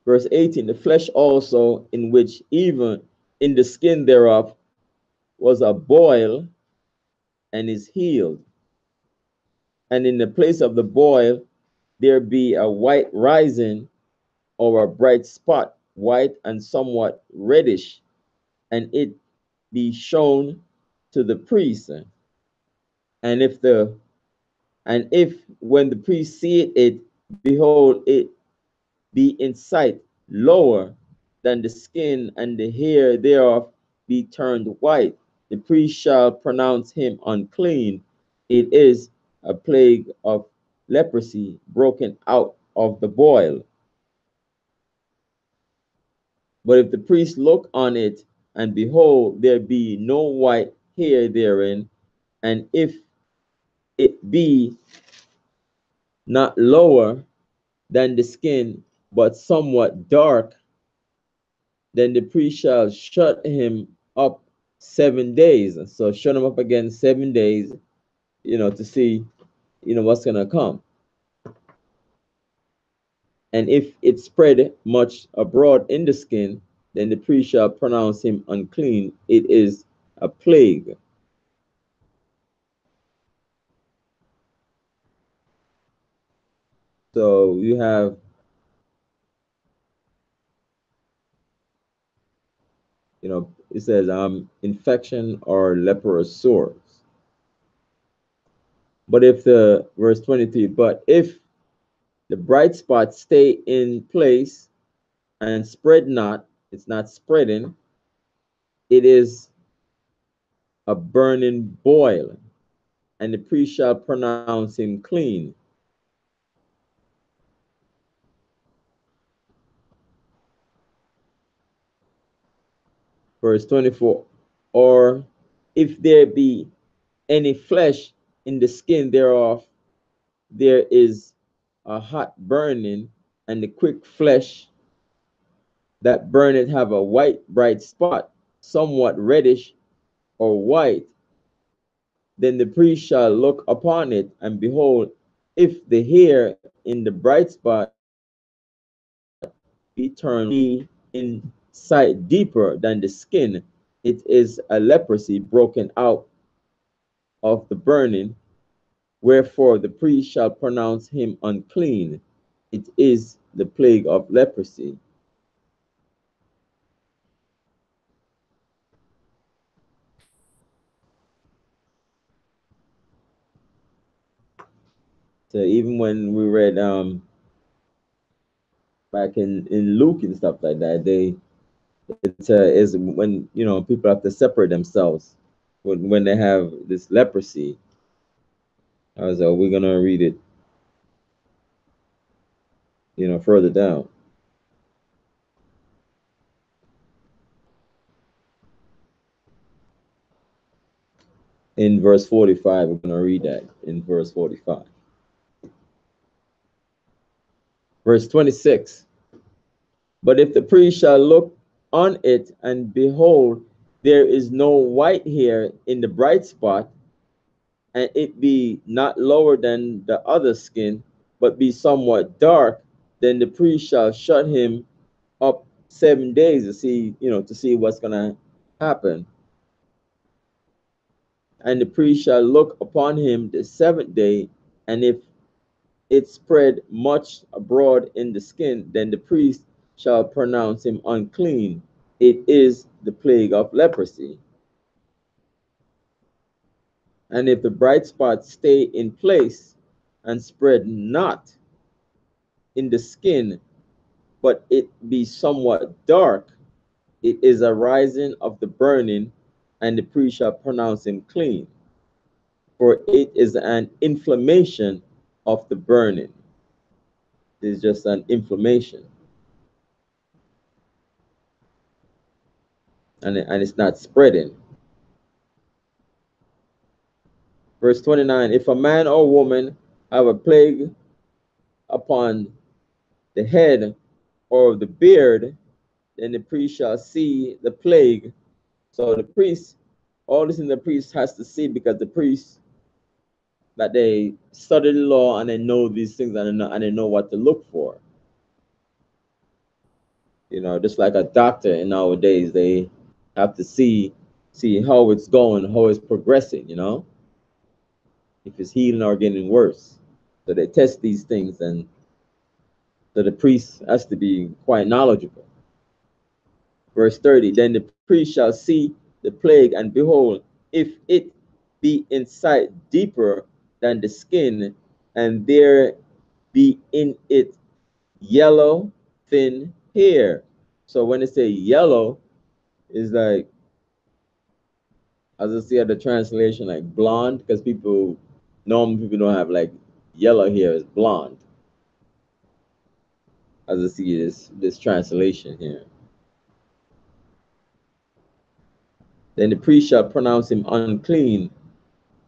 Verse 18, the flesh also in which even in the skin thereof was a boil and is healed. And in the place of the boil there be a white rising or a bright spot, white and somewhat reddish, and it be shown to the priest. And if when the priest see it, behold, it be in sight lower than the skin, and the hair thereof be turned white, the priest shall pronounce him unclean. It is a plague of leprosy broken out of the boil. But if the priest look on it, and behold, there be no white hair therein, and if it be not lower than the skin, but somewhat dark, then the priest shall shut him up 7 days. So shut him up again 7 days, to see, what's going to come. And if it spread much abroad in the skin, then the priest shall pronounce him unclean. It is a plague. So you have, it says infection or leprous sores. But if verse 23, but if the bright spots stay in place and spread not, it's not spreading, it is a burning boil, and the priest shall pronounce him clean. Verse 24, or if there be any flesh in the skin thereof, there is a hot burning, and the quick flesh that burneth have a white bright spot, somewhat reddish or white, then the priest shall look upon it, and behold, if the hair in the bright spot be turned in sight deeper than the skin, it is a leprosy broken out of the burning, wherefore the priest shall pronounce him unclean. It is the plague of leprosy. So even when we read back in Luke and stuff like that, it is when people have to separate themselves when they have this leprosy. So we're gonna read it, further down in verse 45. We're gonna read that in verse 45. Verse 26. But if the priest shall look on it, and behold, there is no white hair in the bright spot, and it be not lower than the other skin, but be somewhat dark, then the priest shall shut him up 7 days to see what's gonna happen. And the priest shall look upon him the seventh day, and if it spread much abroad in the skin, then the priest shall pronounce him unclean. It is the plague of leprosy. And if the bright spot stay in place and spread not in the skin, but it be somewhat dark, it is a rising of the burning, and the priest shall pronounce him clean. For it is an inflammation of the burning. It is just an inflammation. And it's not spreading. Verse 29, if a man or woman have a plague upon the head or the beard, then the priest shall see the plague. So the priest, all this in the priest has to see, because the priest, that they study the law and they know these things, and they know what to look for. Just like a doctor in nowadays, they have to see how it's going, how it's progressing, if it's healing or getting worse. So they test these things, and so the priest has to be quite knowledgeable. Verse 30, then the priest shall see the plague, and behold, if it be in sight deeper than the skin, and there be in it yellow, thin hair. So when they say yellow, it's like, as I see at the translation, like blonde, because normal people don't have like yellow hair, is blonde. As I see this translation here. Then the priest shall pronounce him unclean.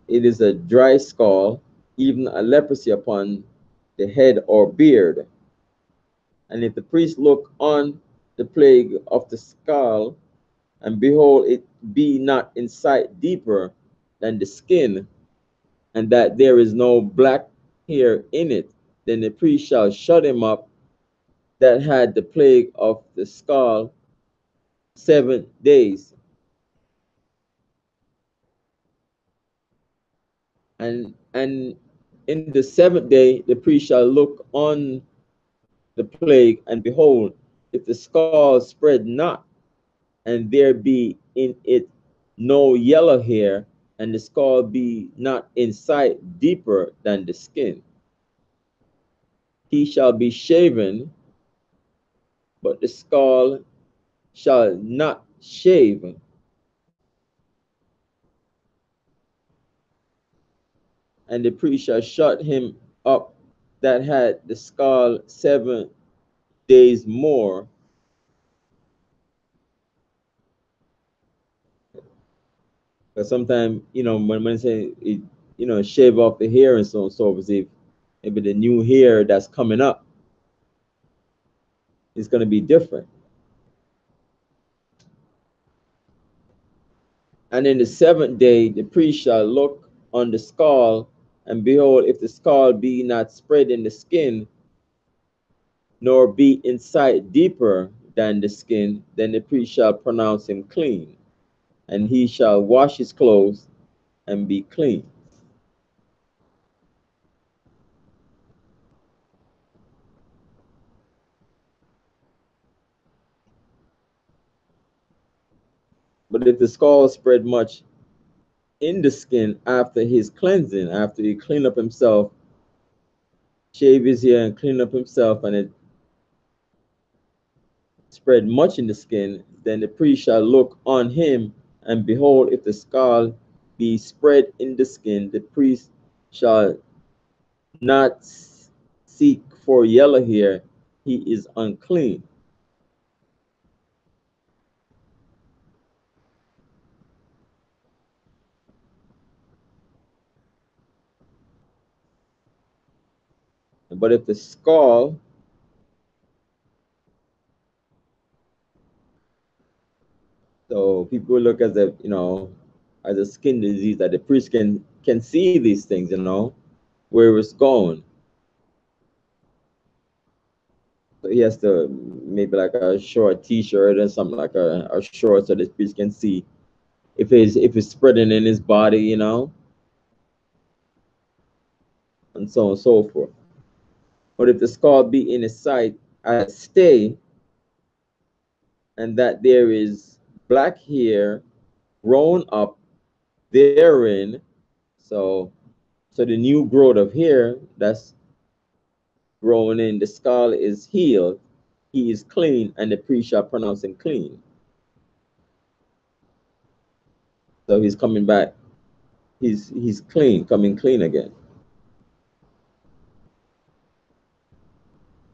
It is a dry skull, even a leprosy upon the head or beard. And if the priest look on the plague of the skull, and behold, it be not in sight deeper than the skin, and that there is no black hair in it, then the priest shall shut him up that had the plague of the skull 7 days. And in the seventh day the priest shall look on the plague, and behold, if the skull spread not, and there be in it no yellow hair, and the skull be not in sight deeper than the skin, he shall be shaven, but the skull shall not shave. And the priest shall shut him up that had the skull 7 days more. Because sometimes, when they say, shave off the hair and so on and so forth, if maybe the new hair that's coming up is going to be different. And in the seventh day, the priest shall look on the skull, and behold, if the skull be not spread in the skin, nor be in sight deeper than the skin, then the priest shall pronounce him clean, and he shall wash his clothes and be clean. But if the skull spread much in the skin after his cleansing, after he clean up himself shave his hair and clean up himself, and it spread much in the skin, then the priest shall look on him, and behold, if the scald be spread in the skin, the priest shall not seek for yellow hair, he is unclean. But if the scald so people look as a as a skin disease that the priest can see these things, where it's going. So he has to maybe like a short t-shirt or something like a short so the priest can see if it's spreading in his body, and so on and so forth. But if the scald be in his sight as stay, and that there is black hair grown up therein, so the new growth of hair that's growing in the scald is healed, he is clean, and the priest shall pronounce him clean. So he's coming back. He's clean, coming clean again.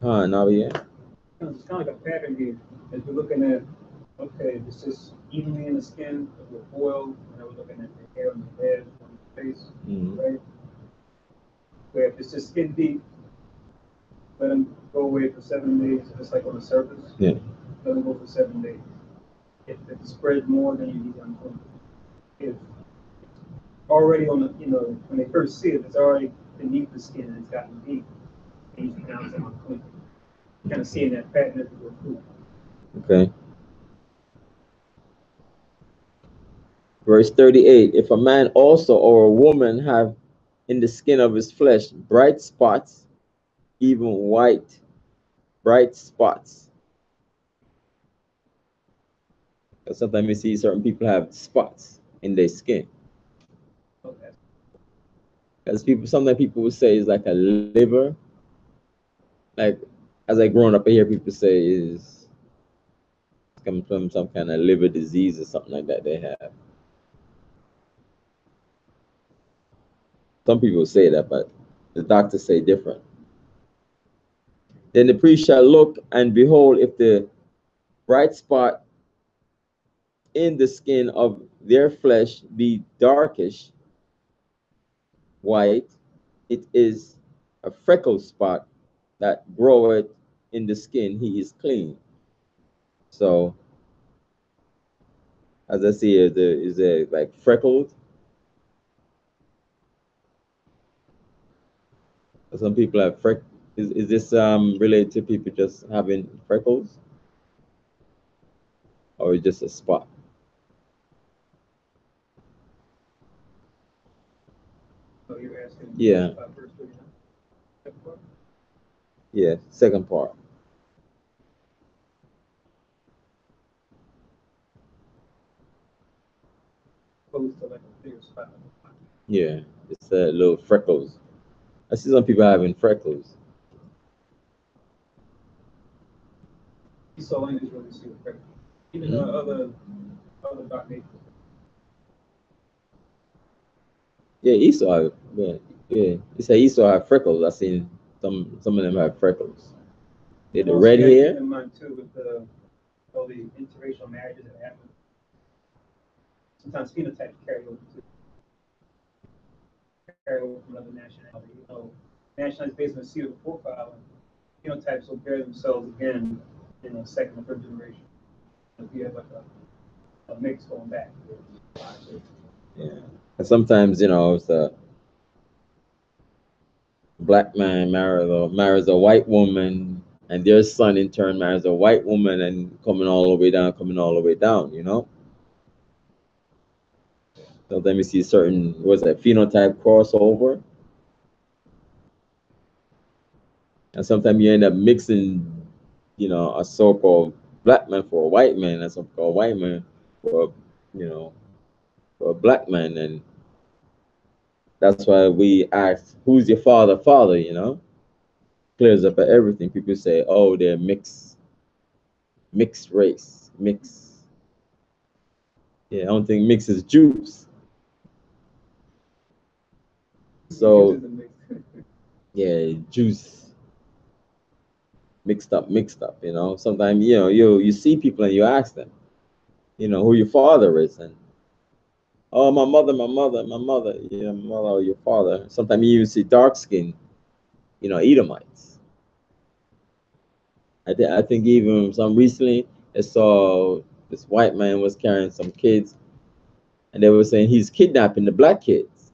Now yeah. It's kind of like a pattern here. As we're looking at, okay, this is evenly in the skin with oil, and we're looking at the hair on the head, on the face, right? Where if it's just skin deep, let them go away for 7 days, just like on the surface. Yeah. Let them go for 7 days. If it spreads more, then you need unclean. If already on the, when they first see it, it's already beneath the skin and it's gotten deep, and you pronounce them unclean. Kind of seeing that pattern as we go through. Okay. Verse 38, if a man also or a woman have in the skin of his flesh bright spots, even white, bright spots. Because sometimes you see certain people have spots in their skin. Because sometimes people will say it's like a liver. Like, as I growing up, I hear people say is coming from some kind of liver disease or something like that they have. Some people say that, but the doctors say different. Then the priest shall look, and behold, if the bright spot in the skin of their flesh be darkish white, it is a freckle spot that groweth in the skin, he is clean. So, as I see, is there like freckles? Some people have freckles. Is this related to people just having freckles, or is just a spot? So you're asking? Yeah. Verse 39? Yeah, second part. Opposed to like a clear spot. Yeah, it's little freckles. I see some people having freckles. Esau language really see the freckles. Even other dark natures. Yeah, Esau. Yeah. You say Esau have freckles. I seen some of them have freckles. They the red hair. Keep in mind too with all the interracial marriages that happen. Sometimes phenotypes carry over from another nationality. Nationalities based on the seed of the profile, and phenotypes will bear themselves again in a second or third generation. If you have like a mix going back. Yeah. And sometimes, it's a black man marries a white woman, and their son in turn marries a white woman, and coming all the way down, Sometimes you see certain, phenotype crossover. And sometimes you end up mixing, a so-called black man for a white man, and so-called white man for, for a black man. And that's why we ask, who's your father, clears up everything. People say, oh, they're mixed race, mixed. Yeah, I don't think mix is Jews. So yeah, Jews mixed up, you know. Sometimes, you know, you see people and you ask them, you know, who your father is, and oh, my mother, yeah, my mother or your father. Sometimes you even see dark skin, you know, Edomites. I think even some recently I saw this white man was carrying some kids, and they were saying he's kidnapping the black kids,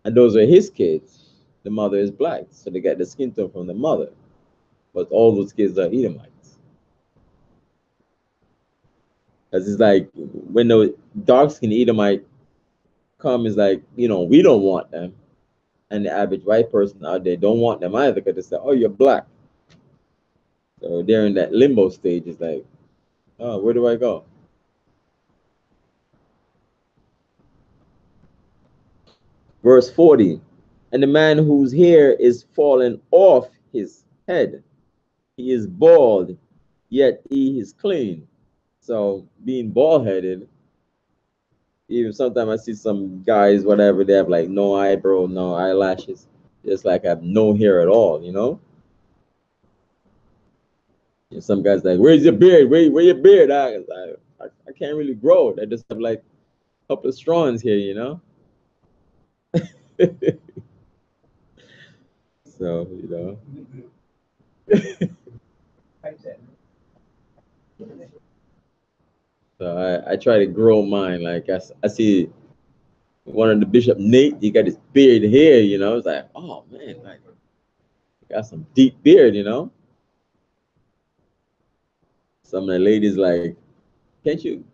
and those are his kids. The mother is black, so they got the skin tone from the mother, but all those kids are Edomites. Because it's like when the dark skinned Edomite come, is like, you know, we don't want them, and the average white person out there don't want them either, because they say, oh, you're black. So they're in that limbo stage. It's like, oh, where do I go? Verse 40, and the man whose hair is fallen off his head, he is bald, yet he is clean. So being bald headed, even sometimes I see some guys, whatever, they have like no eyebrow, no eyelashes, just like have no hair at all, you know? And some guys like, where's your beard? Where your beard? I can't really grow it. I just have like a couple of strands here, you know? So, you know. So I try to grow mine. Like I see one of the Bishop Nate, he got his beard here, you know. It's like, oh man, like got some deep beard, you know. Some of the ladies like, can't you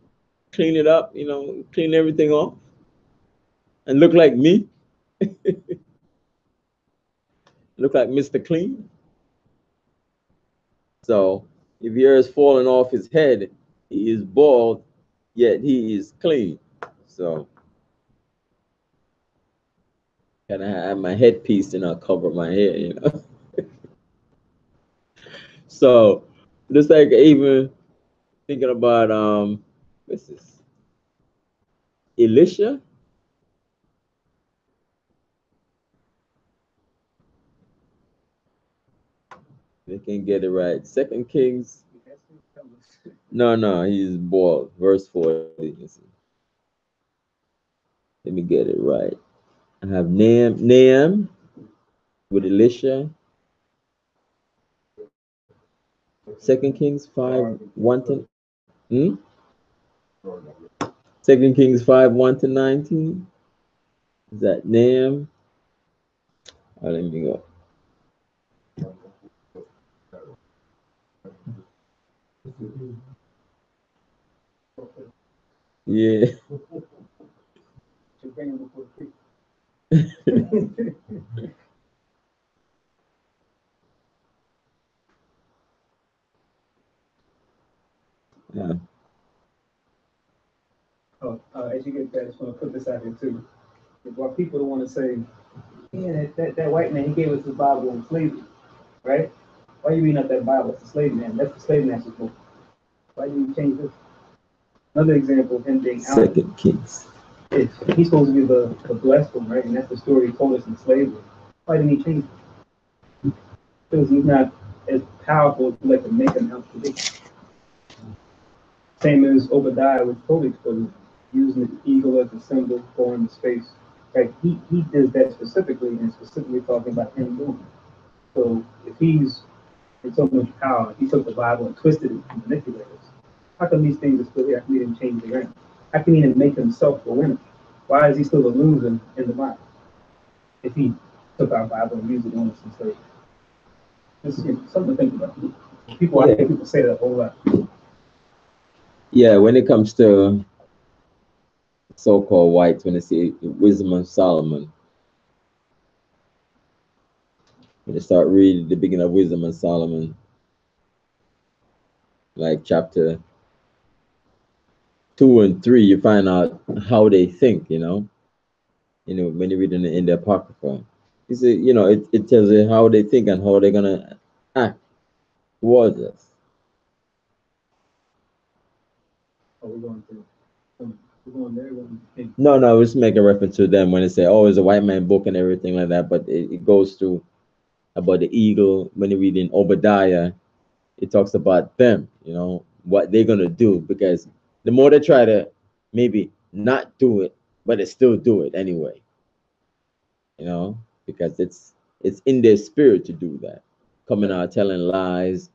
clean it up, you know, clean everything off and look like me? Look like Mr. Clean. So if your hair is falling off his head, he is bald, yet he is clean. So can I have my headpiece and I'll cover my hair, you know? So just like even thinking about what's this? Elisha. They can get it right. Second Kings. No, he's bald. Verse 40. Let me get it right. I have Nahum with Elisha. Second Kings 5, 1 to 2 Kings 5, 1 to 19. Is that Nahum? Oh, let me go. Yeah. Yeah. As you get that, I just want to put this out here too. While people don't want to say, yeah, that white man, he gave us the Bible in slavery, right? Why are you reading up that Bible? It's the slave man. That's the slave master's book. Why do you change this? Another example of him being out. Second Kings. He's supposed to be the blessed one, right? And that's the story he told us in slavery. Why didn't he change it? Because he's not as powerful as we like to make him out to be. Same as Obadiah with Tobit, using the eagle as a symbol for into space. Right? He does that specifically, and specifically talking about him doing it. So if he's in so much power, he took the Bible and twisted it and manipulated it. How come these things are still here? How come he didn't change the game? How can he even make himself the winner? Why is he still a loser in the Bible? If he took our Bible and used it on us and slavery. This is something to think about. People, I think people say that a whole lot. Yeah, when it comes to so-called whites, when they say wisdom of Solomon, when they start reading the beginning of Wisdom of Solomon, like chapter 2 and 3, you find out how they think, you know, when you read in the Apocrypha. He said, you know, it tells you how they think and how they're gonna act towards us. Oh, we're going through. We're going there. No, no, I was making reference to them when they say, "Oh, it's a white man book" and everything like that. But it goes through about the eagle. When you read in Obadiah, it talks about them. You know what they're gonna do, because the more they try to maybe not do it, but they still do it anyway. You know, because it's in their spirit to do that, coming out telling lies,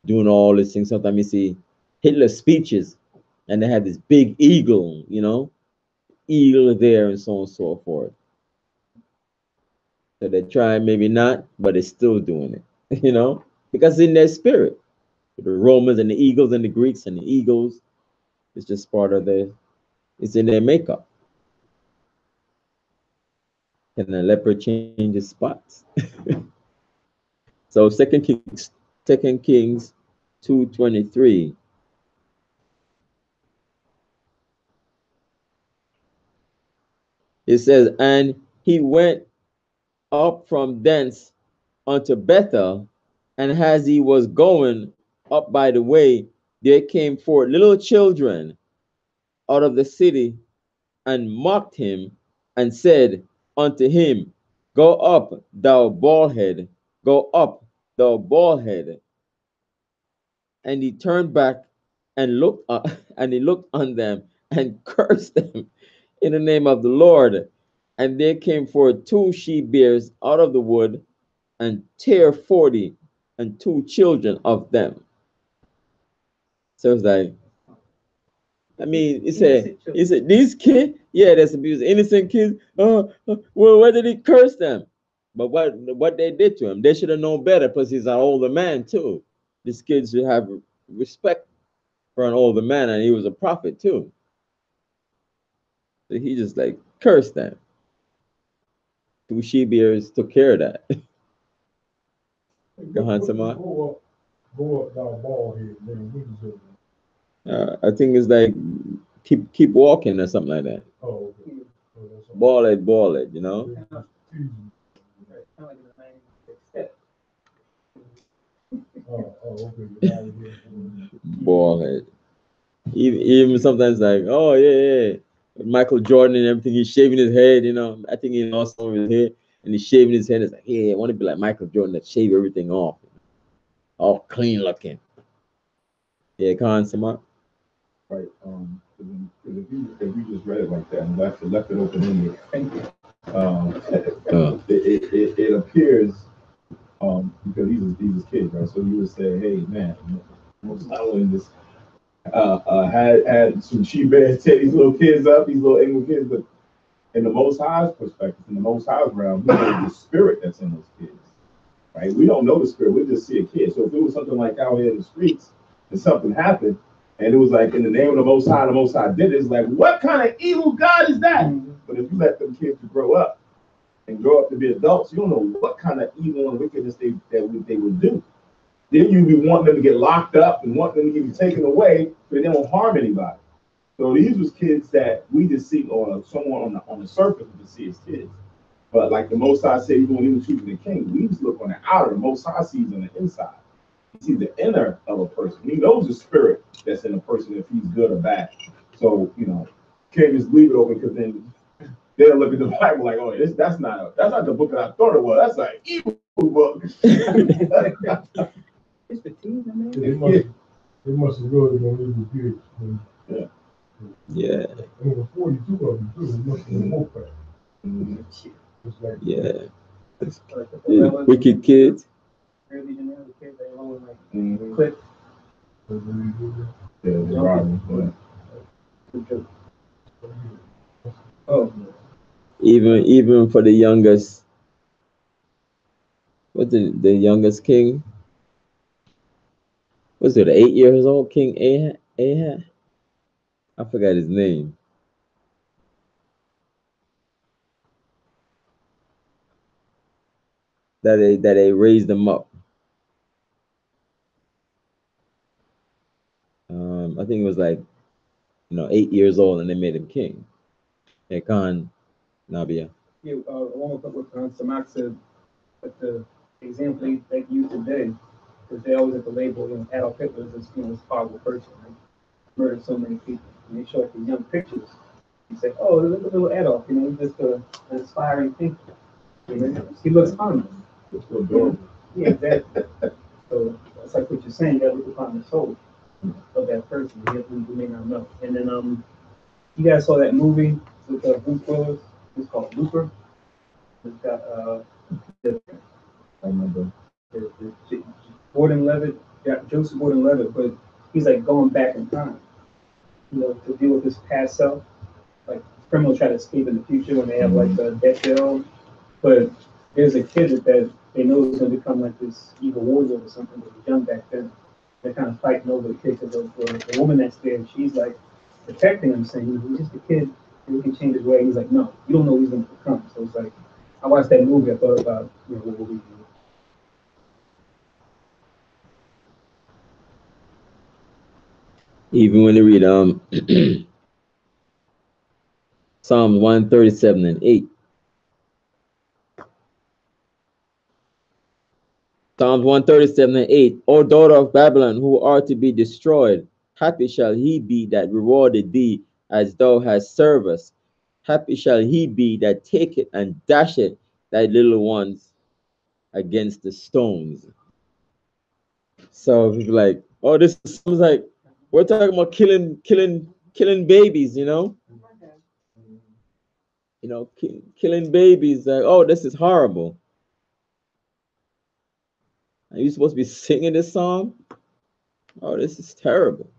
doing all these things. Sometimes you see Hitler's speeches, and they have this big eagle. You know, eagle there and so on and so forth. So they try, maybe not, but they're still doing it, you know, because in their spirit, the Romans and the eagles and the Greeks and the eagles, it's just part of it's in their makeup. Can the leopard change his spots? So Second Kings 2:23. It says, and he went up from thence unto Bethel, and as he was going up by the way, there came forth little children out of the city and mocked him and said unto him, go up, thou bald head, go up, thou bald head. And he turned back and looked and he looked on them and cursed them in the name of the Lord. And there came forth 2 she bears out of the wood and tear 40 and 2 children of them. So it's like, I mean, he said these kids, yeah, that's abuse, innocent kids. Well, why did he curse them? But what they did to him, they should have known better, because he's an older man too. These kids should have respect for an older man, and he was a prophet too. So he just like cursed them. 2 she bears took care of that. Go on, Samar. Go up, thou bald head, man. What is it? I think it's like keep walking or something like that. Oh, okay. Oh, that's all. Ball it, you know. Oh, okay. Ball head. Even sometimes like, oh yeah. Michael Jordan and everything, he's shaving his head, you know. I think he lost some of his hair and he's shaving his head. It's like, yeah, I want to be like Michael Jordan, that shave everything off. All clean looking. Yeah, Khan Samar. Right. If you just read it like that and left it open ended, it appears because these kids, right? So you would say, hey man, most in this had some she bears tear these little kids up, these little English kids, but in the Most High's perspective, in the Most High's realm, we know the spirit that's in those kids, right? We don't know the spirit, we just see a kid. So if it was something like out here in the streets and something happened, and it was like in the name of the Most High did it, it's like, what kind of evil God is that? But if you let them kids grow up and grow up to be adults, you don't know what kind of evil and wickedness they would do. Then you be wanting them to get locked up and wanting them to get taken away so they don't harm anybody. So these was kids that we just see, or someone on the surface we just see as kids. But like the Most High said, even when he was choosing the king, we just look on the outer. The Most High sees on the inside. He sees the inner of a person. He knows the spirit that's in a person, if he's good or bad. So, you know, can't just leave it open, because then they'll look at the Bible like, oh, that's not the book that I thought it was. That's an evil book. It's the team, man. They must have really been little kids. Yeah. Yeah. And there were 42 of them too. It must have been more fast. It's like, Yeah. Wicked kids. Click. Oh. Even for the youngest, what's the youngest king? Was it 8 years old King Ahab? I forgot his name. That they raised him up. I think it was like, 8 years old, and they made him king. Hey, Khan Nabia. Yeah, along with what Samak said, but the example they use today, because they always have to label, Adolf Hitler as this, this horrible person, right? Murdered so many people. And they show up the young pictures. You say, oh, look at little Adolf, he's just an inspiring thinker. He looks harmless. It's so adorable. Yeah, exactly. So that's like what you're saying. You got to look upon the soul of that person. You may not know. And then you guys saw that movie with Bruce Willis. It's called Looper. It's got I remember. Gordon Levitt, Joseph Gordon Levitt, but he's like going back in time, to deal with his past self. Like criminals try to escape in the future when they have like the death bill, but there's a kid that they know is going to become like this evil warlord or something, but he's young back then. They're kind of fighting over the kid because the woman that's there, she's like protecting him, saying he's just a kid, and he can change his way. He's like, no, you don't know what he's going to become. So it's like, I watched that movie, I thought about what will we do. Even when you read Psalms 137 and 8. Psalms 137 and 8. O daughter of Babylon, who are to be destroyed, happy shall he be that rewarded thee as thou hast served us. Happy shall he be that taketh and dasheth thy little ones against the stones. So people like, oh, this sounds like we're talking about killing babies, killing babies. Like, oh, this is horrible. Are you supposed to be singing this song? Oh, this is terrible.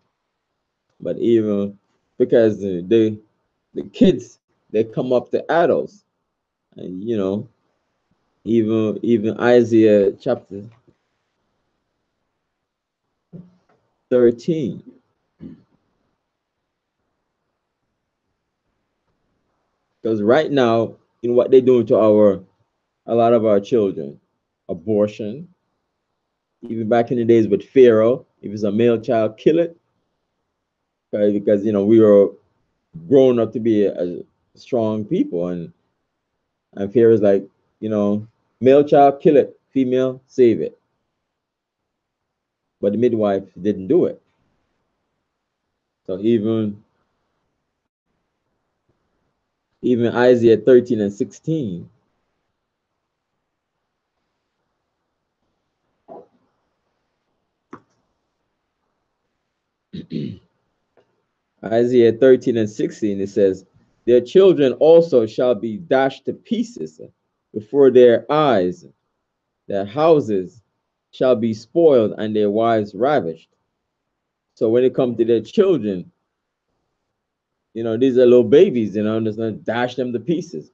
But even because the kids, they come up to adults, and even Isaiah chapter 13. Because right now, what they're doing to a lot of our children, abortion. Even back in the days with Pharaoh, if it's a male child, kill it. Okay? Because we were grown up to be a strong people, and Pharaoh's like, male child, kill it, female, save it. But the midwife didn't do it. So even Isaiah 13 and 16. Isaiah 13 and 16, it says, their children also shall be dashed to pieces before their eyes. Their houses shall be spoiled and their wives ravished. So when it comes to their children, these are little babies, just gonna dash them to pieces.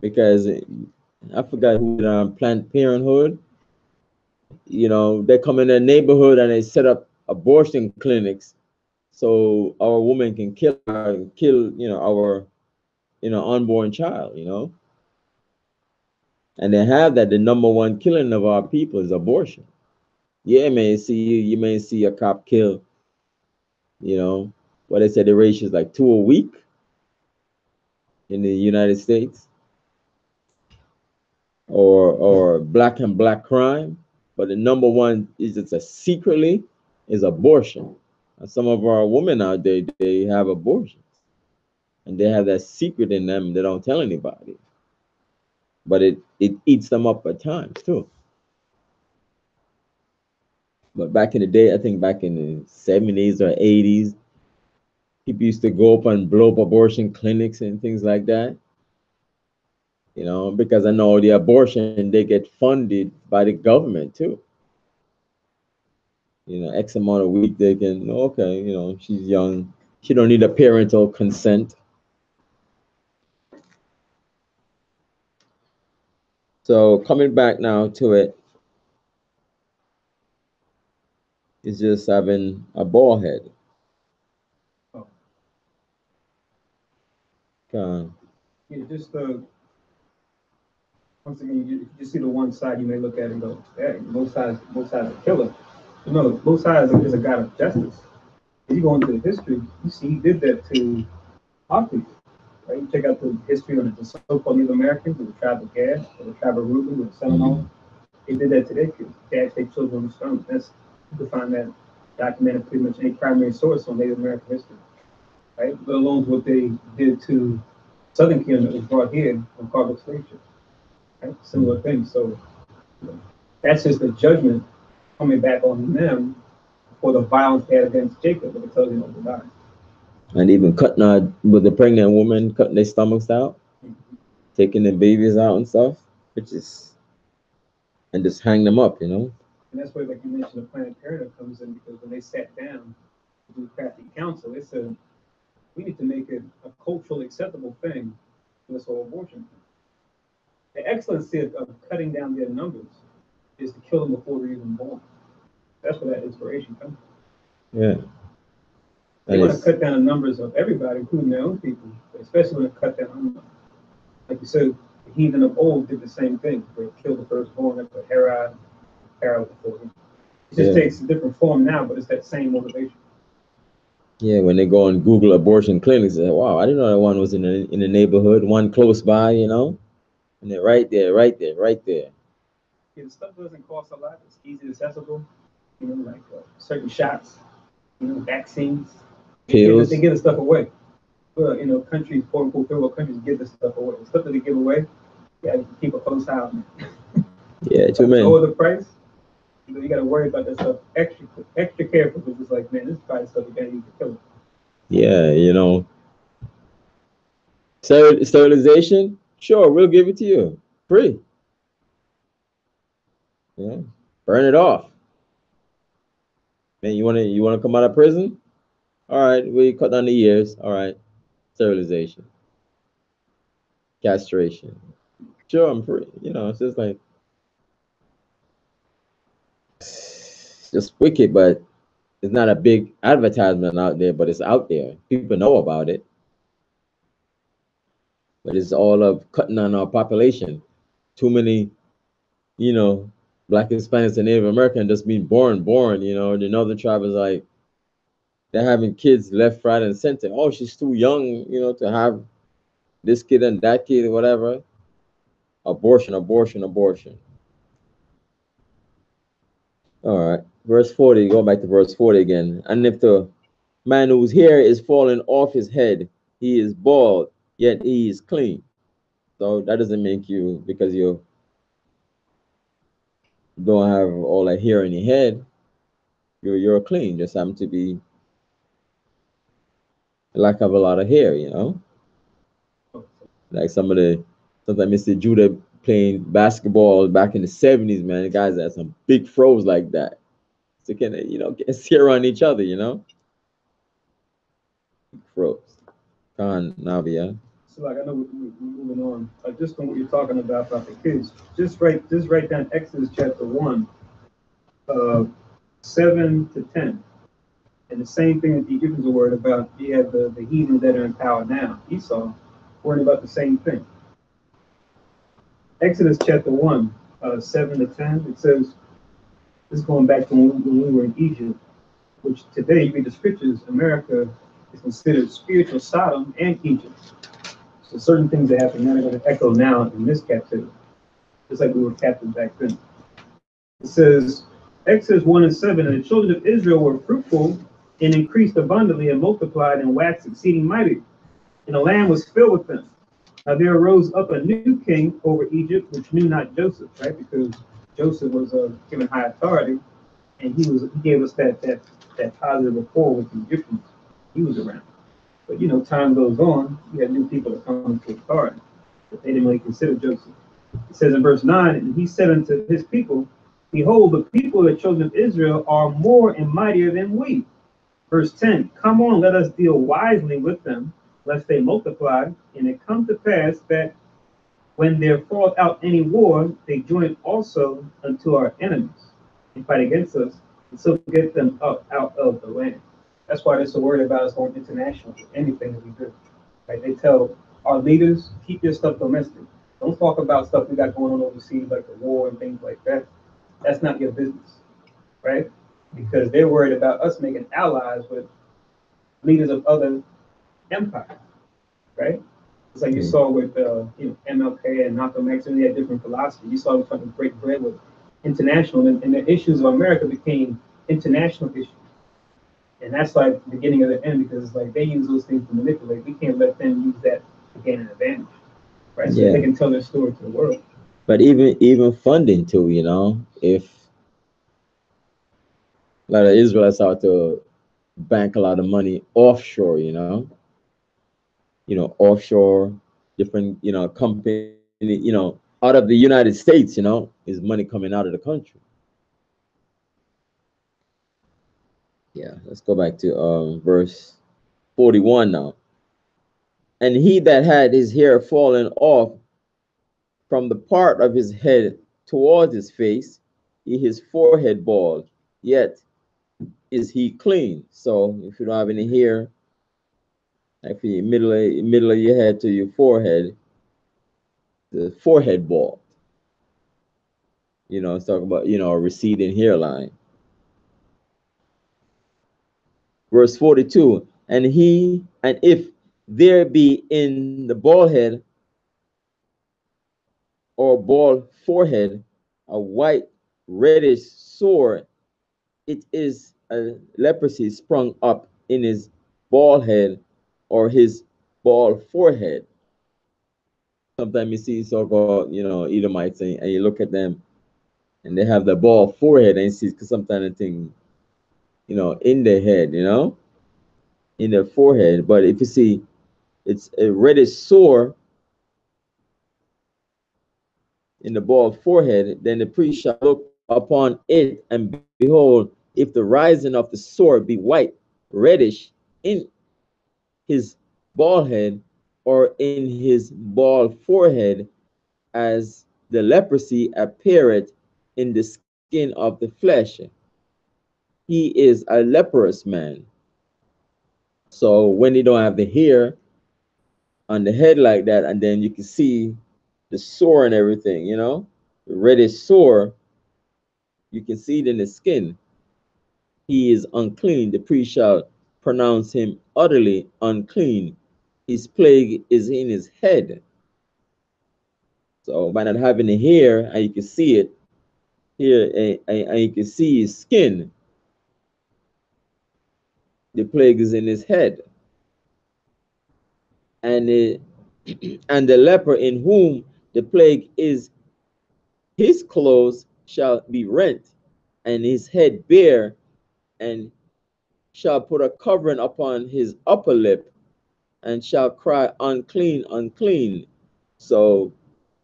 Because I forgot who Planned Parenthood, they come in their neighborhood and they set up abortion clinics so our woman can kill our unborn child, and they have that the number one killing of our people is abortion. Yeah, you may see a cop kill, what they said the ratio is like 2 a week in the United States, or black and black crime, but the number one is secretly is abortion. And some of our women out there, they have abortions, and they have that secret in them. They don't tell anybody, but it eats them up at times too. But back in the day, I think back in the 70s or 80s, people used to go up and blow up abortion clinics and things like that. Because I know the abortion, they get funded by the government too. X amount of week they can, okay, she's young. She don't need a parental consent. So coming back now to it, is just having a ball head. Yeah, just once again, you see the one side, you may look at it and go, hey, both sides are killer. No, both sides is a God of justice. If you go into the history, you see he did that to our people. right? You check out the history of the so-called Native Americans, or the tribe of Gad, or the tribe of Reuben, or the Seminole. They did that to their kids. They asked their children on the stone. You can find that documented pretty much any primary source on Native American history, right? Let alone what they did to Southern Kingdom that was brought here on cargo slave ships, right? Similar things. So that's just the judgment coming back on them for the violence they had against Jacob, but it tells you not to die. And even cutting out with the pregnant woman, cutting their stomachs out, taking the babies out and stuff, which is, and just hang them up, you know. And that's where, like you mentioned, the Planned Parenthood comes in, because when they sat down to do crafty council, they said, we need to make it a culturally acceptable thing for this whole abortion thing. The excellency of cutting down their numbers is to kill them before they're even born. That's where that inspiration comes from. Yeah. They want to cut down the numbers of everybody, including their own people, but especially when they cut down, like you said, the heathen of old did the same thing. They killed the firstborn, they put Herod before him. It just takes a different form now, but it's that same motivation. Yeah, when they go on Google abortion clinics, they say, wow, I didn't know that one was in the neighborhood, one close by, you know, and they're right there. Yeah, the stuff doesn't cost a lot. It's easy accessible, you know, like certain shots, you know, vaccines. Pills. They give the stuff away. Well, you know, countries, quote unquote, third world countries give this stuff away. The stuff that they give away, yeah, you can keep a close eye on it. Yeah, too many. Lower the price, you know, you got to worry about that stuff extra careful, because it's like, man, this is probably stuff you can't use to kill it. Yeah, you know. Sterilization, sure, we'll give it to you. Free. Yeah. Burn it off. Man, you wanna come out of prison? All right, we cut down the years. All right. Sterilization. Castration. Sure, I'm free. You know, it's just like, it's just wicked, but it's not a big advertisement out there, but it's out there. People know about it. But it's all of cutting on our population. Too many, you know, Black, Hispanics, and Native American just being born, you know. The Northern tribe is like, they're having kids left, right, and center. Oh, she's too young, you know, to have this kid and that kid, whatever. Abortion. All right. Verse 40, go back to verse 40 again. And if the man whose hair is falling off his head, he is bald, yet he is clean. So that doesn't make you, because you don't have all that hair in your head, you're clean. Just happen to be lack of a lot of hair, you know. Like sometimes Mr. Judah playing basketball back in the 70s, man. The guys had some big froze like that. So can they, you know, get hair on each other, you know? Froze. Khan Navia. So, like, I know we're moving on. Just from what you're talking about the kids, just write down Exodus chapter 1, 7 to 10. And the same thing that the Egyptians were worried about. You have the heathen that are in power now, Esau, worried about the same thing. Exodus chapter 1, 7 to 10, it says, this is going back to when we were in Egypt, which today, you read the scriptures, America is considered spiritual Sodom and Egypt. So certain things that happen now are going to echo now in this captivity, just like we were captive back then. It says, Exodus 1 and 7, and the children of Israel were fruitful and increased abundantly and multiplied and waxed exceeding mighty, and the land was filled with them. Now there arose up a new king over Egypt, which knew not Joseph, right? Because Joseph was given high authority, and he gave us that positive rapport with the Egyptians. He was around. But you know, time goes on, you have new people that come into authority, but they didn't really consider Joseph. It says in verse 9, and he said unto his people, behold, the people of the children of Israel are more and mightier than we. Verse 10, come on, let us deal wisely with them, lest they multiply. And it come to pass that when there falleth out any war, they join also unto our enemies and fight against us, and so get them up out of the land. That's why they're so worried about us going international with anything that we do. Right? They tell our leaders, keep your stuff domestic. Don't talk about stuff we got going on overseas, like the war and things like that. That's not your business, right? Because they're worried about us making allies with leaders of other empires, right? It's like you saw with MLK and Malcolm X, and they had different philosophy. You saw them trying to break bread with international, and the issues of America became international issues. And that's like the beginning of the end, because it's like they use those things to manipulate. We can't let them use that to gain an advantage, right? So Yeah. they can tell their story to the world. But even funding too, if a lot of Israelites are to bank a lot of money offshore, offshore, different, company, out of the United States, is money coming out of the country. Yeah, let's go back to verse 41 now. And he that had his hair fallen off from the part of his head towards his face, his forehead bald, yet is he clean. So if you don't have any hair, like from your middle of your head to your forehead, the forehead bald. It's talking about, a receding hairline. Verse 42, and if there be in the bald head or bald forehead a white reddish sore, it is a leprosy sprung up in his bald head or his bald forehead. Sometimes you see so-called, Edomites, and you look at them and they have the bald forehead, and you see sometimes the thing, in their head, in their forehead. But if you see it's a reddish sore in the bald forehead, then the priest shall look upon it, and behold, if the rising of the sore be white, reddish in his bald head or in his bald forehead, as the leprosy appeareth in the skin of the flesh, he is a leprous man. So when you don't have the hair on the head like that, and then you can see the sore and everything, the reddish sore, you can see it in the skin. He is unclean. The priest shall pronounce him utterly unclean. His plague is in his head. So by not having the hair, and you can see it here, and you can see his skin, the plague is in his head. And and the leper in whom the plague is, his clothes shall be rent, and his head bare, and shall put a covering upon his upper lip, and shall cry, unclean, unclean. So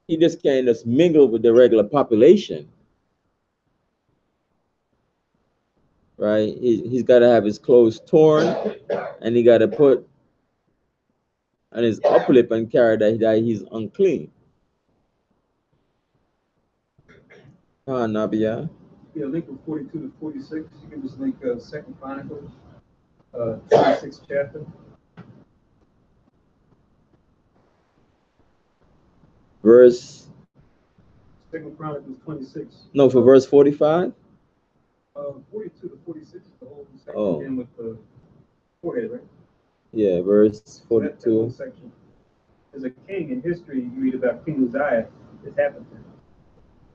he just can't just mingle with the regular population, right? He's got to have his clothes torn, and he got to put on his upper lip and carry that he's unclean. Nabia. Yeah, link from 42 to 46. You can just link 2 Chronicles, 26th chapter. Verse. 2 Chronicles 26. No, for verse 45. 42 to 46 is the whole section. Oh. And with the forehead, right? Yeah, verse 42. That whole section. There's a king in history. You read about King Uzziah. This happened to him.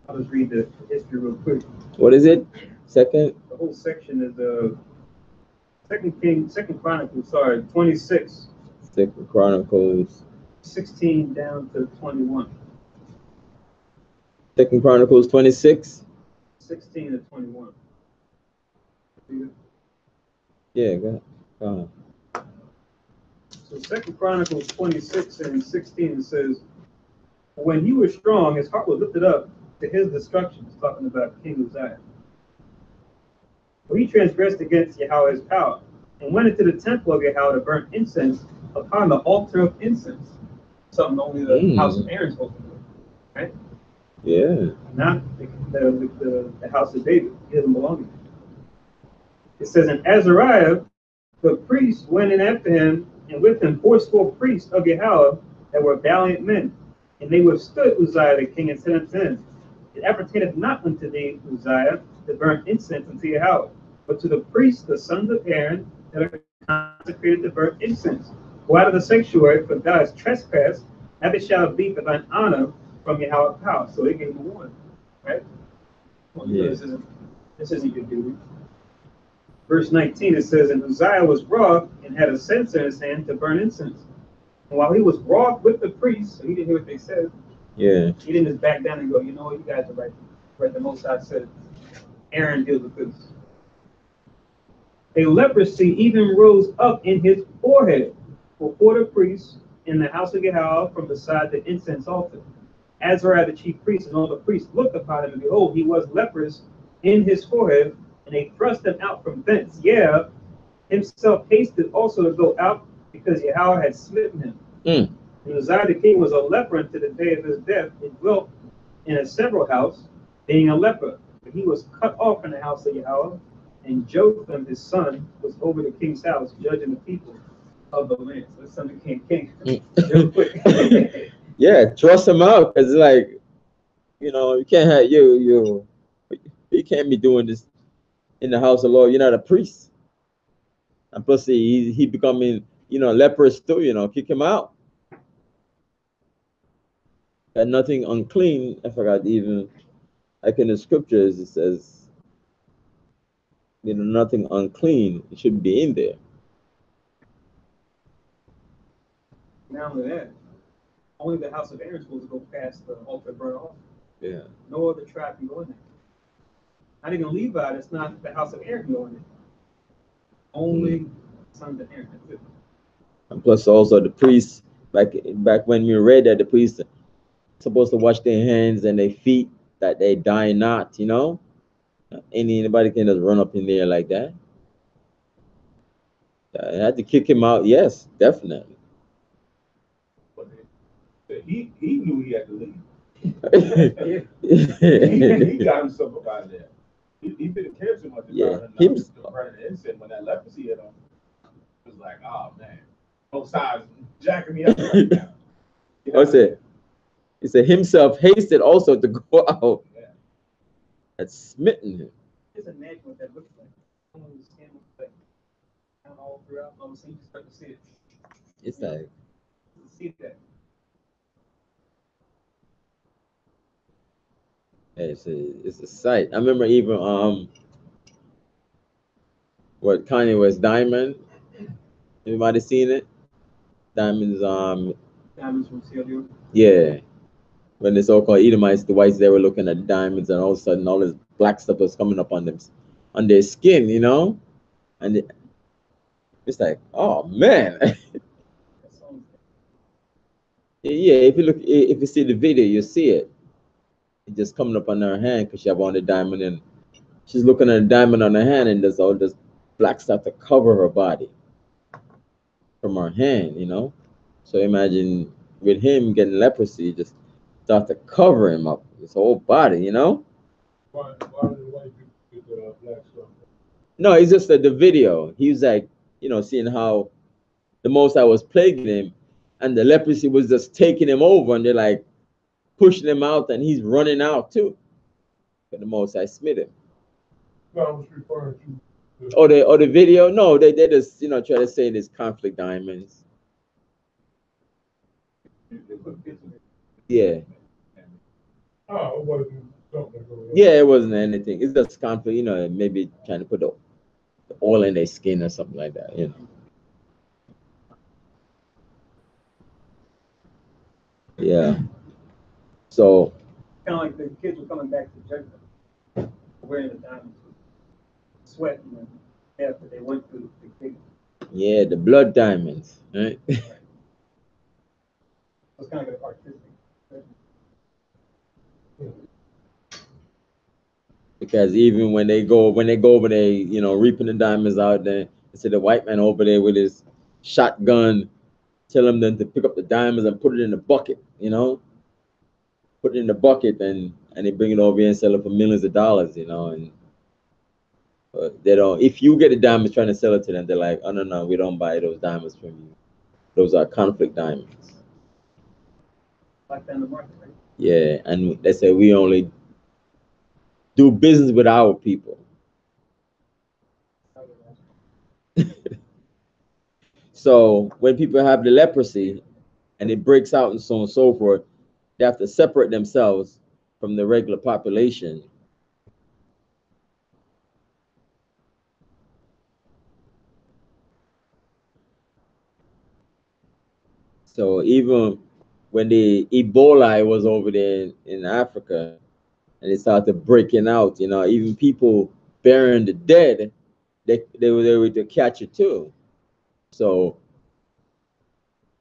I'll just read the history real quick. What is it? Second? The whole section is Second Chronicles, 26. 2 Chronicles. 16 down to 21. 2 Chronicles 26. 16 to 21. Yeah, go ahead. So 2 Chronicles 26 and 16 says, when he was strong, his heart was lifted up to his destruction. It's talking about King Uzziah. For he transgressed against Yahweh's power, and went into the temple of Yahweh to burn incense upon the altar of incense. Something only the house of Aaron supposed to do, right? Yeah. Not the house of David. He doesn't belong to him. It says, and Azariah, the priest, went in after him, and with him 80 priests of Yahweh that were valiant men. And they withstood Uzziah the king and said unto him, it appertaineth not unto thee, Uzziah, to burn incense unto Yahweh, but to the priests, the sons of Aaron, that are consecrated to burn incense. Go out of the sanctuary, for thou hast trespassed, and it shall be for thine honor from Yahweh's house. So they gave him a warning, right? Well, Yeah. This isn't your duty. Verse 19, it says, and Uzziah was wroth and had a censer in his hand to burn incense. And while he was wroth with the priests, so he didn't hear what they said, Yeah. he didn't just back down and go, you know what, you guys are right. Right, the Most High said, Aaron deals with this. A leprosy even rose up in his forehead before the priests in the house of Yahweh from beside the incense altar. Azariah the chief priest and all the priests looked upon him, and behold, he was leprous in his forehead, and they thrust him out from thence. Yeah, himself hasted also to go out, because Yahweh had smitten him. And Uzziah the king was a leper unto the day of his death, and dwelt in a several house, being a leper. But he was cut off from the house of Yahweh, and Jotham his son was over the king's house, judging the people of the land. So the son became king. Real quick. Yeah, trust him out, because like, you know, you can't have you can't be doing this in the house of the Lord. You're not a priest. And plus he becoming, you know, leprous too, you know, kick him out. Got nothing unclean. I forgot even, like in the scriptures it says, you know, nothing unclean. It should be in there. Not only that, only the house of Aaron is supposed to go past the altar burnt off. Yeah. No other tribe can go in there. Not even Levi, it's not the house of Aaron can go in there. Only sons of Aaron. That's it. And plus also the priests, back when we read that the priests supposed to wash their hands and their feet that they die not, you know. Anybody can just run up in there like that. I had to kick him out. Yes, definitely. But he knew he had to leave. he got himself up out of there. He didn't care too much about him burning the incense. When that leprosy hit him, it was like, oh man, both sides jacking me up right now. What's it? He said himself hasted also to go out. Yeah. Had smitten him. Just imagine what that looks like. Someone who's standing like down all throughout, all of a sudden you just start to see it. It's like, See that. it's a sight. I remember even what Kanye West Diamond. Everybody seen it? Diamonds Diamonds from CLU. yeah. When the so-called Edomites, the whites, they were looking at diamonds, and all of a sudden all this black stuff was coming up on them, on their skin, you know, and it's like, oh man. Yeah, if you see the video, you see it. It's just coming up on her hand because she have on the diamond, and she's looking at a diamond on her hand, and there's all this black stuff to cover her body from her hand, you know. So imagine with him getting leprosy, just start to cover him up, his whole body, you know. Why did the white people get the black stuff? No, it's just that the video. He was like, you know, seeing how the Most High was plaguing him, and the leprosy was just taking him over, and they're like pushing him out, and he's running out too. But the Most High smit him. No, I was referring to. Or the video. No, they just, you know, try to say this conflict diamonds. Yeah. Oh, it wasn't something going on. Yeah, it wasn't anything. It's just conflict, you know, maybe trying to put the oil in their skin or something like that, you know. Yeah. So Kind of like the kids were coming back to judgment, wearing the diamonds, sweating, and after they went through the big. yeah, the blood diamonds, right? It's kind of like artistic. Because even when they go over there, you know, reaping the diamonds out there, you see the white man over there with his shotgun, telling them to pick up the diamonds and put it in the bucket, you know, put it in the bucket, and they bring it over here and sell it for millions of dollars, you know, and they don't. If you get the diamonds trying to sell it to them, they're like, oh no, we don't buy those diamonds from you. Those are conflict diamonds. Like that in the market, right? Yeah, and they say we only do business with our people. So when people have the leprosy and it breaks out and so on and so forth, they have to separate themselves from the regular population. So even when the Ebola was over there in Africa and it started breaking out, you know, even people burying the dead, they were able to catch it too. So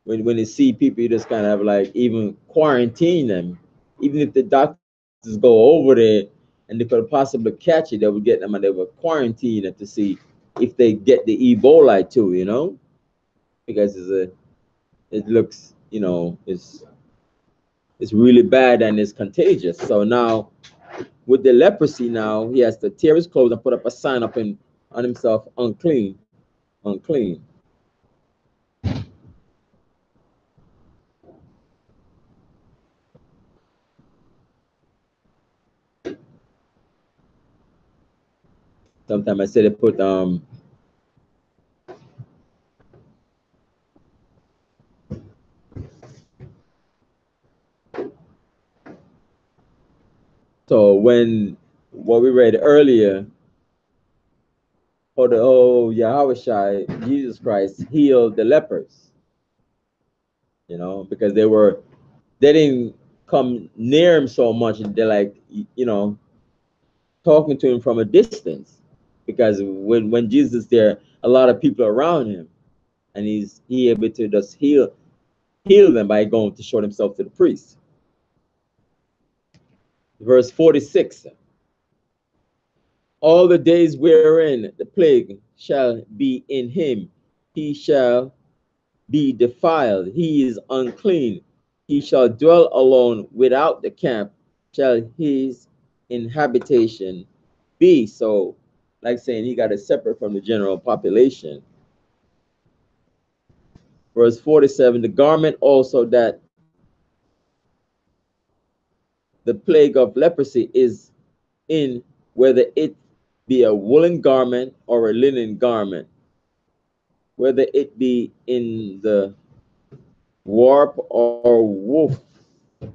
when they see people, you just kind of like even quarantine them. Even if the doctors go over there and they could possibly catch it, they would get them and they would quarantine it to see if they get the Ebola too, you know, because it looks, you know, it's really bad and it's contagious. So now with the leprosy, now he has to tear his clothes and put up a sign up on himself, unclean, unclean. Sometimes I say they put so when what we read earlier, Yahweh Jesus Christ healed the lepers, you know, because they didn't come near him so much, and they're like, you know, talking to him from a distance, because when Jesus is there, a lot of people are around him, and he able to just heal them by going to show himself to the priest. Verse 46. All the days wherein the plague shall be in him, he shall be defiled, he is unclean. He shall dwell alone without the camp, shall his inhabitation be. So, like saying he got to separate from the general population. Verse 47, the garment also that the plague of leprosy is in, whether it be a woolen garment or a linen garment, whether it be in the warp or woof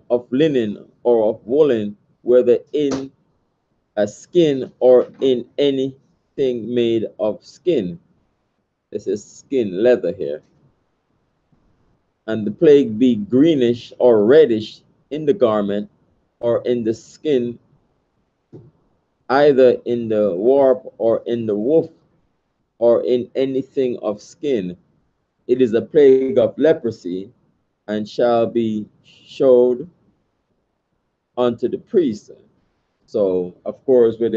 of linen or of woolen, whether in a skin or in anything made of skin. This is skin, leather here. And the plague be greenish or reddish in the garment or in the skin, either in the warp or in the woof or in anything of skin. It is a plague of leprosy, and shall be showed unto the priest. So, of course, with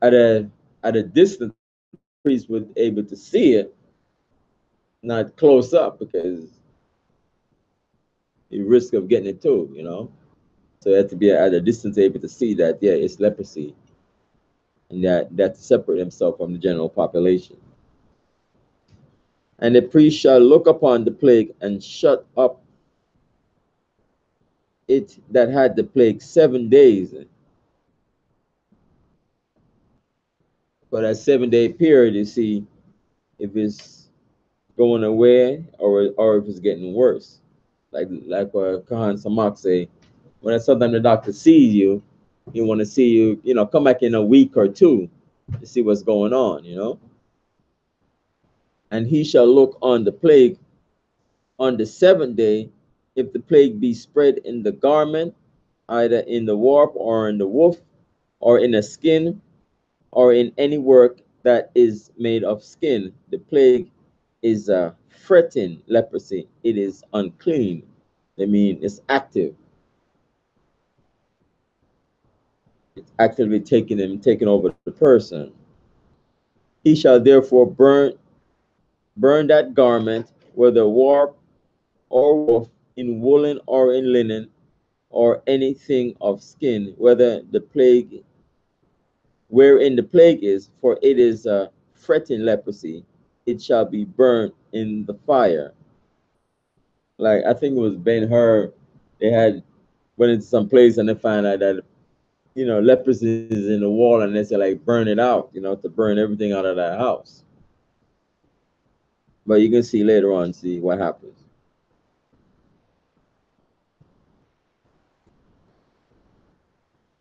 at a distance, the priest was able to see it, not close up, because you risk of getting it too, you know. So you have to be at a distance able to see that, yeah, it's leprosy, and that to separate himself from the general population. And the priest shall look upon the plague and shut up it that had the plague 7 days. For that 7 day period, you see if it's going away or if it's getting worse. Like what Kahan Samak say, when sometimes the doctor sees you, he want to see you, you know, come back in a week or two to see what's going on, you know. And he shall look on the plague on the 7th day, if the plague be spread in the garment, either in the warp or in the woof, or in a skin, or in any work that is made of skin. The plague is a fretting leprosy. It is unclean. I mean, it's active. It's actively taking over the person. He shall therefore burn that garment, whether warp or woof, in woolen or in linen, or anything of skin, whether the plague, wherein the plague is, for it is a fretting leprosy, it shall be burnt in the fire. Like, I think it was Ben-Hur, they had went into some place and they find out that, you know, leprosy is in the wall, and they say like burn it out, you know, to burn everything out of that house. But you can see later on, see what happens.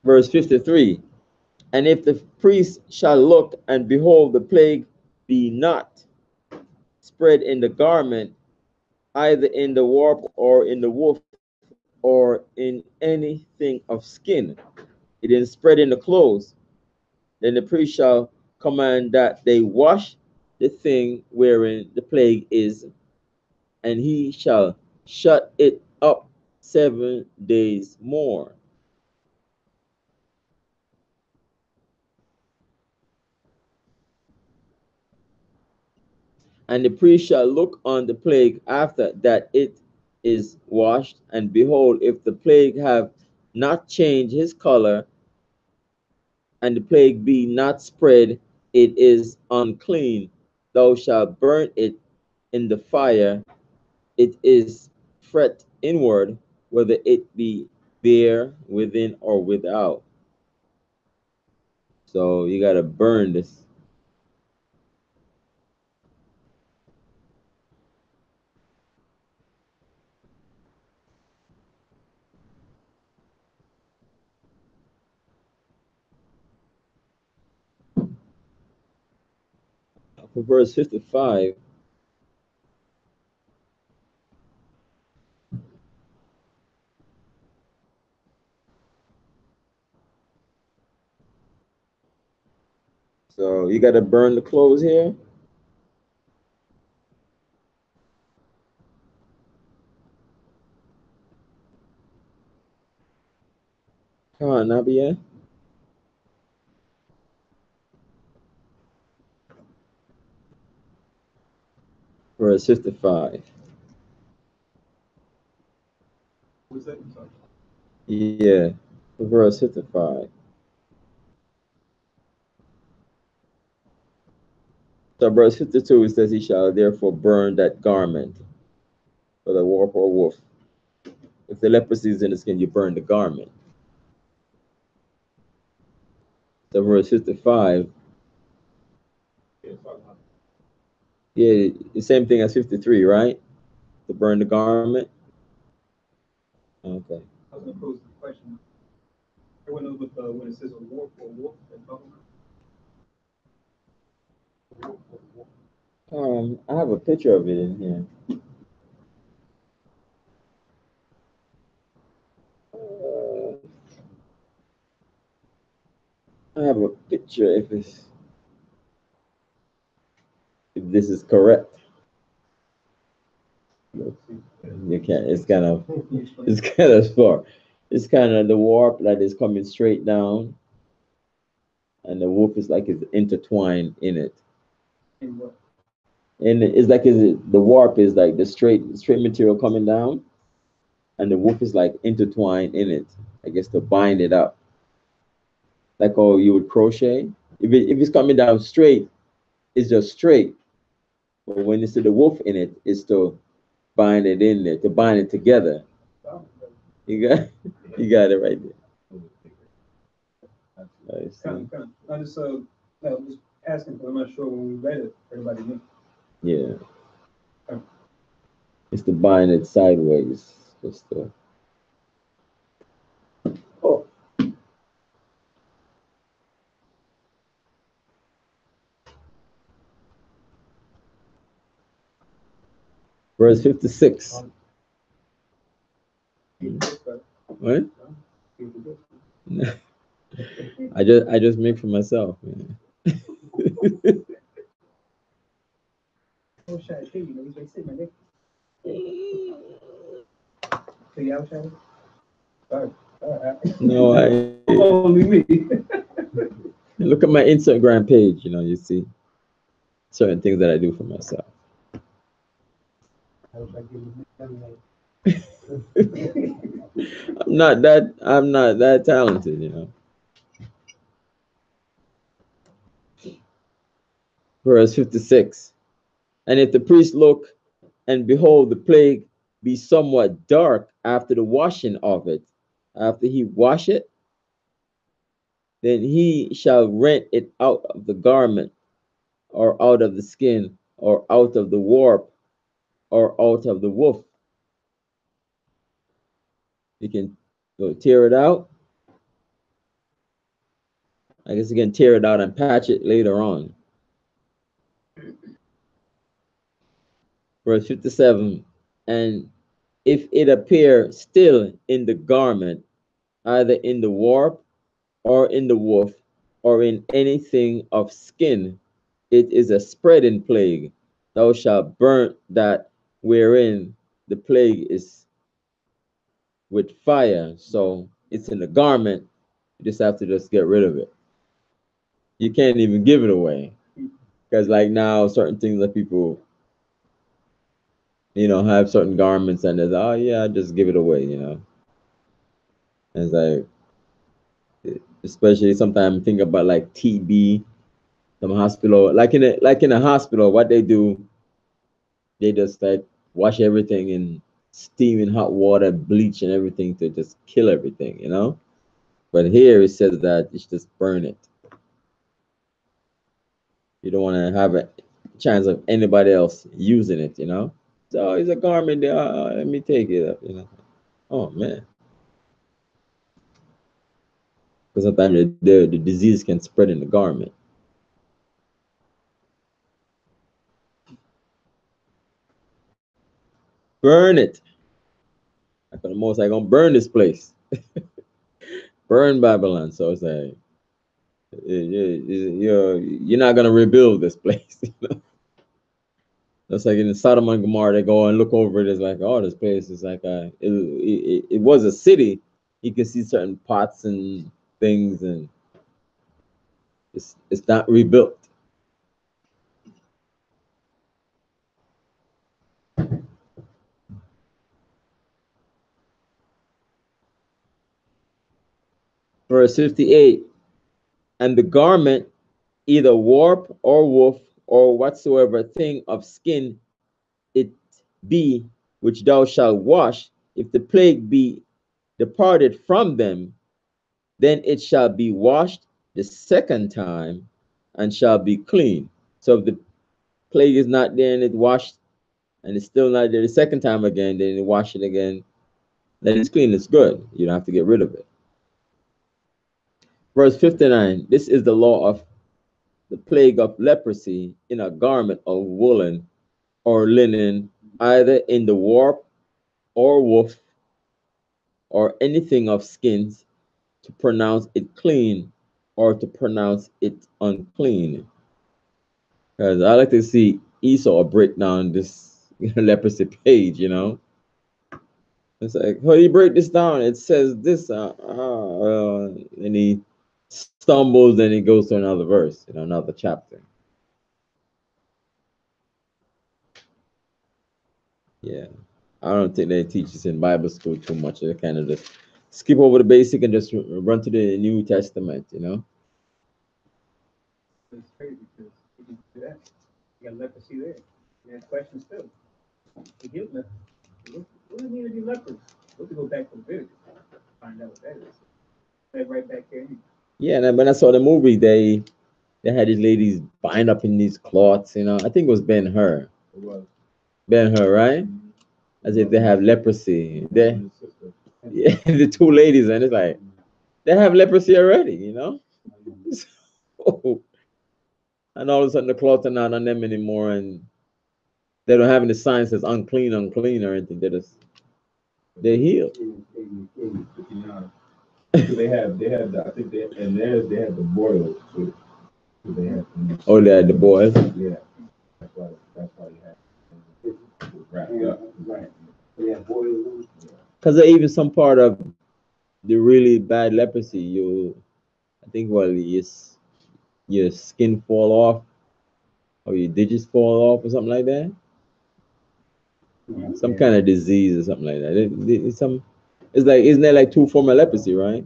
Verse 53. And if the priest shall look and behold the plague be not spread in the garment, either in the warp or in the woof or in anything of skin, it is spread in the clothes, then the priest shall command that they wash the thing wherein the plague is, and he shall shut it up 7 days more. And the priest shall look on the plague after that it is washed, and behold, if the plague have not changed his color, and the plague be not spread, it is unclean. Thou shalt burn it in the fire. It is fret inward, whether it be bare within or without. So you got to burn this. For verse 55, so you got to burn the clothes here. Come on, Nabia. Verse 55. What's that? Sorry. Yeah, verse 55. So verse 52, it says, he shall therefore burn that garment for the warp or woof. If the leprosy is in the skin, you burn the garment. So verse 55, yeah, the same thing as 53, right? To burn the garment. Okay. I was gonna pose the question. Everyone knows what when it says a warp or wolf, they're talking about. I have a picture of it in here. I have a picture if this is correct. You can't. It's kind of far. It's kind of the warp that is coming straight down, and the wolf is like it's intertwined in it. In what? And it's like the warp is like the straight material coming down, and the wolf is like intertwined in it. I guess to bind it up, like oh you would crochet. If it's coming down straight, it's just straight. But when you see the wolf in it, it's to bind it in there, to bind it together. You got you got it right there. I see. I'm just asking, but I'm not sure when we read it, everybody knew. Yeah. It's to bind it sideways. Just to... Oh. Verse 56. What? I just make for myself, man. No, only me. Look at my Instagram page, you see certain things that I do for myself. I'm not that talented, Verse 56. And if the priest look and behold the plague be somewhat dark after the washing of it, after he wash it, then he shall rent it out of the garment or out of the skin or out of the warp, or out of the woof. You can go tear it out. I guess you can tear it out and patch it later on. Verse 57, and if it appear still in the garment, either in the warp, or in the woof, or in anything of skin, it is a spreading plague. Thou shalt burn that wherein the plague is with fire. So it's in the garment. You just have to just get rid of it. You can't even give it away. Because like now, certain things that people, have certain garments and there's, oh yeah, just give it away, And it's like, especially sometimes think about like TB, some hospital, like in a hospital, what they do, they just like wash everything in steaming hot water, bleach and everything to just kill everything, But here it says that it's just burn it. You don't want to have a chance of anybody else using it, So it's a garment there. Let me take it up, Oh man. Because sometimes the disease can spread in the garment. Burn it. I the most I gonna burn this place. Burn Babylon. So it's like you're not gonna rebuild this place. That's like in Sodom and Gomorrah, they go and look over it. It's like, oh, this place is like it was a city. You can see certain pots and things, and it's not rebuilt. Verse 58, and the garment, either warp or woof or whatsoever thing of skin it be, which thou shalt wash, if the plague be departed from them, then it shall be washed the second time and shall be clean. So if the plague is not there and it washed and it's still not there the second time again, then you wash it again, then it's clean, it's good. You don't have to get rid of it. Verse 59, this is the law of the plague of leprosy in a garment of woolen or linen, either in the warp or woof or anything of skins, to pronounce it clean or to pronounce it unclean. Because I like to see Esau break down this leprosy page, It's like, how do you break this down? It says this, and he stumbles, and he goes to another verse, another chapter. Yeah, I don't think they teach this in Bible school too much. They kind of just skip over the basic and just run to the New Testament, It's crazy because you can do that. You got leprosy there. You have questions still. You get leprosy. What do you mean to be leprous? We'll have to go back to Leviticus. Find out what that is. They're right back there. Yeah, and when I saw the movie, they had these ladies bind up in these cloths, I think it was Ben-Hur. It was. Ben-Hur, right? As if they have leprosy. Yeah, the two ladies, and it's like they have leprosy already, So, and all of a sudden the cloth are not on them anymore, and they don't have any signs that says unclean, unclean, or anything. They're healed. They had I think and theirs they had the boils too. They had Oh, they had the boils. Yeah, that's why they had it wrapped up. Right. Yeah, boils. Because even some part of the really bad leprosy, I think, your skin fall off, or your digits fall off, or something like that. Some kind of disease or something like that. It's like, isn't there like two forms of leprosy, right?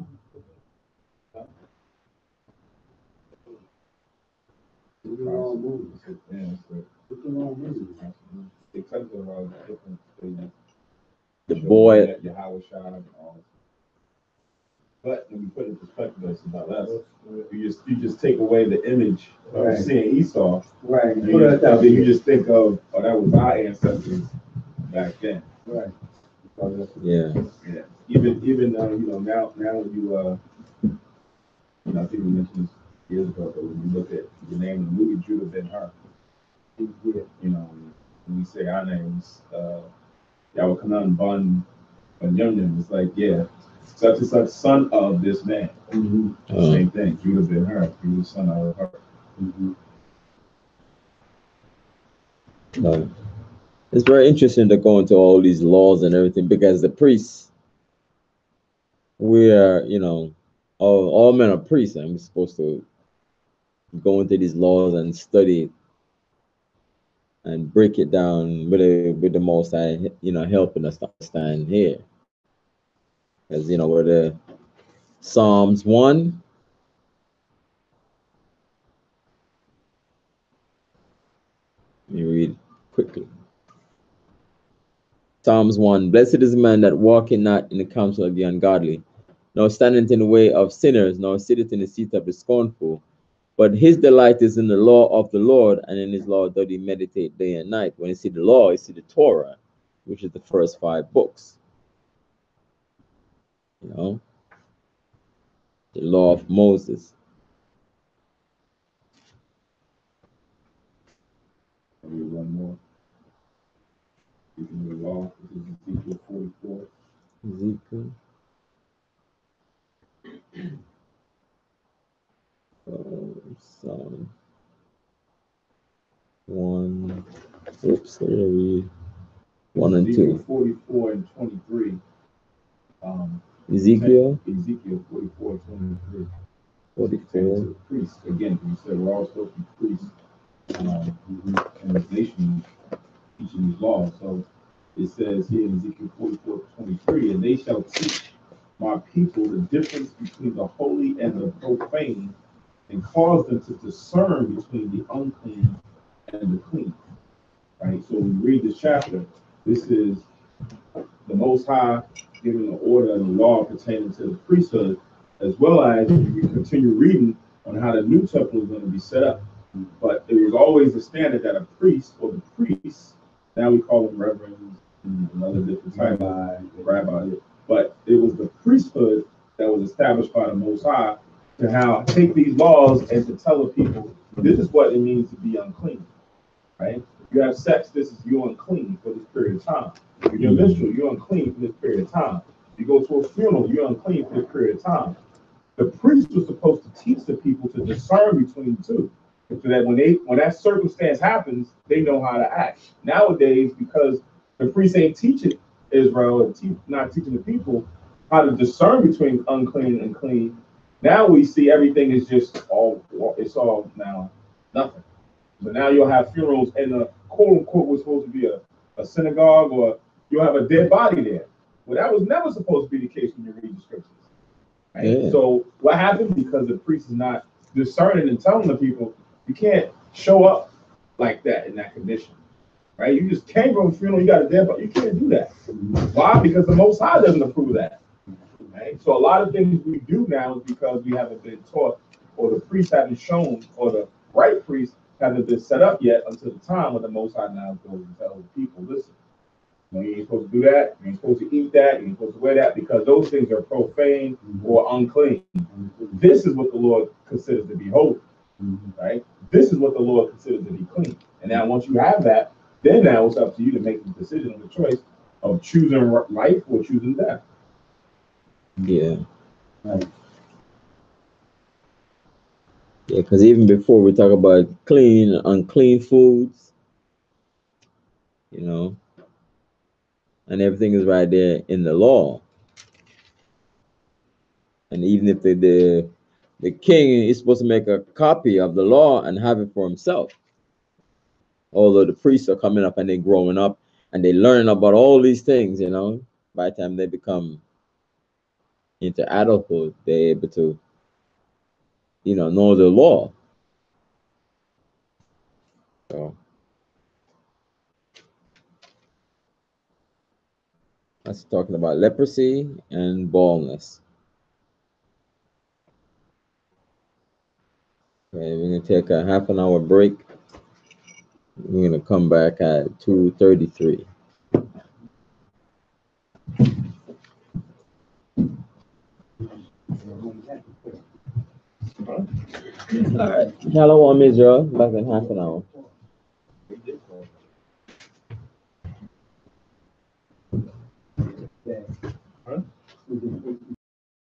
The boy. But when you put it in perspective, it's about us. You just take away the image of seeing Esau. Right. You just think of, oh, that was our ancestors back then. Right. Yeah. Yeah. Even now when I think we mentioned this years ago, but when you look at the name of the movie, Judah Ben Hur, when we say our names, Yahweh Kanan Bun Yum, it's like, yeah, such and such son of this man. Same thing. Judah Ben Hur, he was son of her. It's very interesting to go into all these laws and everything, because the priests, we are, all men are priests, and we're supposed to go into these laws and study it and break it down with the Most High, helping us to understand here. Because, where the Psalms 1, let me read quickly. Psalms 1, blessed is the man that walketh not in the counsel of the ungodly, nor standeth in the way of sinners, nor sitteth in the seat of the scornful. But his delight is in the law of the Lord, and in his law doth he meditate day and night. When you see the law, you see the Torah, which is the first 5 books. The law of Moses. I'll read one more. Speaking of the law, this is Ezekiel 44. Ezekiel. Psalm 1. Oops, let me read 1 and 2. 44 and 23. Ezekiel 44 and 23. 44. To the priests. Again, you said we're all supposed to be priests in this nation teaching these laws. So it says here in Ezekiel 44:23, and they shall teach my people the difference between the holy and the profane, and cause them to discern between the unclean and the clean. Right? So when we read this chapter, this is the Most High giving the order and the law pertaining to the priesthood, as well as we continue reading on how the new temple is going to be set up. But it was always the standard that a priest or the priests, now we call them reverends and other different titles, rabbi, but it was the priesthood that was established by the Most High to take these laws and to tell the people, this is what it means to be unclean, right? If you have sex, you're unclean for this period of time. If you're menstrual, you're unclean for this period of time. If you go to a funeral, you're unclean for this period of time. The priest was supposed to teach the people to discern between the two, so that when that circumstance happens, they know how to act. Nowadays, because the priest ain't teaching Israel and not teaching the people how to discern between unclean and clean, now we see everything is just all now nothing. So now you'll have funerals in a quote unquote was supposed to be a synagogue, or you'll have a dead body there. Well, that was never supposed to be the case when you read the scriptures. Right? Yeah. So what happened? Because the priest is not discerning and telling the people, you can't show up like that in that condition, right? You just came from a funeral, you got a dead body. You can't do that. Why? Because the Most High doesn't approve that. Right? So a lot of things we do now is because we haven't been taught, or the priest haven't shown, or the right priest hasn't been set up yet until the time when the Most High now goes and tells the people, listen, you ain't supposed to do that, you ain't supposed to eat that, you ain't supposed to wear that, because those things are profane or unclean. This is what the Lord considers to be holy, right? This is what the Lord considers to be clean. And now once you have that, then now it's up to you to make the decision and the choice of choosing life or choosing death. Yeah. Right. Yeah, because even before we talk about clean and unclean foods, and everything is right there in the law. And even if the king is supposed to make a copy of the law and have it for himself, although the priests are coming up and they're growing up and they learn about all these things, by the time they become into adulthood, they're able to, know the law. So that's talking about leprosy and baldness. Okay, we're gonna take a half an hour break. We're gonna come back at 2:33. All right. Shalom, Israel. Back in half an hour.